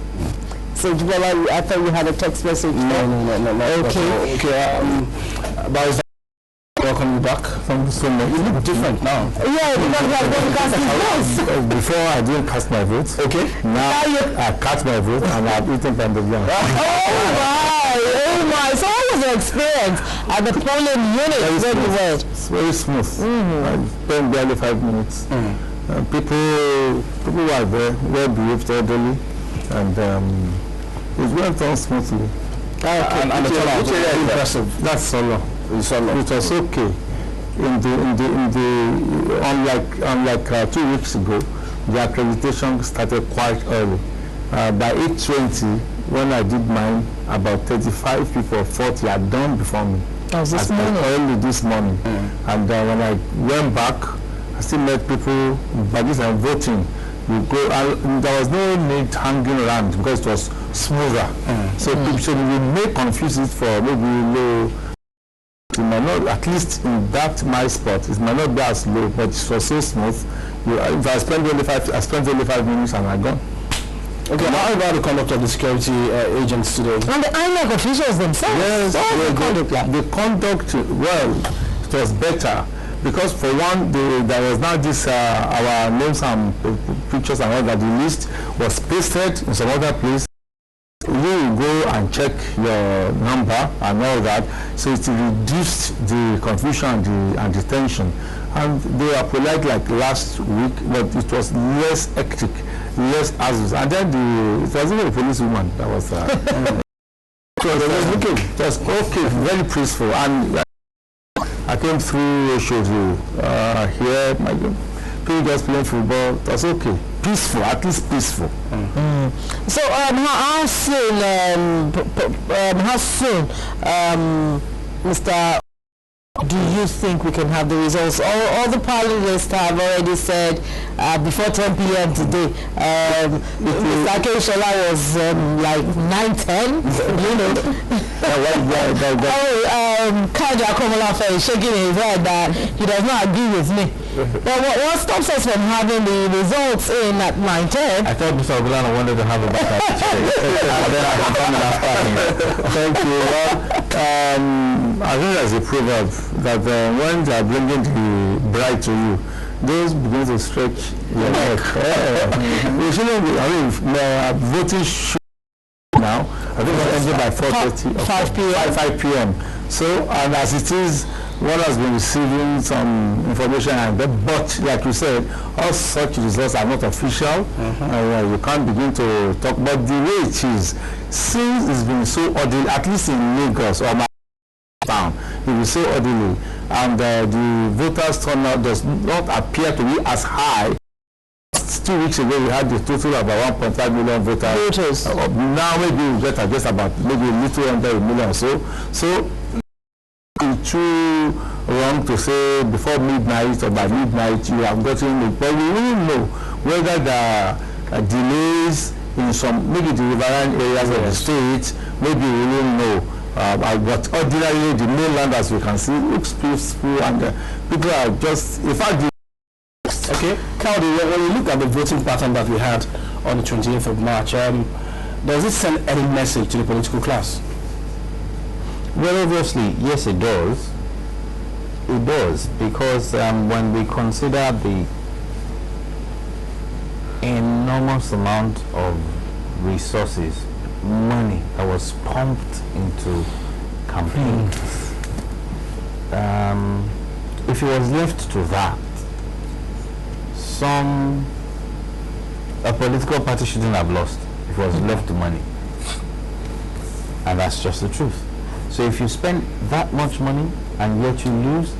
So, Jubela, I thought you had a text message. No. Okay. Welcome you back from the summer. You look different now. Yeah, because I don't cast his votes. Before I didn't cast my votes. Okay. Now I cast my vote and I've eaten pounded yam. Oh my! So what was the experience at the polling unit? It's very smooth. I spent barely 5 minutes. People were there, well behaved, elderly, and it went on smoothly. And the turnout was impressive. That's solo. It was okay. Unlike 2 weeks ago, the accreditation started quite early. By 8:20, when I did mine, about 35 people, 40 had done before me. This morning? Early this morning. And when I went back, I still met people. By this time, voting. You go. There was no need hanging around because it was smoother. So we may confuse it for maybe low. It might not, at least in that my spot, it might not be as low, but it was so smooth. If I spent only 5 minutes and I'm gone. Okay, how about the conduct of the security agents today? And the INEC officials themselves. Yes, the conduct, well, it was better. Because for one, there was not this, our names and pictures and all that, the list was pasted in some other place. You will go and check your number and all that, so it reduced the confusion and the tension. And they are polite like last week, but it was less hectic, less hazardous. And then it was even a policewoman that was it was okay, very peaceful. And I came through Shoju here, people just playing football. It was okay. Peaceful, at least peaceful. So how soon, Mr. do you think we can have the results? All the panelists have already said before 10 p.m. today. Mr. Akeshola was like 9:10, you know. Kaja Komolafe is shaking his head that he does not agree with me. But what stops us from having the results in at 9:10? I thought Mr. Ogulana wanted to have a backup. Thank you. Well, I think there's a proverb that when they are bringing the bride to you, those begin to stretch your neck. We shouldn't be, voting now. I think it's ended by 4:30 or 5 p.m. So, and as it is, one has been receiving some information, but like you said, all such results are not official. You can't begin to talk. But the way it is, since it's been so orderly, at least in Lagos or my town, it will say orderly, and the voters turnout does not appear to be as high. 2 weeks ago we had the total of about 1.5 million voters. Now maybe we'll get just about maybe a little under a million or so. So it's too wrong to say before midnight or by midnight you have gotten it, but we wouldn't know whether there are delays in some, maybe the riverine areas of the state, maybe we wouldn't know. But ordinarily the mainland, as we can see, looks peaceful, and people are just, in fact, okay, Cowdy, when you look at the voting pattern that we had on the 28th of March, does it send any message to the political class? Well, obviously, yes, it does. It does, because when we consider the enormous amount of resources, money that was pumped into campaigns, if it was left to that, a political party shouldn't have lost if it was left to money. And that's just the truth. So if you spend that much money and yet you lose,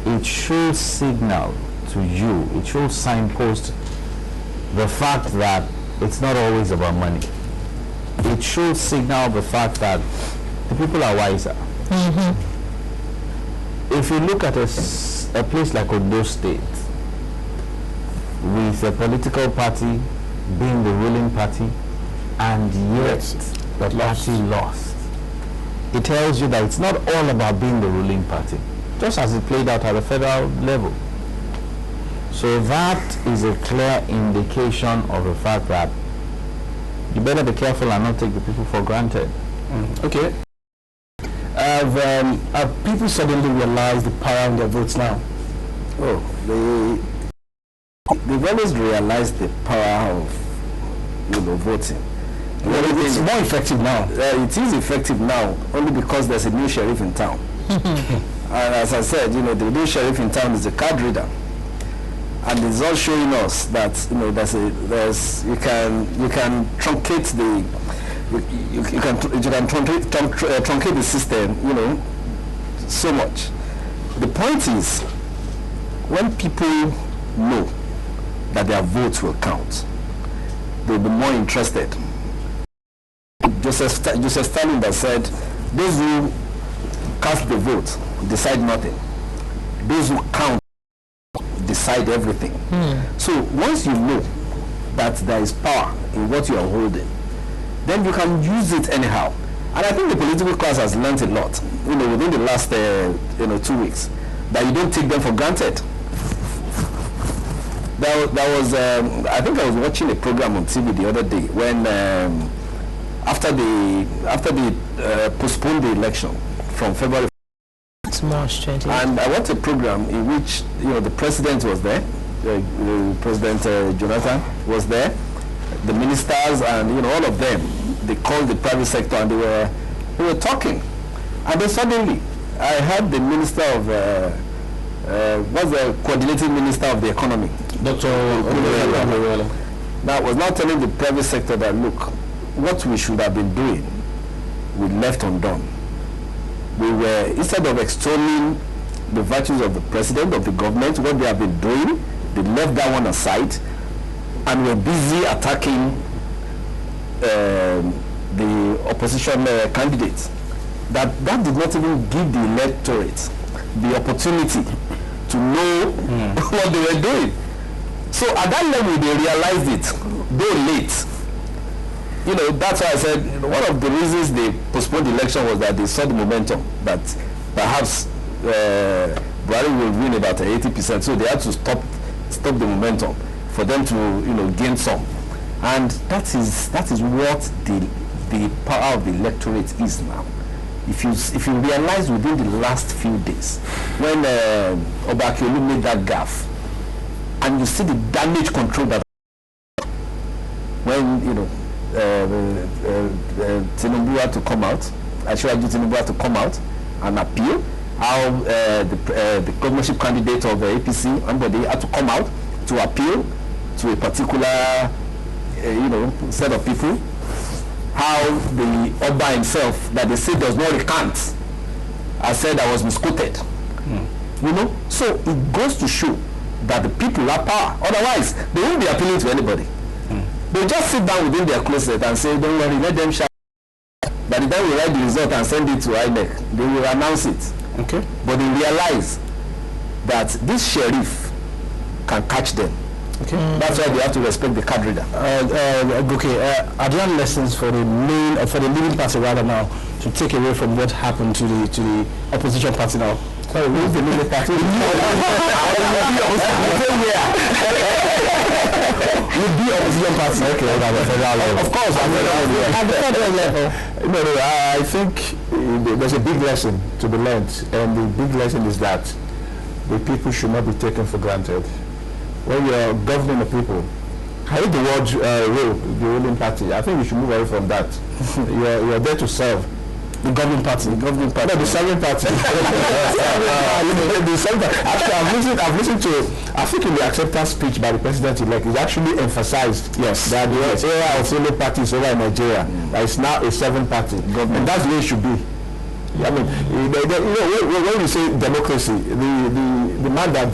it should signal to you, it should signpost the fact that it's not always about money. It should signal the fact that the people are wiser. If you look at a place like Ondo State, with a political party being the ruling party, and yet the party lost, it tells you that it's not all about being the ruling party, just as it played out at the federal level. So that is a clear indication of the fact that you better be careful and not take the people for granted. Okay. Have people suddenly realized the power in their votes now? Oh, they've always realized the power of voting. It's more effective now. It is effective now only because there's a new sheriff in town. And as I said, the new sheriff in town is a card reader, and it's all showing us that you can truncate truncate the system, so much. The point is, when people know that their votes will count, they'll be more interested. Joseph Stalin that said, those who cast the vote decide nothing. Those who count decide everything. So once you know that there is power in what you are holding, then you can use it anyhow. And I think the political class has learned a lot, within the last 2 weeks, that you don't take them for granted. That was I think I was watching a program on TV the other day when after they postponed the election from February to March 20th, and I watched a program in which the president was there, President Jonathan was there, the ministers, and all of them. They called the private sector and they were talking, and then suddenly I heard the minister of what's the coordinating minister of the economy, Dr. Now was now telling the private sector that, look, what we should have been doing, we left undone. We were, instead of extolling the virtues of the president, of the government, what they have been doing, they left that one aside and were busy attacking the opposition candidates. That did not even give the electorate the opportunity to know what they were doing. So at that level they realized it, though late. That's why I said one of the reasons they postponed the election was that they saw the momentum that perhaps Buhari will win about 80%. So they had to stop the momentum for them to gain some. And that is what the power of the electorate is now. If you realize within the last few days when Obakiolu made that gaffe, and you see the damage control that when Tinubu had to come out, Tinubu had to come out and appeal, how the governorship candidate of the APC, Ambode, had to come out to appeal to a particular set of people, how the Oba himself, that they say does not recant, and said I was misquoted. You know, so it goes to show that the people have power. Otherwise, they won't be appealing to anybody. They'll just sit down within their closet and say, don't worry, let them shout. By the time we write the result and send it to INEC, they will announce it. Okay. But they realize that this sheriff can catch them. Okay. That's why they have to respect the card reader. Are there lessons for the leading party rather now to take away from what happened to the opposition party now? Sorry, who's the leading party? Would be opposition party. Okay, at the federal level. Of course, at the federal level. No, I think there's a big lesson to be learned, and the big lesson is that the people should not be taken for granted. When you're governing the people, I hate the word rule, the ruling party. I think we should move away from that. You're there to serve. The governing party. No, the serving party. The serving party. Actually, I've listened to, I think in the acceptance speech by the president-elect, it actually emphasized that the era of ruling party is over in Nigeria. That it's now a serving party. And that's the way it should be. I mean, when we say democracy, the man that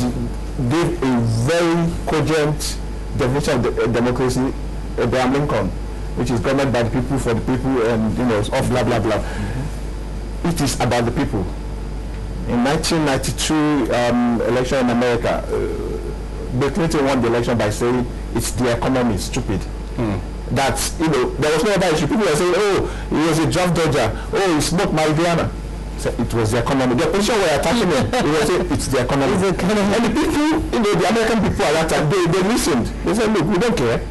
gave a very cogent definition of democracy, Abraham Lincoln, which is government by the people, for the people, and of blah blah blah. It is about the people. In 1992 election in America, Bill Clinton won the election by saying it's the economy, stupid. That's there was no other issue. People were saying, oh, he was a draft dodger, oh, he smoked marijuana. So it was the economy. The opposition were attacking him. They were saying it's the economy. And the people, the American people at that time, they listened. They said, look, we don't care.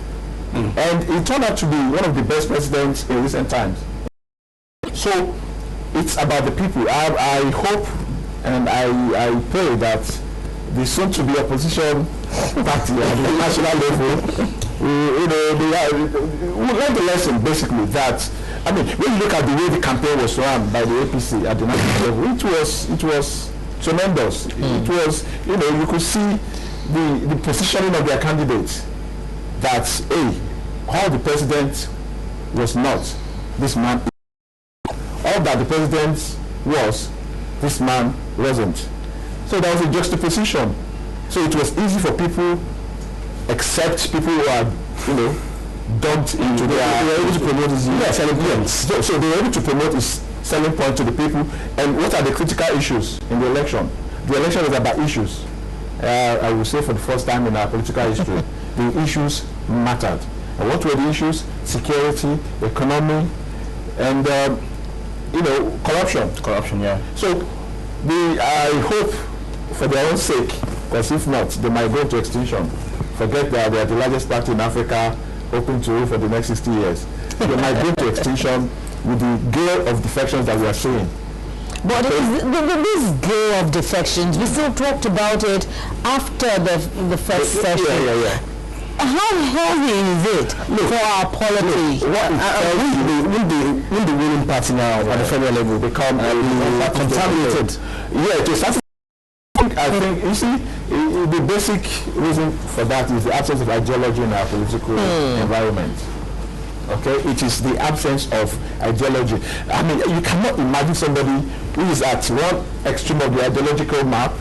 And he turned out to be one of the best presidents in recent times. So it's about the people. I hope and I pray that the soon-to-be opposition party at the national level, we learn the lesson basically that, I mean, when you look at the way the campaign was run by the APC at the national level, it was tremendous. It was, you could see the positioning of their candidates. That all the president was not, this man. All that the president was, this man wasn't. So there was a juxtaposition. So it was easy for people, except people who are, dumped into their. They were able to promote his selling points. So they were able to promote his selling point to the people. And what are the critical issues in the election? The election is about issues. I will say for the first time in our political history, the issues mattered. And what were the issues? Security, economy, and corruption. Corruption, yeah. So I hope, for their own sake, because if not, they might go to extinction. Forget that they are the largest party in Africa, hoping to rule for the next 60 years. They might go to extinction with the gale of defections that we are seeing. But this gale of defections, we still talked about it after the first session. Yeah. How heavy is it for our polity? Will the ruling party now at the federal level become contaminated? I think you see, the basic reason for that is the absence of ideology in our political environment. Okay, it is the absence of ideology. I mean, you cannot imagine somebody who is at one extreme of the ideological map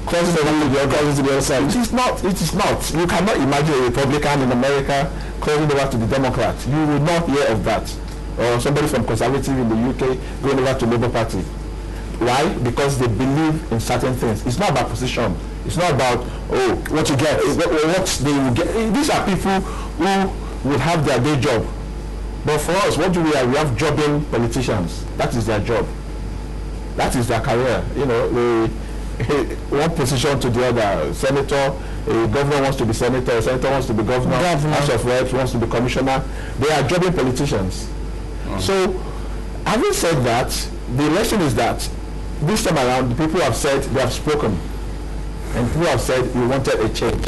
crossing over to the other side. It is not. You cannot imagine a Republican in America crossing over to the Democrat. You will not hear of that. Or somebody from Conservative in the UK going over to Labour Party. Why? Because they believe in certain things. It's not about position. It's not about what you get. What they will get. These are people who will have their day job. But for us, what do we have? We have jobbing politicians. That is their job. That is their career. One position to the other. Senator, a governor wants to be senator, a senator wants to be governor, House of Reps wants to be commissioner. They are jobbing politicians. So, having said that, the lesson is that this time around, the people have said, they have spoken. And people have said, we wanted a change.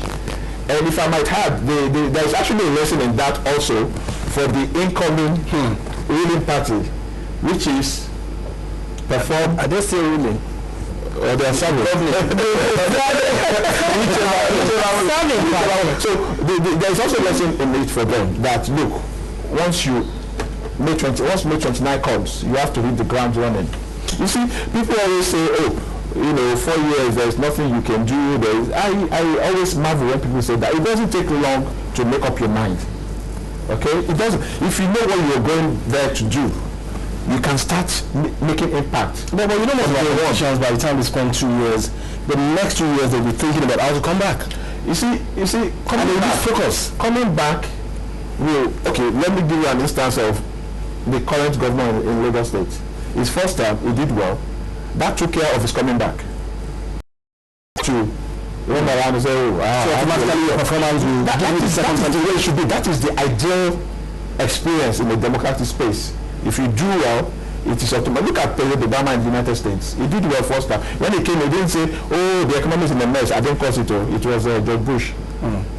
And if I might add, there is actually a lesson in that also for the incoming ruling party, which is perform. Are they still ruling? Or they are serving? So there is also a lesson in it for them that look, once May 29 comes, you have to hit the ground running. You see, people always say, oh, 4 years, there's nothing you can do. I always marvel when people say that. It doesn't take long to make up your mind. Okay? It doesn't. If you know what you're going there to do, you can start making impact. No, but you know what politicians, by the time they spend 2 years, the next 2 years they'll be thinking about how to come back. You see, coming back, focus. Coming back okay, let me give you an instance of the current governor in Lagos State. His first term, he did well. That took care of his coming back. To run around and say, so automatically your performance will give you the second time. That is the way it should be. That is the ideal experience in a democratic space. If you do well, it is automatic. Look at President Obama in the United States. He did well first time. When he came, he didn't say, oh, the economy is in a mess, I didn't cause it. It was George Bush.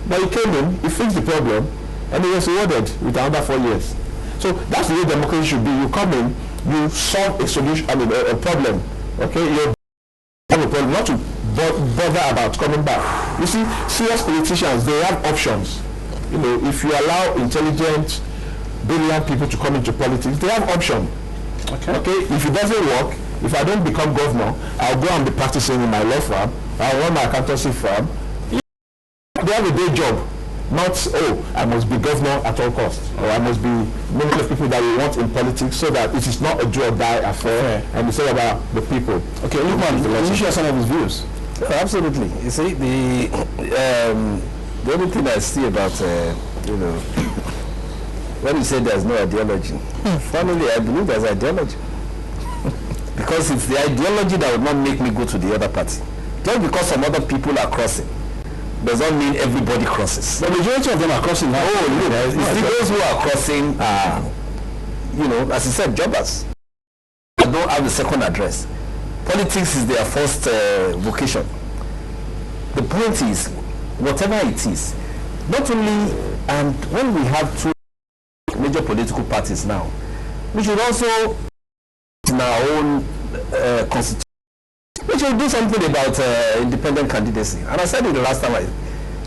But he came in, he fixed the problem, and he was rewarded with another 4 years. So that's the way democracy should be. You come in, you solve a solution, a problem. Okay, you have a problem, not to bother about coming back. You see, serious politicians, they have options. If you allow intelligent, brilliant people to come into politics, they have options. Okay. If it doesn't work, if I don't become governor, I'll go and be practicing in my law firm, I'll run my accountancy firm. They have a day job, not, I must be governor at all costs, or I must be many of people that we want in politics, so that it is not a do or die affair, and it's all about the people. Okay, Lukman, you share some of his views. Absolutely. You see, the only thing I see about, when you say there's no ideology, finally I believe there's ideology. Because it's the ideology that would not make me go to the other party. Just because some other people are crossing does not mean everybody crosses. The majority of them are crossing now. Those who are crossing are, as you said, jobbers. They don't have a second address. Politics is their first vocation. The point is, whatever it is, not only, and when we have two major political parties now, we should also, in our own constitution, we should do something about independent candidacy. And I said it the last time,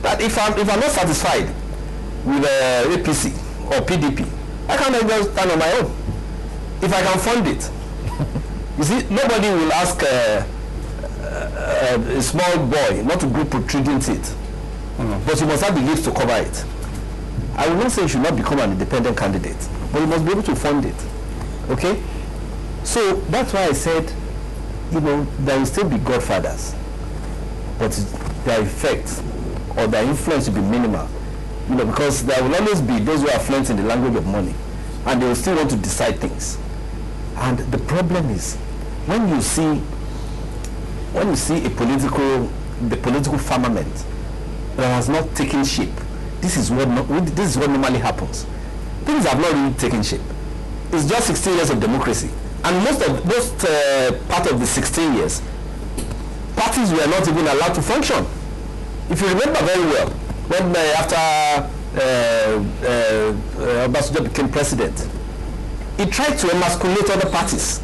that if I'm not satisfied with APC or PDP, I can't just stand on my own. If I can fund it. You see, nobody will ask a small boy not to grow protruding teeth. But you must have the lips to cover it. I will not say you should not become an independent candidate, but you must be able to fund it. Okay? So that's why I said, there will still be godfathers, but their effect or their influence will be minimal. Because there will always be those who are fluent in the language of money, and they will still want to decide things. And the problem is, when you see the political firmament that has not taken shape, this is what normally happens. Things have not really taken shape. It's just 16 years of democracy, and most part of the 16 years, parties were not even allowed to function. If you remember very well, when after Obasanjo became president, he tried to emasculate other parties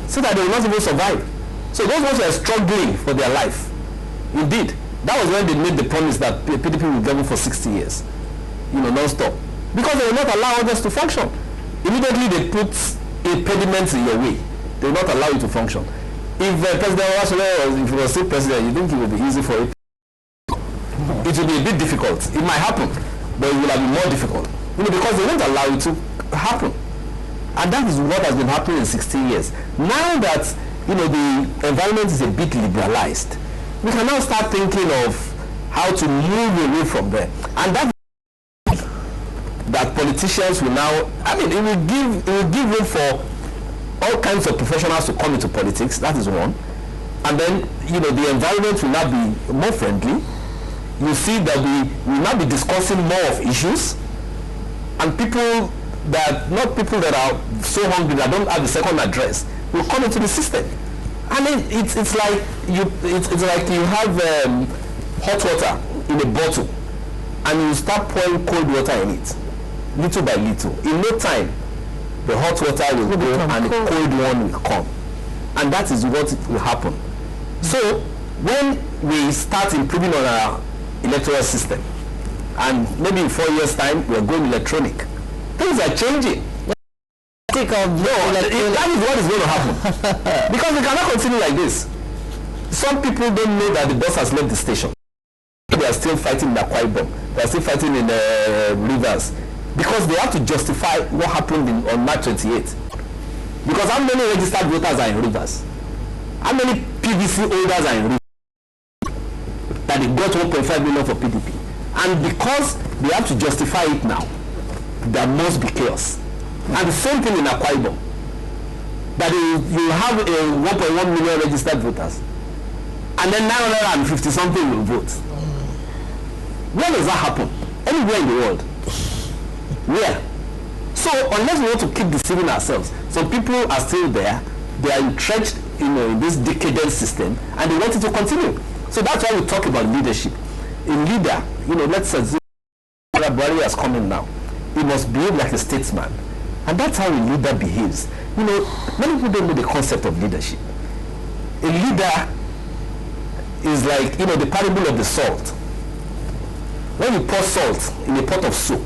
so that they will not even survive. So those ones were struggling for their life. Indeed, that was when they made the promise that PDP will govern for 60 years, non-stop. Because they will not allow others to function. Immediately they put impediments in your way. They will not allow you to function. If President Obasanjo, if he was still president, you think it would be easy for it? It will be a bit difficult. It might happen, but it will have been more difficult. Because they won't allow it to happen. And that is what has been happening in 16 years. Now that the environment is a bit liberalized, we can now start thinking of how to move away from there. And that politicians will now, it will give room for all kinds of professionals to come into politics. That is one. And then, the environment will now be more friendly. You see that we will now be discussing more of issues, and not people that are so hungry that don't have the second address will come into the system. And then it's like you have hot water in a bottle, and you start pouring cold water in it, little by little. In no time, the hot water will go and the cold one will come, and that is what will happen. So when we start improving on our electoral system, and maybe in 4 years' time we are going electronic, things are changing. That is what is going to happen. Because we cannot continue like this. Some people don't know that the boss has left the station. They are still fighting in Akwa Ibom. They are still fighting in Rivers. Because they have to justify what happened on March 28th. Because how many registered voters are in Rivers? How many PVC holders are in Rivers? That they got 1.5 million for PDP. And because they have to justify it now, there must be chaos. And the same thing in Akwa Ibom. That you have 1.1 million registered voters. And then 950 something will vote. Where does that happen? Anywhere in the world. Where? So unless we want to keep deceiving ourselves, some people are still there, they are entrenched in this decadent system, and they want it to continue. So that's why we talk about leadership. A leader, let's say Buhari has come in now. He must behave like a statesman. And that's how a leader behaves. Many people don't know the concept of leadership. A leader is like, the parable of the salt. When you pour salt in a pot of soup,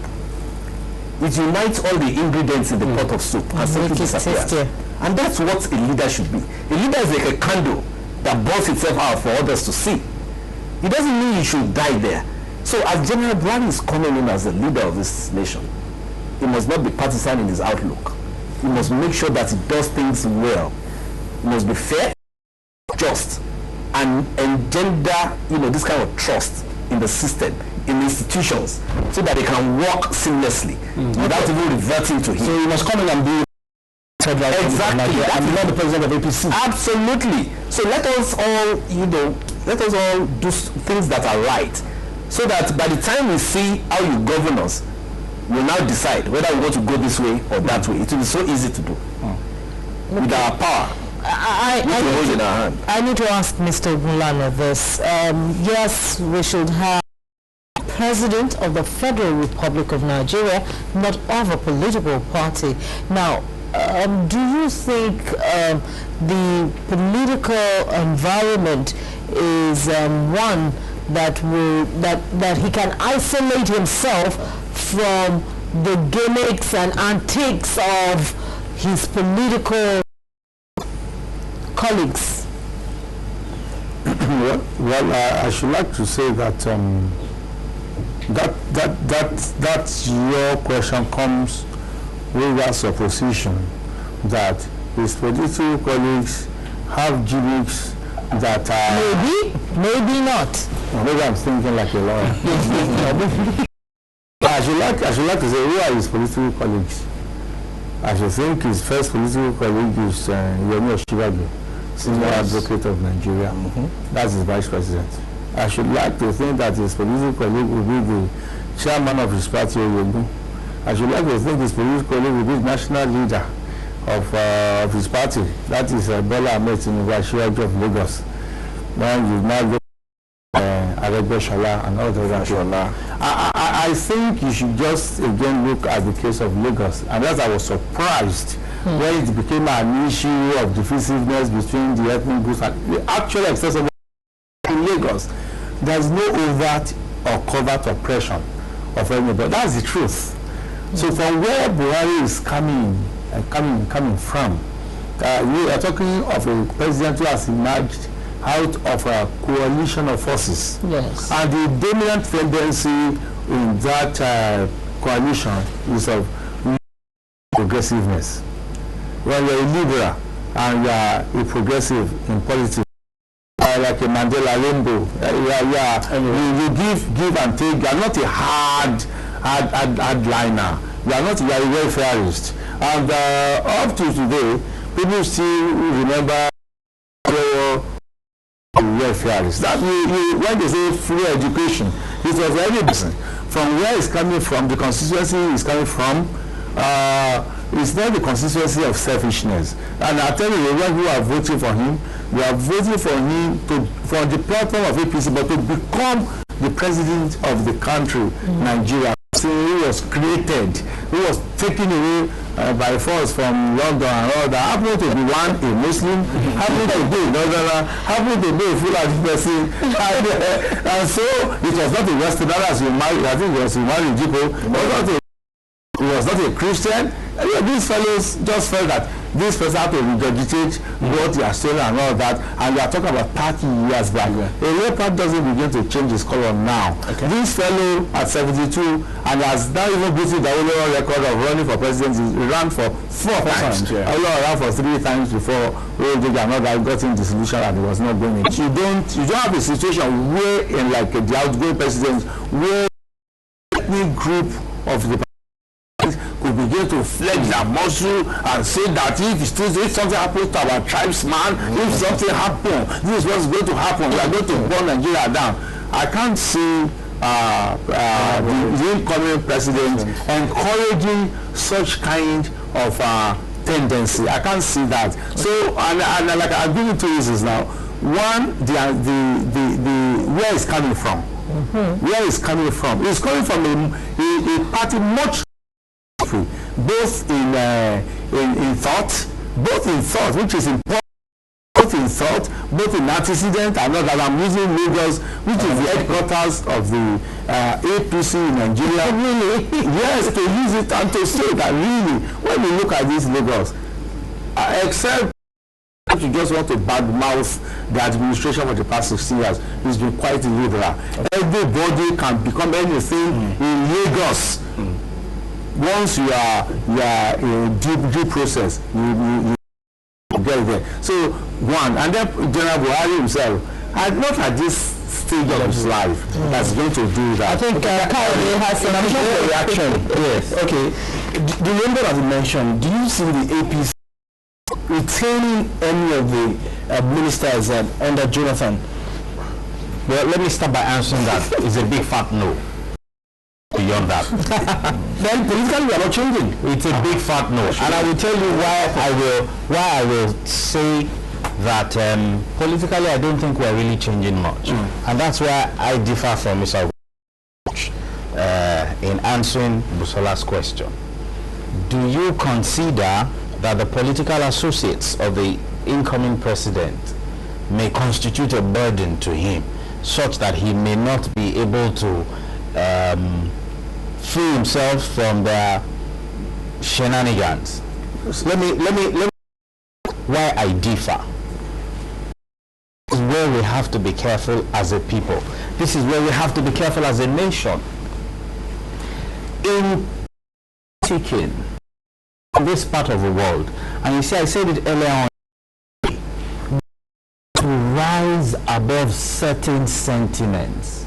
it unites all the ingredients in the pot of soup and simply disappears. And that's what a leader should be. A leader is like a candle that burns itself out for others to see. It doesn't mean you should die there. So as General Buhari is coming in as the leader of this nation, he must not be partisan in his outlook. He must make sure that he does things well. He must be fair, just, and engender, this kind of trust in the system, in institutions, so that they can work seamlessly without even reverting to him. So he must come in and be exactly. I'm not the president of APC. Absolutely. So let us all do things that are right, so that by the time we see how you govern us, we'll now decide whether we want to go this way or that way. It will be so easy to do with our power. I need to ask Mr. Mulana this. Yes, we should have President of the Federal Republic of Nigeria, not of a political party. Now, do you think the political environment is one that he can isolate himself from the gimmicks and antics of his political colleagues? Well, I should like to say that that your question comes with a supposition that his political colleagues have gimmicks that are maybe not. Maybe I'm thinking like a lawyer. I should like to say, who are his political colleagues? I should think his first political colleague is Yomi Oshibagu, Senior Advocate of Nigeria. That's his vice president. I should like to think that his political colleague will be the chairman of his party, Oyegun. I should like to think his political colleague will be the national leader of his party. That is Bola Ahmed Tinubu of Lagos. When you now go Aregbesola and all that. I think you should just again look at the case of Lagos, and as I was surprised when it became an issue of divisiveness between the ethnic groups and the actual excess of in Lagos. There's no overt or covert oppression of anybody. That's the truth. So from where Buhari is coming from, we are talking of a president who has emerged out of a coalition of forces. Yes. And the dominant tendency in that coalition is of progressiveness. When you're a liberal and you are a progressive in politics, like a Mandela rainbow, you give and take. You are not a hard liner. You are a welfareist. And up to today, people still remember welfareist. That when they say free education, it was every person. From where it's coming from, the constituency is coming from. It's not the constituency of selfishness. And I tell you, when you are voting for him, you are voting for him for the platform of APC, but to become the president of the country, Nigeria. So he was created, he was taken away by force from London and all that. Happened to be a Muslim, happened to be another, happened to be a Fulani person, and so it was not a Westerner as you married. I think it was Imari Jipo. It was not a Christian. These fellows just felt that this person had to regurgitate what he has stolen and all that, and we are talking about 30 years back. A leopard doesn't begin to change his color now. This fellow at 72 and has now even beaten the only record of running for president. He ran for 4 times. Olo ran for 3 times before another got in disillusion and he was not going in. You don't have a situation where in like the outgoing president where ethnic group of the could begin to flex their muscle and say that if something happens to our tribesman, if something happens, this is what's going to happen. We are going to burn Nigeria down. I can't see the incoming president encouraging such kind of tendency. I can't see that. So, and like I'll give you 2 reasons now. One, the where it's coming from. Where it's coming from? It's coming from a party much both in thought, which is important, both in thought, both in antecedent, and not that I'm using Lagos, which is the headquarters of the APC in Nigeria. Really? Yes, to use it and to say that really, when we look at this Lagos, except if you just want to badmouth the administration for the past 60 years, it's been quite illiberal. Everybody can become anything in Lagos. Once you are in due process, you get there. So one, and then General Buhari himself, not at this stage of his life, that's going to do that. I think Kyle has some reaction. Yes. Okay. The number that you mentioned, do you see the APC retaining any of the ministers under Jonathan? Well, let me start by answering that. It's a big fat no. Beyond that, then politically we are not changing. It's a big fat no, and I will tell you why I will say that politically I don't think we're really changing much, and that's why I differ from Mr. in answering Busola's question. Do you consider that the political associates of the incoming president may constitute a burden to him, such that he may not be able to free himself from their shenanigans? Let me why I differ. This is where we have to be careful as a people. This is where we have to be careful as a nation. In this part of the world, and you see, I said it earlier on, to rise above certain sentiments,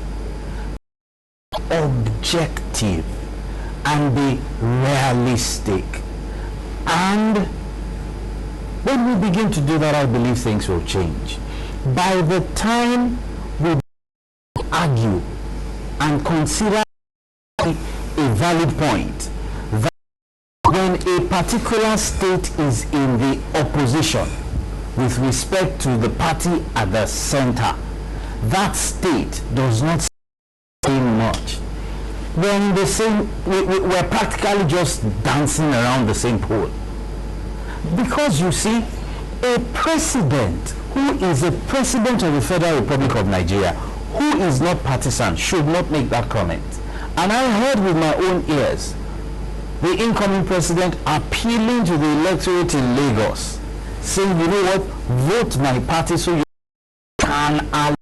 objective, and be realistic. And when we begin to do that, I believe things will change. By the time we argue and consider a valid point that when a particular state is in the opposition with respect to the party at the center, that state does not say much. When the same, we're practically just dancing around the same pole. Because you see, a president who is a president of the Federal Republic of Nigeria, who is not partisan, should not make that comment. And I heard with my own ears the incoming president appealing to the electorate in Lagos, saying, you know what, vote my party so you can align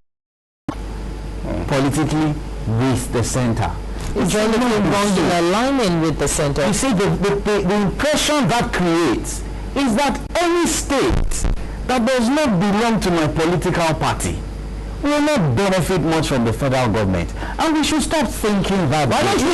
politically with the center. It's aligning with the center. You see, the impression that creates is that any state that does not belong to my political party will not benefit much from the federal government, and we should stop thinking that. Why don't you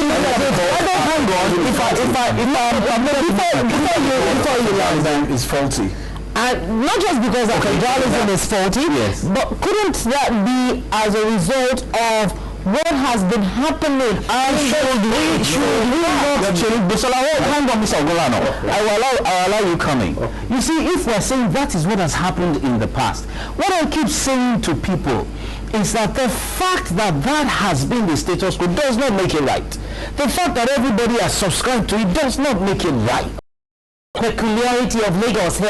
before you land is faulty? Not just because the journalism is faulty, yes, but couldn't that be as a result of what has been happening? And should we not change? Hang on, Mr. Ogolano. I will allow you coming. You see, if we're saying that is what has happened in the past, what I keep saying to people is that the fact that that has been the status quo does not make it right. The fact that everybody has subscribed to it does not make it right. Peculiarity of Lagos here.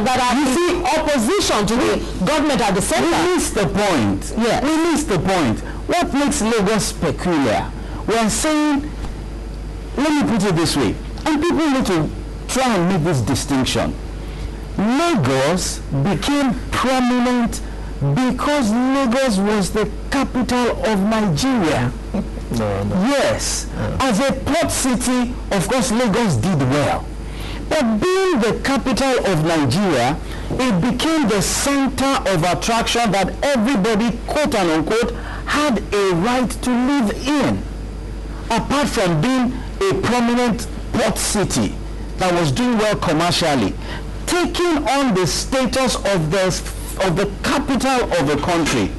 That you see opposition to the government at the center. We missed the point. Yeah, we missed the point. What makes Lagos peculiar? We are saying, let me put it this way, and people need to try and make this distinction. Lagos became prominent because Lagos was the capital of Nigeria. Yes. As a port city, of course, Lagos did well. But being the capital of Nigeria, it became the center of attraction that everybody, quote and unquote, had a right to live in. Apart from being a prominent port city that was doing well commercially, taking on the status of the capital of the country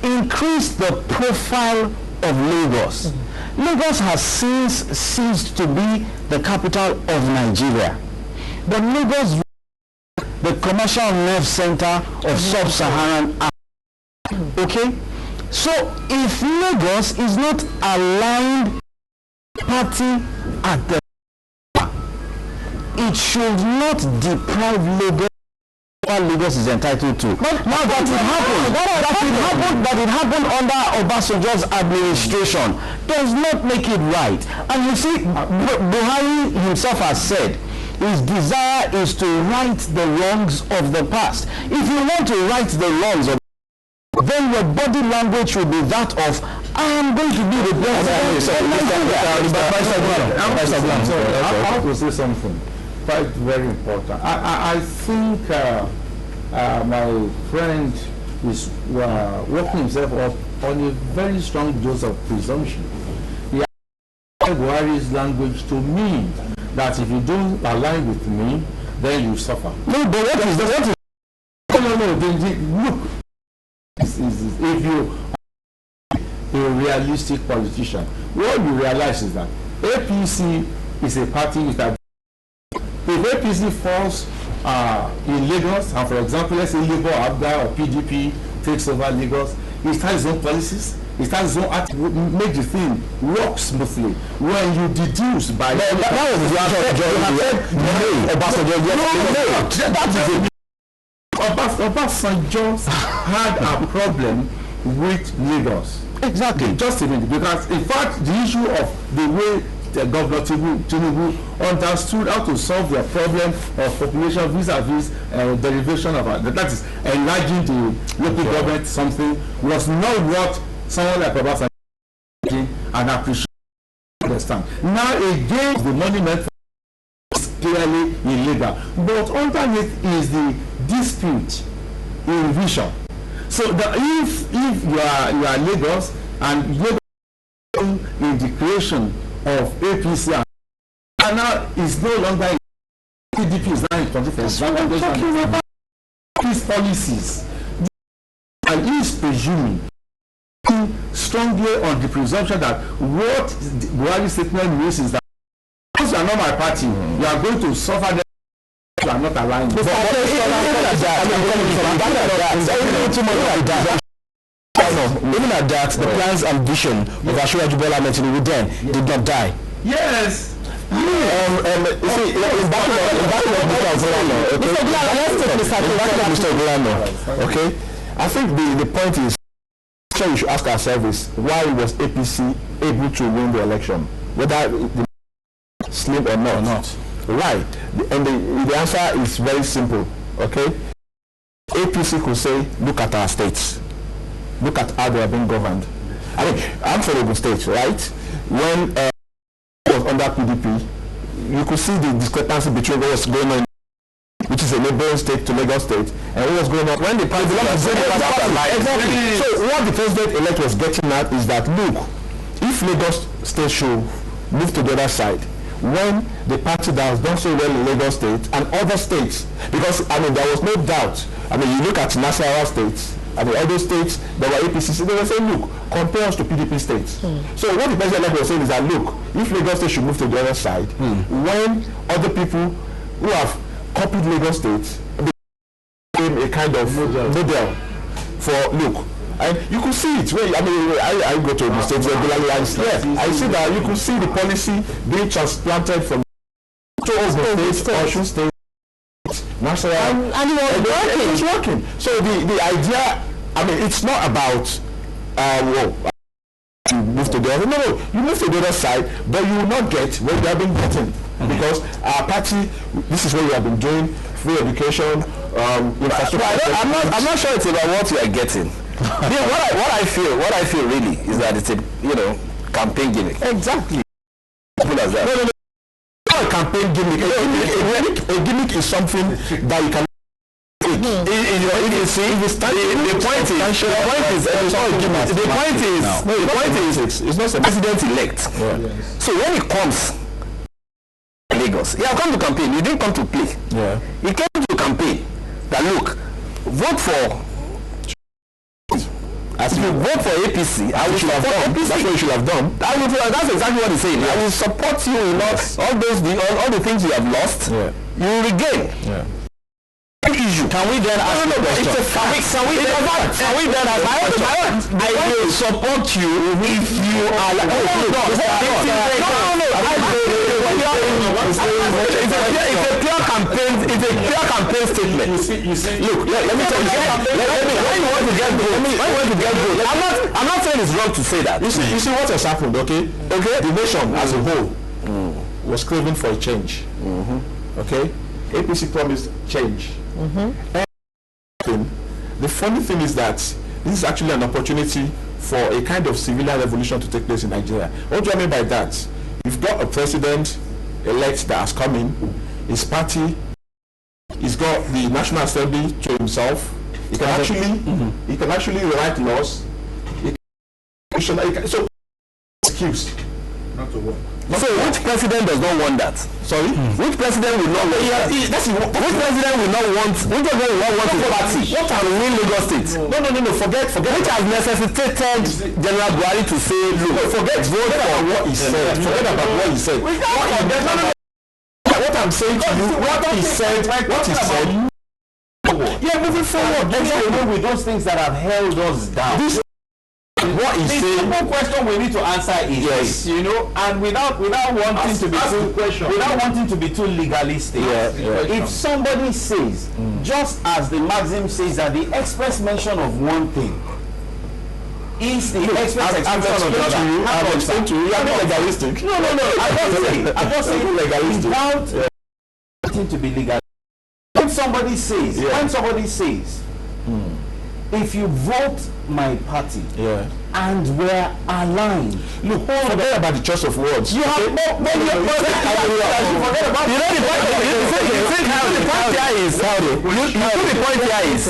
increased the profile of Lagos. Lagos has since ceased to be the capital of Nigeria. But Lagos, the commercial nerve center of sub-Saharan Africa. Okay? So if Lagos is not aligned party at the it should not deprive Lagos what Lagos is entitled to. But now that it happened under Obasanjo's administration does not make it right. And you see, Buhari himself has said his desire is to right the wrongs of the past. If you want to right the wrongs of then your body language will be that of I am going to be the president. I want to say something quite very important. I think my friend is working himself up on a very strong dose of presumption. He has Buhari's language to mean that if you don't align with me, then you suffer. No, but what is the look, if you a realistic politician, what you realize is that APC is a party that if APC falls in Lagos, and for example, let's say Labour, Abga, or PDP takes over Lagos, it starts its own policies, it starts its own act, make the thing work smoothly. When you deduce by that was the answer. Obasanjo had a problem with Lagos. Exactly. Just a minute, because in fact the issue of the way the Governor Tinubu understood how to solve their problem of population vis-a-vis derivation of that is enlarging the local government something was not what someone like Obasanjo and appreciate. Understand. Now again, the monument is clearly illegal, but underneath is the dispute in vision. So that if you are Lagos and Lagos in the creation of APC and now is no longer in PDP is now in 21st his policies and he is presuming strongly on the presumption that what Buhari's statement means is that because you are not my party, you are going to suffer them. You are not aligned. Even at that, the plans and vision of Asiwaju Bola Ahmed Tinubu then did not die. Yes. Okay, I think the point is, we should ask ourselves is why was APC able to win the election, whether the slim or not. Why? And the answer is very simple. Okay, APC could say, look at our states, look at how they are being governed. I mean, I'm from Ogun State, right? When was under PDP, you could see the discrepancy between what was going on, which is a neighboring state to Lagos State, and what was going on when the president was exactly. So what the president-elect was getting at is that, look, if Lagos State should move to the other side, when the party that has done so well in Lagos State and other states, because I mean there was no doubt. I mean, you look at Nasarawa states, I mean all those states that were APC, they were saying, look, compare us to PDP states. So what the president was saying is that, look, if Lagos State should move to the other side, when other people who have copied Lagos State became a kind of model for, look. And you could see it. I mean, I go to the states regularly. I see that you could see the policy being transplanted from Osun State, National, and it was working. So the idea, I mean, it's not about You move to the other. No, you move to the other side, but you will not get what you have been getting because our party. This is what we have been doing: free education, infrastructure. I'm not sure it's about what you are getting. what I feel really is that it's a campaign gimmick. Exactly. Simple as that. No. Not a campaign gimmick. A gimmick is something that you can. The point is, it's not a president-elect. So when it comes to Lagos, he has come to campaign. He didn't come to play. Yeah. He came to campaign. That look, vote for. As you vote for APC, I will support APC. That's what you should have done. That's exactly what he's saying. I will support you in all the things you have lost. Yeah. You will regain. Yeah. Issue. Can we then ask a question? Can we then ask? I will support you if you are like it's a pure campaign statement. You see. Look, let me tell you. When you want to get gold, I'm not saying it's wrong to say that. You see what has happened, okay? The nation as a whole was craving for a change. Okay? APC promised change. The funny thing is that this is actually an opportunity for a kind of civilian revolution to take place in Nigeria. What do I mean by that? You've got a president-elect that has come in, his party, he's got the National Assembly to himself. He can actually write laws. So excuse. Not to work. So which president does not want that? Sorry? Which president will not want that? Which president will not want his party to win Lagos State? No, forget. Which has necessitated General Buhari to say, look, forget about what he said. Forget about what he said. What I'm saying to you, what he said. Yeah, moving forward. Exactly with those things that have held us down. What is the simple question we need to answer is this, and without wanting to be too legalistic. If somebody says, just as the maxim says that the express mention of one thing is the express expression of the other. I've explained to you. You are not legalistic. No. I'm not saying legalistic. Without wanting to be legal. When somebody says, if you vote my party and we're aligned, look, forget about the choice of words. You have the point here is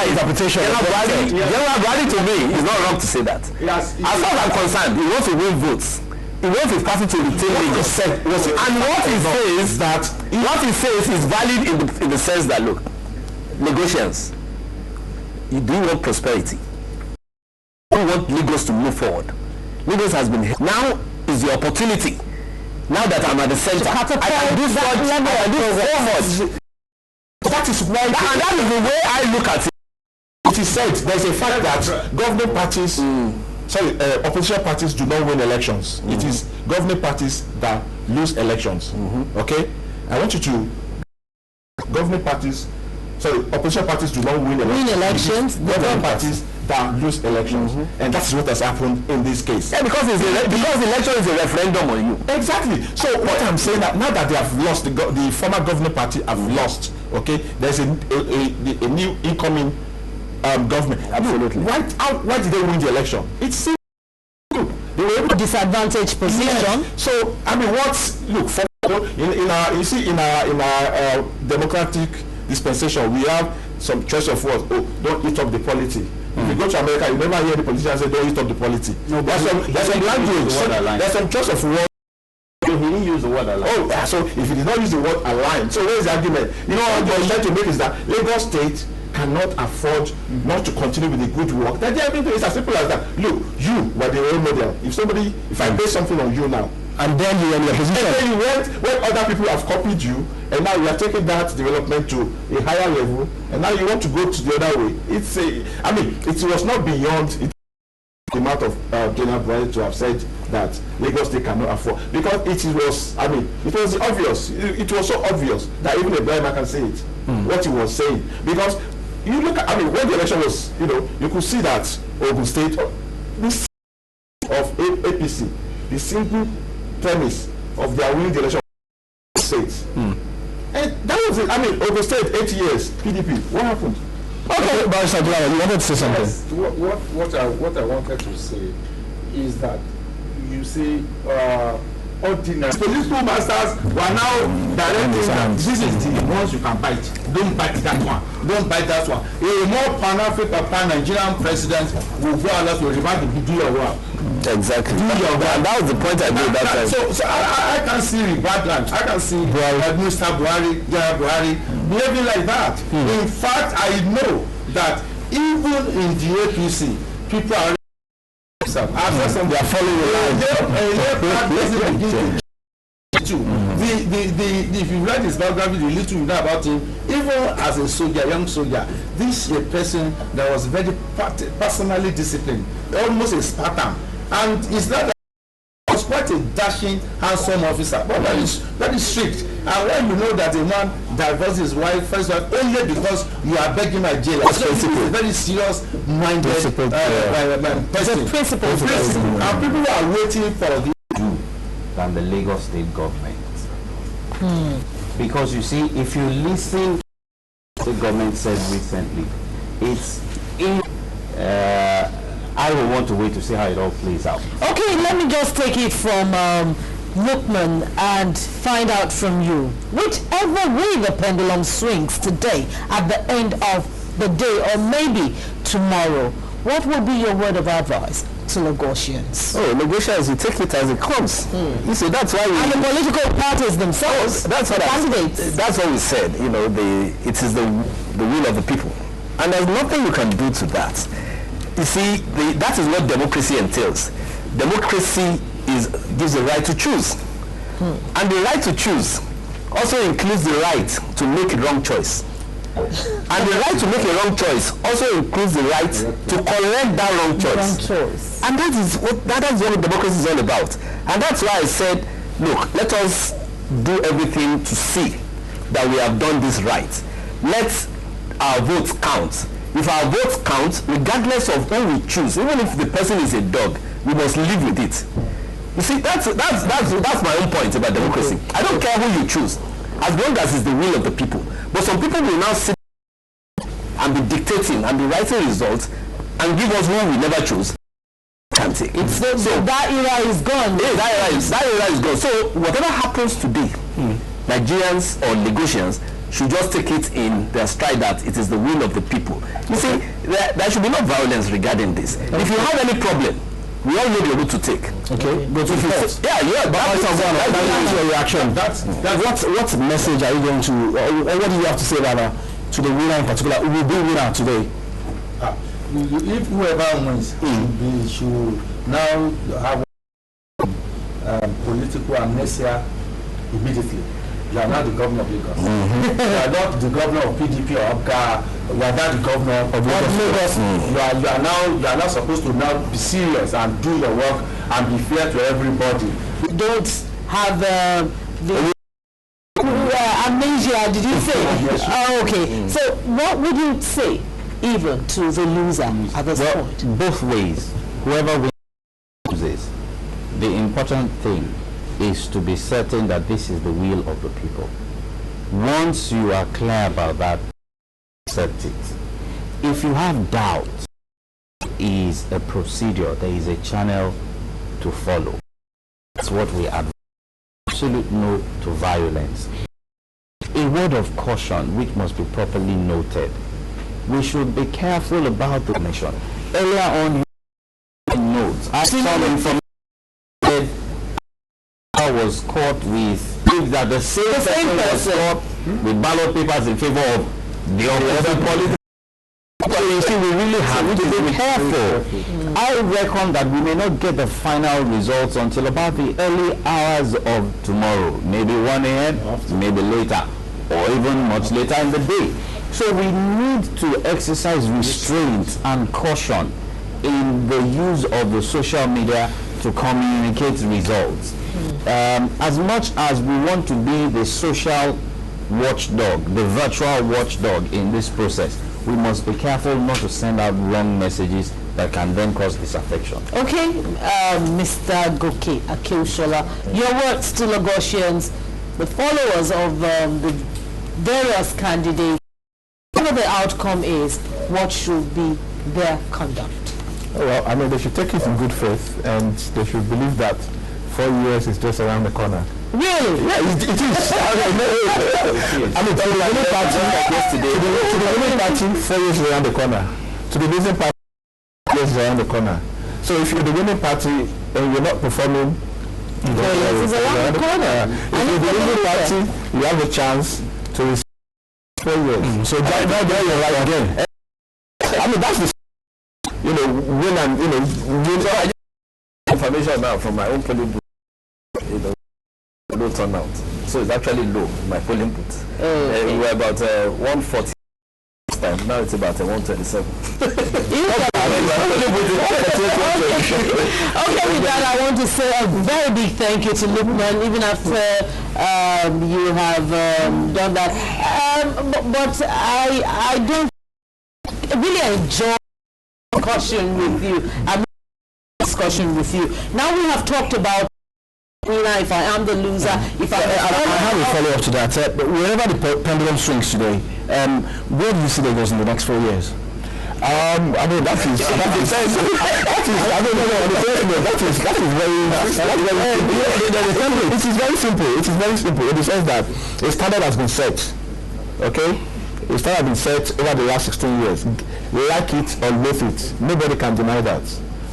interpretation. General Buhari to me is not wrong to say that. As far as I'm concerned, he wants to win votes. He wants his party to retain Lagos. And what he says is valid in the sense that, look, Lagosians, you do want prosperity. You want Lagos to move forward. Lagos has been here. Now is the opportunity. Now that I'm at the center, I can do so much. That is why, and that is the way I look at it. It is said there's a fact that governing parties, opposition parties do not win elections. It is governing parties that lose elections. Okay, I want you to opposition parties do not win elections. Governing parties that lose elections, and that's what has happened in this case. Yeah, because the election is a referendum on you. Exactly. So what I'm saying that now that they have lost, the former governing party have lost. Okay, there's a new incoming government. Absolutely. Why did they win the election? It's good. They were able to disadvantaged position. Yes. So I mean, in our democratic dispensation, we have some choice of words. Don't eat up the polity. If you go to America, you never hear the politician say, don't eat up the polity. No, there's some language. There's some choice of words. He didn't use the word align. So if he did not use the word align, so where is the argument? What you're trying to make is that Lagos State cannot afford not to continue with the good work. That everything is as simple as that. Look, you were the role model. If I base something on you now, and then you are in your position. And then you went when other people have copied you, and now you are taking that development to a higher level, and now you want to go to the other way. It was not beyond the amount of General Buhari to have said that Lagos State cannot afford, because it was obvious. It was so obvious that even a blind man can say it. What he was saying, because you look at, when the election was, you could see that Ogun State. APC, the simple premise of their winning the election states. And that was it. I mean, Ogun State, 8 years, PDP. What happened? Okay, Barrister Abdullah, you wanted to say something. Yes, what I wanted to say is that you see ordinary political masters were now directing that this is the ones you can bite. Don't bite that one. Don't bite that one. A more Pan-African, Pan-Nigerian president will go out to revert to do your work. Exactly. That was the point I made that time. So I can see Badland. I can see Mr. Buhari, General Buhari behaving like that. In fact, I know that even in the APC, people are they are following the line. If you read his biography, the little you know about him, even as a soldier, young soldier, this is a person that was very personally disciplined, almost a Spartan, and it's not that he was quite a dashing, handsome officer, but that is strict. And when you know that a man divorces his wife, first wife, only because you are begging my jail, so he's a very serious-minded person. Principle. And people are waiting for the than the Lagos state government. Because you see, if you listen to what the government said recently, it's in I will want to wait to see how it all plays out. Okay, let me just take it from Lukman and find out from you. Whichever way the pendulum swings today, at the end of the day, or maybe tomorrow, what will be your word of advice to Lagosians? Oh, Lagosians, you take it as it comes. You see, that's why and the political parties themselves, that's what candidates. That's what we said. You know, it is the will of the people, and there's nothing you can do to that. You see, that is what democracy entails. Democracy gives the right to choose, and the right to choose also includes the right to make a wrong choice. And the right to make a wrong choice also includes the right to correct that wrong choice. And that is what democracy is all about. And that's why I said, look, let us do everything to see that we have done this right. Let our votes count. If our votes count, regardless of who we choose, even if the person is a dog, we must live with it. You see, that's my own point about democracy. I don't care who you choose, as long as it's the will of the people. But some people will now sit and be dictating and be writing results and give us who we never choose. Can't take. It's so that era is gone. Yeah, that era is gone. So whatever happens today, Nigerians or Lagosians should just take it in their stride that it is the will of the people. You see, there should be no violence regarding this. If you have any problem, we all know the route to take. Okay, go to first. Yeah. That's your reaction. What message are you going to, or what do you have to say about to the winner in particular? Who will be winner today? If whoever wins, they should now have political amnesia immediately. You are not the governor of Lagos. You are not the governor of PDP or Abga. You are not the governor of Lagos. You are now supposed to now be serious and do your work and be fair to everybody. Don't have the amnesia, did you say? Yes. Okay. So what would you say even to the loser at this point? Both ways. Whoever loses, the important thing is to be certain that this is the will of the people. Once you are clear about that, accept it. If you have doubt, there is a procedure, there is a channel to follow. That's what we advise. Absolute no to violence. A word of caution which must be properly noted. We should be careful about the nation. Earlier on, you notes. I saw information was caught with that the same person was caught with ballot papers in favor of the opposite political. So you see, we really have to be careful. I reckon that we may not get the final results until about the early hours of tomorrow, maybe 1 a.m., maybe later, or even much later in the day. So we need to exercise restraint and caution in the use of the social media to communicate results. As much as we want to be the social watchdog, the virtual watchdog in this process, we must be careful not to send out wrong messages that can then cause disaffection. Okay, Mr. Goke Akeushola, your words to Lagosians, the followers of the various candidates, whatever the outcome is, what should be their conduct? Well, I mean, they should take it in good faith, and they should believe that 4 years is just around the corner. Really? Yeah, it is. I mean, to the winning party, yesterday, to the winning party, 4 years is around the corner. To the losing party, 4 years is around the corner. So if you're the winning party and you're not performing, 4 years is around the corner. If you're the losing party, you have a chance to receive 4 years. So now there you're right again. I mean, that's the win and win. Information now from my own polling booth, low turnout. So it's actually low in my polling booth. We were about 140 this time. Now it's about 127. Okay, with that, I want to say a very big thank you to Lukman, even after you have done that. But I don't really enjoy discussion with you. Discussion with you. Now we have talked about if I am the loser, if I have a follow-up to that. But wherever the pendulum swings today, where do you see Lagos in the next 4 years? I mean, that is I don't know, that is very simple. It is very simple in the sense that a standard has been set. Okay? A standard has been set over the last 16 years. Like it or loathe it. Nobody can deny that.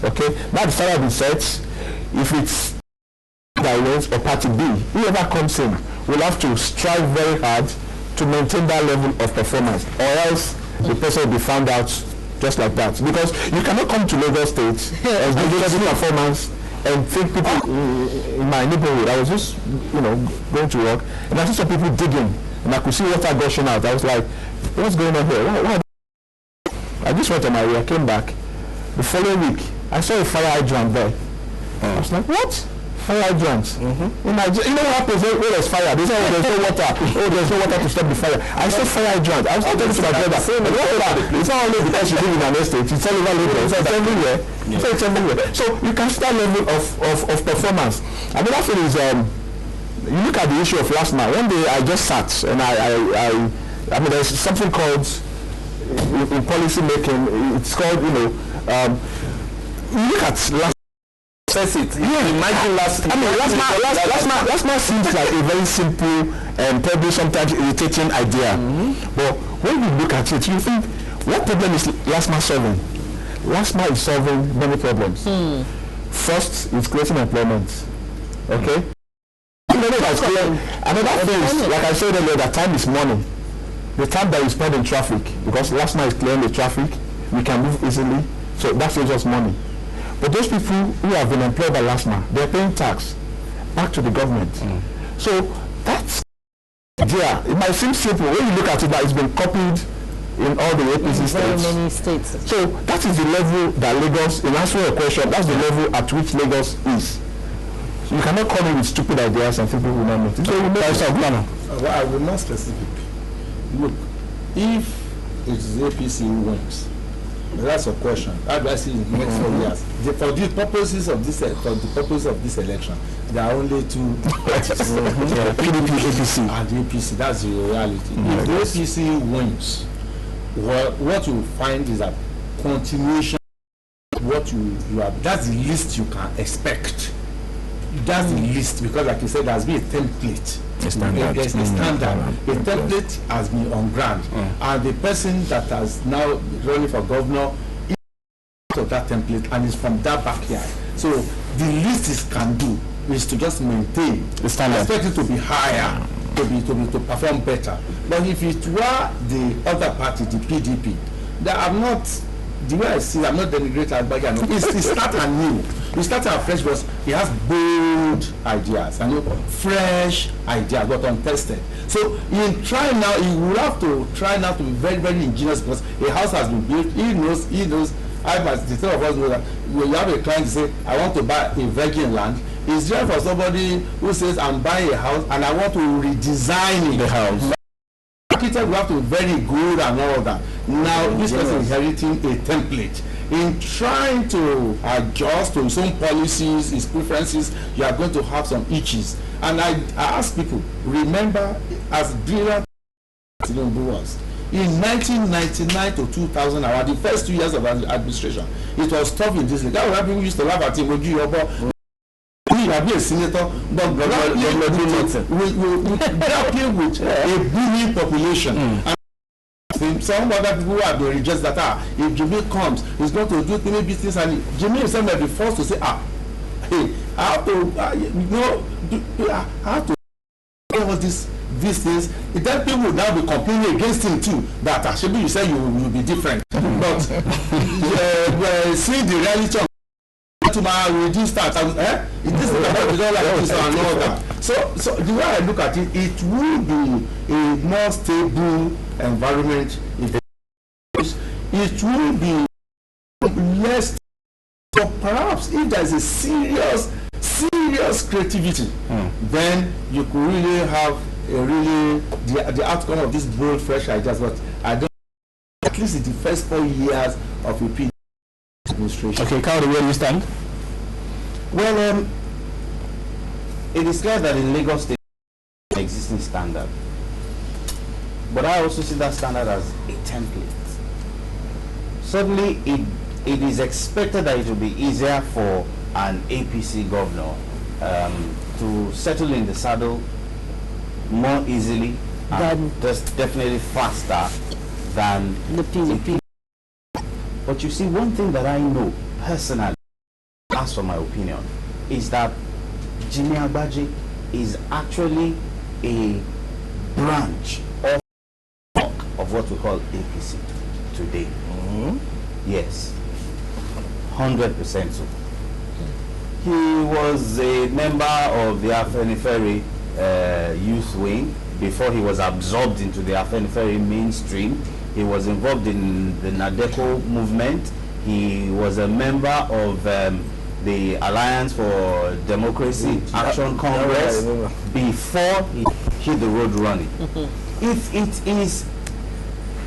Okay? Now the standard has been set. If it's direct or party B, whoever comes in will have to strive very hard to maintain that level of performance, or else the person will be found out just like that. Because you cannot come to Lagos State and do just performance and think people in my neighborhood. I was just going to work and I saw some people digging and I could see water gushing out. I was like, what's going on here? Why? I just went on my way. I came back the following week. I saw a fire hydrant there. I was like, what? Fire hydrants. You know what happens when there's fire? They say, oh, there's no water. Oh, there's no water to stop the fire. I saw fire hydrant. I was talking to my brother. It's not only because you live in an estate. It's all over Lagos. It's everywhere. It's everywhere. So you can see that level of performance. Another thing is, you look at the issue of last night. One day I just sat and I mean, there's something called in policy making. It's called, you look at last. Says it. Imagine last month seems like a very simple and probably sometimes irritating idea. But when you look at it, you think, what problem is last month solving? Last month is solving many problems. First, it's creating employment. Okay? Another thing is, like I said earlier, that time is money. The time that we spend in traffic, because last month is clearing the traffic, we can move easily, so that saves us money. But those people who have been employed by LASMA, they're paying tax back to the government. So that's it might seem simple when you look at it, that it's been copied in all the APC states. Very many states. So that is the level that Lagos, in answering your question, that's the level at which Lagos is. So you cannot come in with stupid ideas and think people will not notice. So I will not specific. Look, if it is APC who wins, that's a question. How do I see in the next 4 years? For the purposes of this election, there are only two parties. PDP, APC. And APC. That's the reality. If the APC wins, what you find is a continuation of what you have. That's the least you can expect. That's the least, because like you said, there has been a template. A standard. There's a standard. A template has been on ground. And the person that has now running for governor is out of that template and is from that backyard. So the least it can do is to just maintain the standard. Expect it to be higher, to perform better. But if it were the other party, the PDP, that I'm not, the way I see it, I'm not denigrating Agbaja. It's start anew. We start our fresh because he has bold ideas and fresh ideas but untested. So in trying now, he will have to try now to be very, very ingenious, because a house has been built. He knows. The three of us know that when you have a client to say, I want to buy a virgin land, it's there for somebody who says, I'm buying a house and I want to redesign the house. Architect will have to be very good and all that. Now this person is inheriting a template. in trying to adjust to his own policies, his preferences, you are going to have some itches. And I ask people, remember, as brilliant as Tinubu was, in 1999 to 2000, the first 2 years of administration, it was tough in this league. That's why people used to laugh at him. You have been a senator, but grappling with a bullying population. And some other people have been rejected that if Jimmy comes, he's going to do many business, and Jimmy himself may be forced to say, hey, I have to, I have to do all these things. Then people will now be complaining against him too. That actually you say you will be different, but seeing the reality of to my reduce that, it is not like this and all that. So the way I look at it, it will be a more stable environment. It will be less. So perhaps if there is a serious creativity, then you could really have the outcome of these bold, fresh ideas. But I don't. At least in the first 4 years of a PDP administration. Okay, Carl, where do you stand? Well, it is clear that in Lagos State an existing standard, but I also see that standard as a template. Certainly, it is expected that it will be easier for an APC governor to settle in the saddle more easily and just definitely faster than the PDP. But you see, one thing that I know personally, as for my opinion, is that Jimmy Agbaje is actually a branch of what we call APC today. Yes, 100% so. He was a member of the Afenifere youth wing before he was absorbed into the Afenifere mainstream. He was involved in the Nadeco movement. He was a member of the Alliance for Democracy Action Congress before he hit the road running. If it is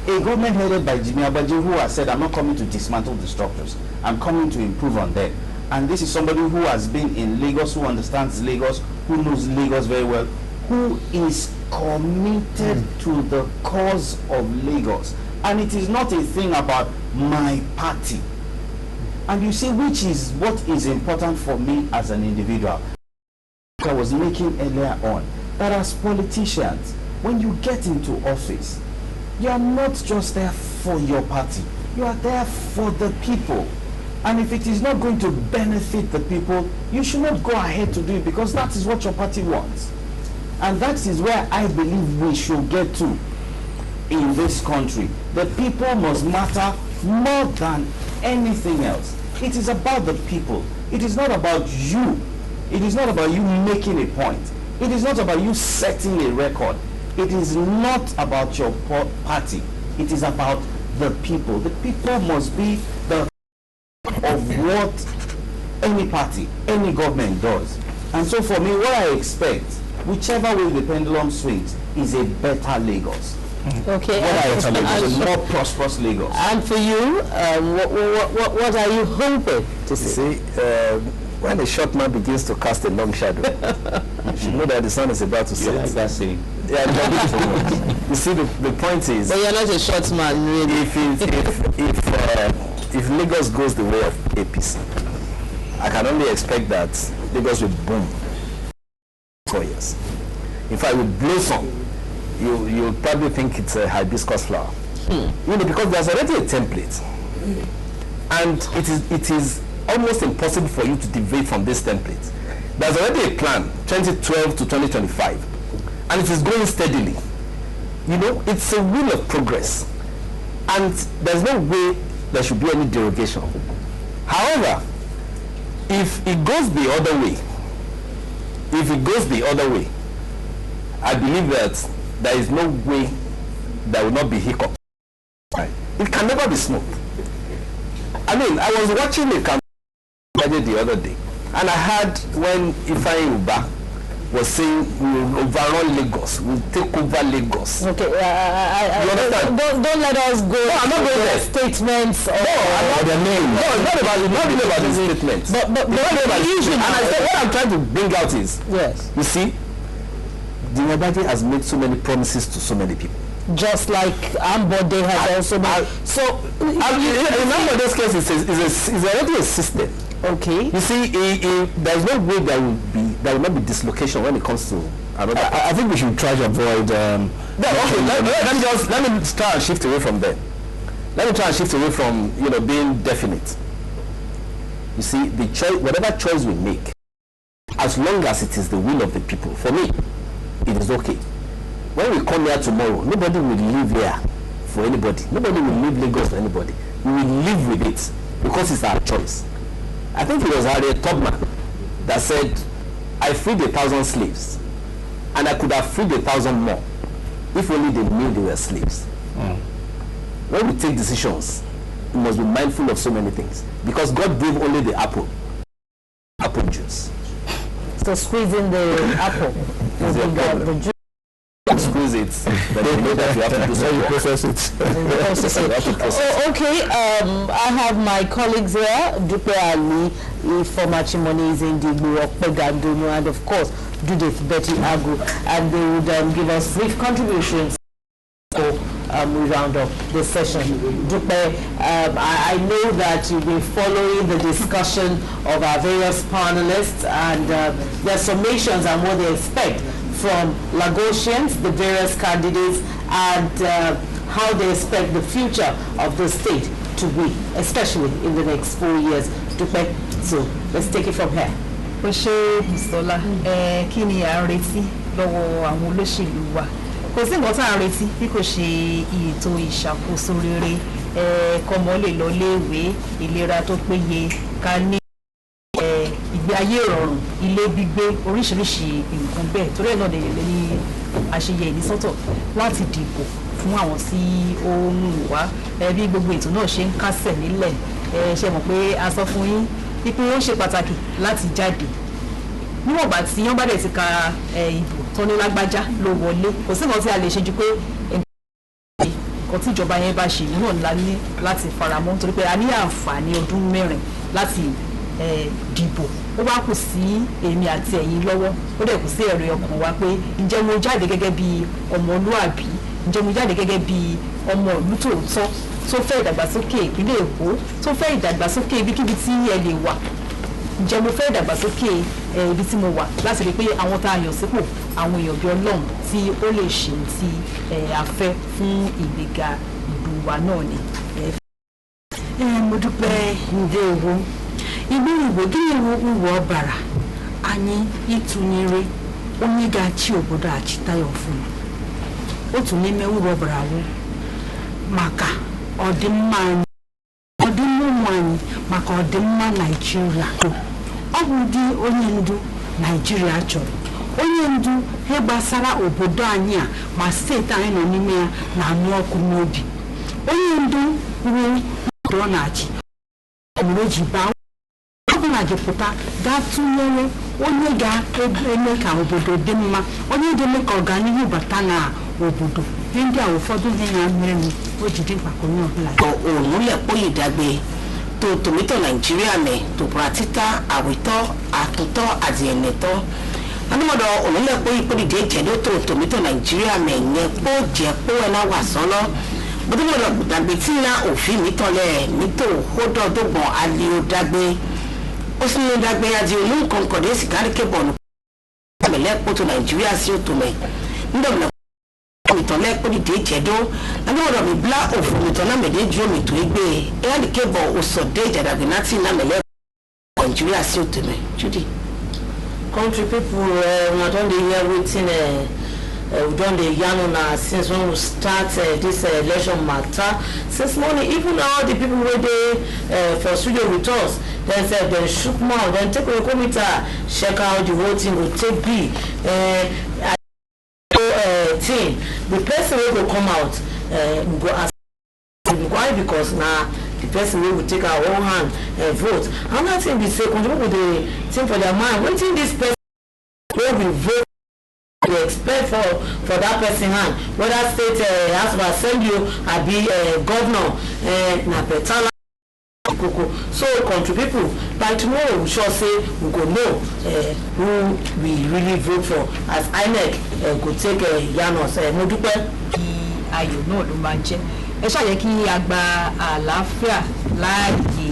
a government headed by Jimmy Agbaje who has said, I'm not coming to dismantle the structures, I'm coming to improve on them. And this is somebody who has been in Lagos, who understands Lagos, who knows Lagos very well, who is committed to the cause of Lagos. And it is not a thing about my party. And you see, which is what is important for me as an individual. I was making earlier on, that as politicians, when you get into office, you are not just there for your party. You are there for the people. And if it is not going to benefit the people, you should not go ahead to do it, because that is what your party wants. And that is where I believe we should get to in this country. The people must matter more than anything else. It is about the people. It is not about you. It is not about you making a point. It is not about you setting a record. It is not about your party. It is about the people. The people must be the of what any party, any government does. And so for me, what I expect, whichever way the pendulum swings, is a better Lagos. Okay. What I expect is a more prosperous Lagos. And for you, what are you hoping to see? When a short man begins to cast a long shadow, you should know that the sun is about to set. Like that saying. Yeah, you see, the point is. But you're not a short man, really. If Lagos goes the way of APC, I can only expect that Lagos will boom 4 years. In fact, it will blossom. You'll probably think it's a hibiscus flower. Because there's already a template, and it is almost impossible for you to deviate from this template. There's already a plan, 2012 to 2025, and it is going steadily. It's a wheel of progress, and there's no way there should be any derogation. However, if it goes the other way, I believe that there is no way there will not be hiccups. It can never be smooth. I was watching a campaign the other day, and I heard when Ifeanyi Uba was saying we will overrun Lagos, we'll take over Lagos. Okay, don't let us go. No, I'm not going there. Statements. No, I'm not their name. No, it's not about the statements. But usually, and I said what I'm trying to bring out is, yes, you see, the Obadi has made so many promises to so many people. Just like Ambode has also made. So, in Ambode's case, it's already a system. Okay. You see, there is no way there will not be dislocation when it comes to another. I think we should try to avoid. Let me try and shift away from there. Let me try and shift away from being definite. You see, the choice, whatever choice we make, as long as it is the will of the people, for me, it is okay. When we come here tomorrow, nobody will live here for anybody. Nobody will leave Lagos for anybody. We will live with it because it's our choice. I think it was Harriet Tubman that said, I freed 1,000 slaves, and I could have freed 1,000 more if only they knew they were slaves. When we take decisions, we must be mindful of so many things, because God gave only the apple juice. So squeezing the apple will be the juice. Squeeze it, but you know that you have to do something. Process it. Okay, I have my colleagues here, Dupe Ali, former Chimoni's Indigo, Pegandunu, and of course, Judith Betty Agu, and they would give us brief contributions before we round up the session. Dupe, I know that you've been following the discussion of our various panelists and their summations and what they expect from Lagosians, the various candidates, and how they expect the future of the state to be, especially in the next 4 years. So let's take it from here. Bisola, kí ni à ń retí lọ́wọ́ àwọn olóṣèlú wa? Kò sí nǹkan tá à ń retí bí kò ṣe ètò ìṣàkóso rere, kọ́mọ lè lọ léèwé, ìlera tó péye, ká ní ìgbé ayé ìrọ̀rùn, ilé gbígbé, oríṣiríṣi nǹkan bẹ́ẹ̀. Torí ẹ̀ náà lè ní àṣeyẹ ìnísọ́tọ̀ láti dìbò fún àwọn tí ó ń wá. Bí gbogbo ètò náà ṣe ń kásẹ̀ nílẹ̀, ṣe mọ̀ pé a sọ fún yín wípé ó ṣe pàtàkì láti jáde. Níwọ̀n ìgbà tí wọ́n bá dẹ̀ ti ka ìbò tó ní lágbájá ló wọlé, kò sí nǹkan tí a lè ṣe ju pé nǹkan tí ìjọba yẹn bá ṣe náà ńlá ní láti faramọ́, torí pé a ní àǹfààní ọdún 4 láti dìbò. Ó wá kù sí èmi àti ẹ̀yin lọ́wọ́, ó dẹ̀ kù sí ẹ̀rí ọkàn wa pé ǹjẹ́ mo jáde gẹ́gẹ́ bí ọmọlúàbí, ǹjẹ́ mo jáde gẹ́gẹ́ bí ọmọ ìlú tòótọ́ tó fẹ́ ìdàgbàsókè ìpínlẹ̀ Èkó, tó fẹ́ ìdàgbàsókè ibikíbi tí ẹ lè wà. Ǹjẹ́ mo fẹ́ ìdàgbàsókè ibi tí mo wà láti rí pé àwọn tá a yàn sípò àwọn èèyàn bí Ọlọ́run tí ó lè ṣe tí a fẹ́ fún ìgbéga ìlú wa náà ni. Mo dúpẹ́ ǹjẹ́ ìwọ ibi Igbo gịnị wụ ọbara anyị ịtụnyere onye ga-achị obodo achịta ya ọfụma. Otu n'ime uru ọbara wụ maka ọdịmma anyị, ọdịmma ụmụ anyị, maka ọdịmma Naịjirịa. Ọ bụ ụdị onye ndu Naịjirịa chọrọ, onye ndu ihe gbasara obodo anyị a ma steeti anyị nọ n'ime ya na-anụ ọkụ n'obi. Onye ndu wụ ọ na-achị ọmụrụ ji baa na jupụta ga-atụnyere onye ga-eme ka obodo dị mma, onye ga-eme ka ọganihu bata na obodo. Ihe ndị a ụfọdụ ihe na-mere m o jide mkpakọ onye ọbụla. Òun lẹ̀pọ̀ ìdàgbé tó tòmítọ̀ Nàìjíríà mẹ́ tó pratita àwítọ́ àtúntọ́ àti ẹ̀nẹ́tọ́. Anúmọ̀dọ̀ òun lẹ̀pọ̀ ìpòdìdé jẹ́dó tó tòmítọ̀ Nàìjíríà mẹ́ yẹn pọ̀ jẹ́ pọ̀ ẹ̀ náà wà sọ́lọ́. Bọ́dúnmọ̀dọ̀ dàgbé tí na òfin mi tọ́lẹ̀ nítò kódọ̀ dọ́gbọ̀n alẹ́ ó dàgbé. Ó sì ní dàgbé àti olóńkan kọ̀dé sìkárí kébọ̀nù. Àmìlẹ́pọ̀ tó Nàìjíríà sí òtòmẹ̀. Ndọ̀mọ̀ mitole kodi de jedo na no mi bla of mitona me de jo mitu egbe e ya dikebo oso de jada binati na mele Nigeria si oteme Judy. Country people we don dey hear wetin we don dey yarn na since when we start this election matter since morning. Even all the people wey dey for studio with us, dem say dem shook mouth, dem take a committee check out the voting go take be thing. The person wey go come out go ask why, because na the person wey will take our own hand vote. Another thing be say country people dey think for their mind wetin this person where we vote to expect for that person hand, whether state House of Assembly or be governor na better. So country people, by tomorrow we shall say we go know who we really vote for as INEC go take Yanos mo dúpẹ́. Ayọ̀ náà ló máa jẹ́ ẹ ṣàyẹ kí a gba àlàáfíà láàyè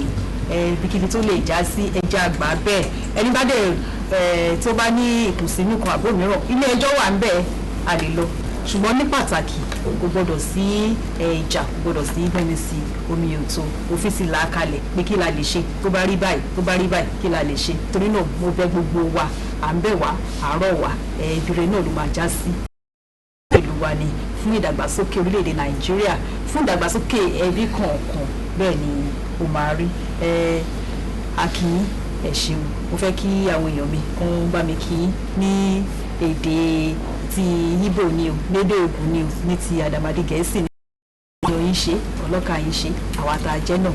ibikíbi tó lè já sí ẹja àgbà bẹ́ẹ̀ ẹni bá dẹ̀ tó bá ní ìkùnsínú kan àbó mìíràn ilé ẹjọ́ wà ń bẹ̀ a lè lọ ṣùgbọ́n ní pàtàkì kò gbọdọ̀ sí ìjà kò gbọdọ̀ sí gbẹ́ni sí omi òtó òfin sì là á kalẹ̀ pé kí la lè ṣe tó bá rí báyìí kí la lè ṣe torí náà mo bẹ̀ gbogbo wa à ń bẹ̀ wá àárọ̀ wá ìbìrẹ̀ náà ló máa já sí ìlú wa ni fún ìdàgbàsókè orílẹ̀-èdè Nàìjíríà fún ìdàgbàsókè ẹbí kọ̀ọ̀kan bẹ́ẹ̀ ni ó máa rí akínyín ẹ ṣeun mo fẹ́ kí àwọn èèyàn mi kàn bá mi kí ní èdè ti Ìgbò ni o lédè Ògùn ni o ní ti àdàmàdì Gẹ̀ẹ́sì ni ìyọ̀ yín ṣe ọlọ́kà yín ṣe àwọn àtàjẹ́ náà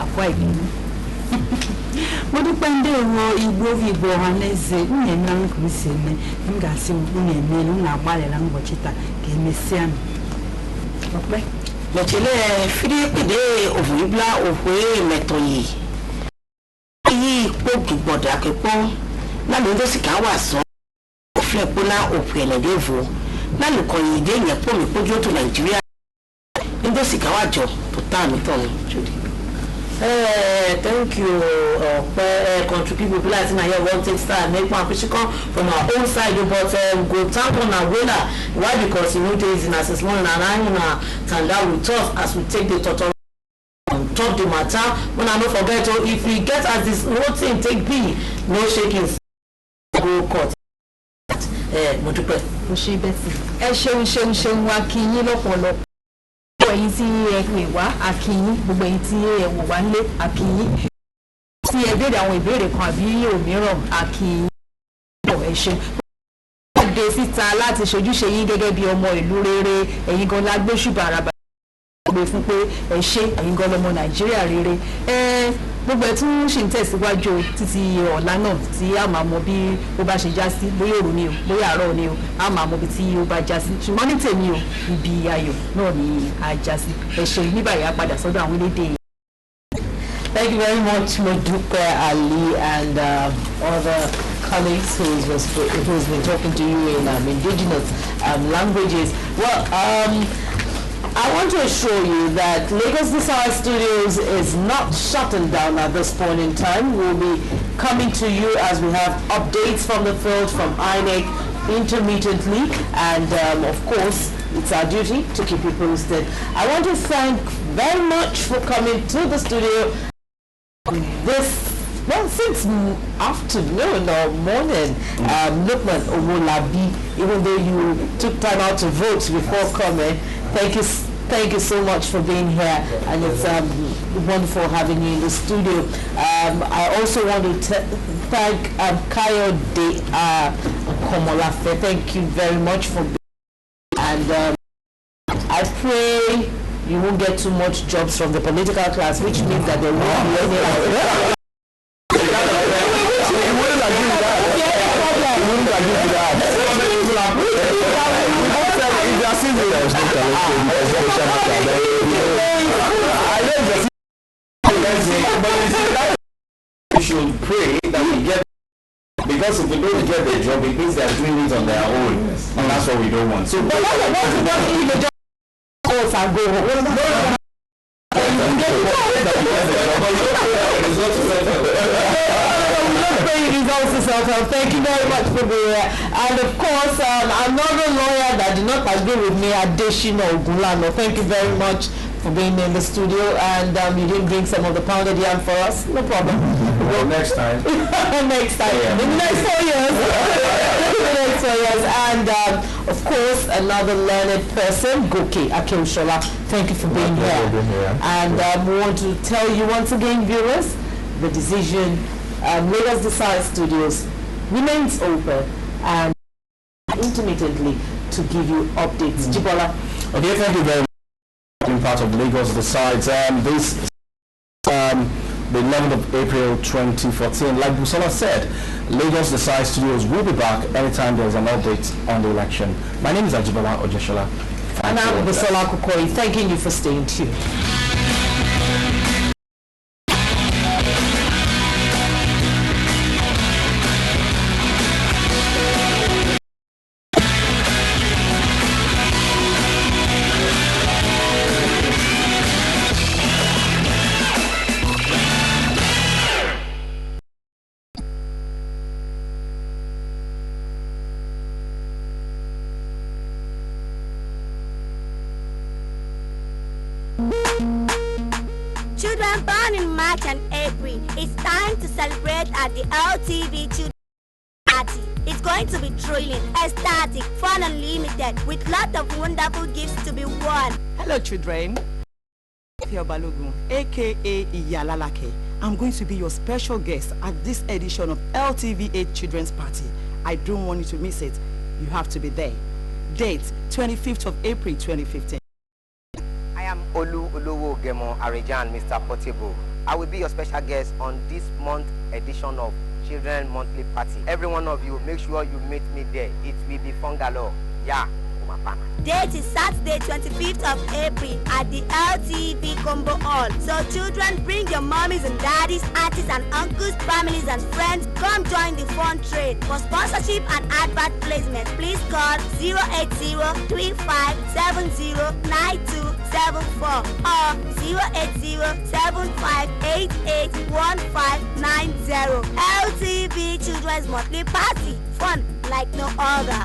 àkọ́ ìbínú. mo dúpẹ́ ndị Igbo ọhaneze na-eme nkụ isi eme m ga-asị na-eme m na-agbalịla ụbọchị taa ka emesịa m lọ́tẹ̀lẹ̀ fídípìdé òfurufúlá òfurufú mẹ́tọ̀ yìí yìí kó gbọ̀dọ̀ akẹ́kọ̀ọ́ lálẹ́ ń dọ́sí ká wà sọ òfin ẹ̀pọ́nà òfin ẹ̀lẹ́dẹ́fọ́ lálẹ́ kọ́ yìí dé ìyẹn pọ̀ mí pójú tó Nàìjíríà ń dọ́sí ká wà jọ tó tá àmì tọ̀hún jòdì. Thank you, country people. People like here won't take start make one push come from our own side, but go thank on our winner. Why? Because you know there is an assess morning and I'm gonna stand out with us as we take the total on top the matter. When I don't forget, if we get as this whole thing take be no shaking, go court. Mo dúpẹ́. Mo ṣe bẹ́ẹ̀ sí. Ẹ ṣeun wa kí yín lọ́pọ̀lọpọ̀. Gbogbo ẹ̀yin tí ẹ pè wá akínyín gbogbo ẹ̀yin tí ẹ wò wá nílé akínyín tí ẹ béèrè àwọn ìbéèrè kan àbí òmíràn akínyín ẹ ṣe jáde síta láti ṣojúṣe yín gẹ́gẹ́ bí ọmọ ìlú rere ẹ̀yin gan la gbé ṣùgbọ́n àràbà gbé fún pé ẹ ṣe ẹ̀yin gan lọmọ Nàìjíríà rere gbogbo ẹ̀ tún ṣì ń tẹ̀síwájú títí ọ̀la náà tí a máa mọ bí ó bá ṣe já sí bóyá òru ni o bóyá àárọ̀ ni o a máa mọ bí tí ó bá já sí ṣùgbọ́n ní tèmi o ibi ayọ̀ náà ni a já sí ẹ ṣe ní báyìí a padà sọ́dọ̀ àwọn elédè. Thank you very much, Modupe Ali and other colleagues who's been talking to you in indigenous languages. Well, I want to assure you that Lagos Desire Studios is not shutting down at this point in time. We'll be coming to you as we have updates from the field, from INEC intermittently, and of course, it's our duty to keep you posted. I want to thank very much for coming to the studio since afternoon or morning. Lukman Omolabi, even though you took time out to vote before coming, thank you so much for being here, and it's wonderful having you in the studio. I also want to thank Kayode Komolafe. Thank you very much for being here. And I pray you won't get too much jobs from the political class, which means that there won't be any. We should pray that we get, because if we don't get the job, it means they're doing it on their own, and that's what we don't want. So, thank you very much for being here. And of course, another lawyer that did not agree with me, Adeshina Ogulano. Thank you very much for being in the studio, and you didn't bring some of the pounded yam for us. No problem. Well, next time. Next time. Yeah. In the next 4 years. In the next 4 years. And of course, another learned person, Goke Akeushola. Thank you for being here. And we want to tell you once again, viewers, the decision, Lagos Desire Studios remains open and intermittently to give you updates. Jibola. Okay, thank you very much. Being part of Lagos Decides. the 11th of April 2014. Like Busola said, Lagos Decide Studios will be back anytime there's an update on the election. My name is Ajibola Ojeshola. And I'm Busola Kukoi, thanking you for staying tuned. Children born in March and April, it's time to celebrate at the LTV Children's Party. It's going to be thrilling, ecstatic, fun, unlimited, with lots of wonderful gifts to be won. Hello children, Balogun, aka Iyalalake. I'm going to be your special guest at this edition of LTV8 Children's Party. I don't want you to miss it. You have to be there. Date, 25th of April 2015. I am Olu Olowo Gemo Arejan, Mr. Portable. I will be your special guest on this month edition of Children Monthly Party. Every one of you, make sure you meet me there. It will be fun galore. Yeah. Date is Saturday 25th of April at the LTV Combo Hall. So children, bring your mommies and daddies, aunties and uncles, families and friends. Come join the fun trade. For sponsorship and advert placement, please call 080-3570-9274 or 080-7588-1590. LTV Children's Monthly Party. Fun like no other.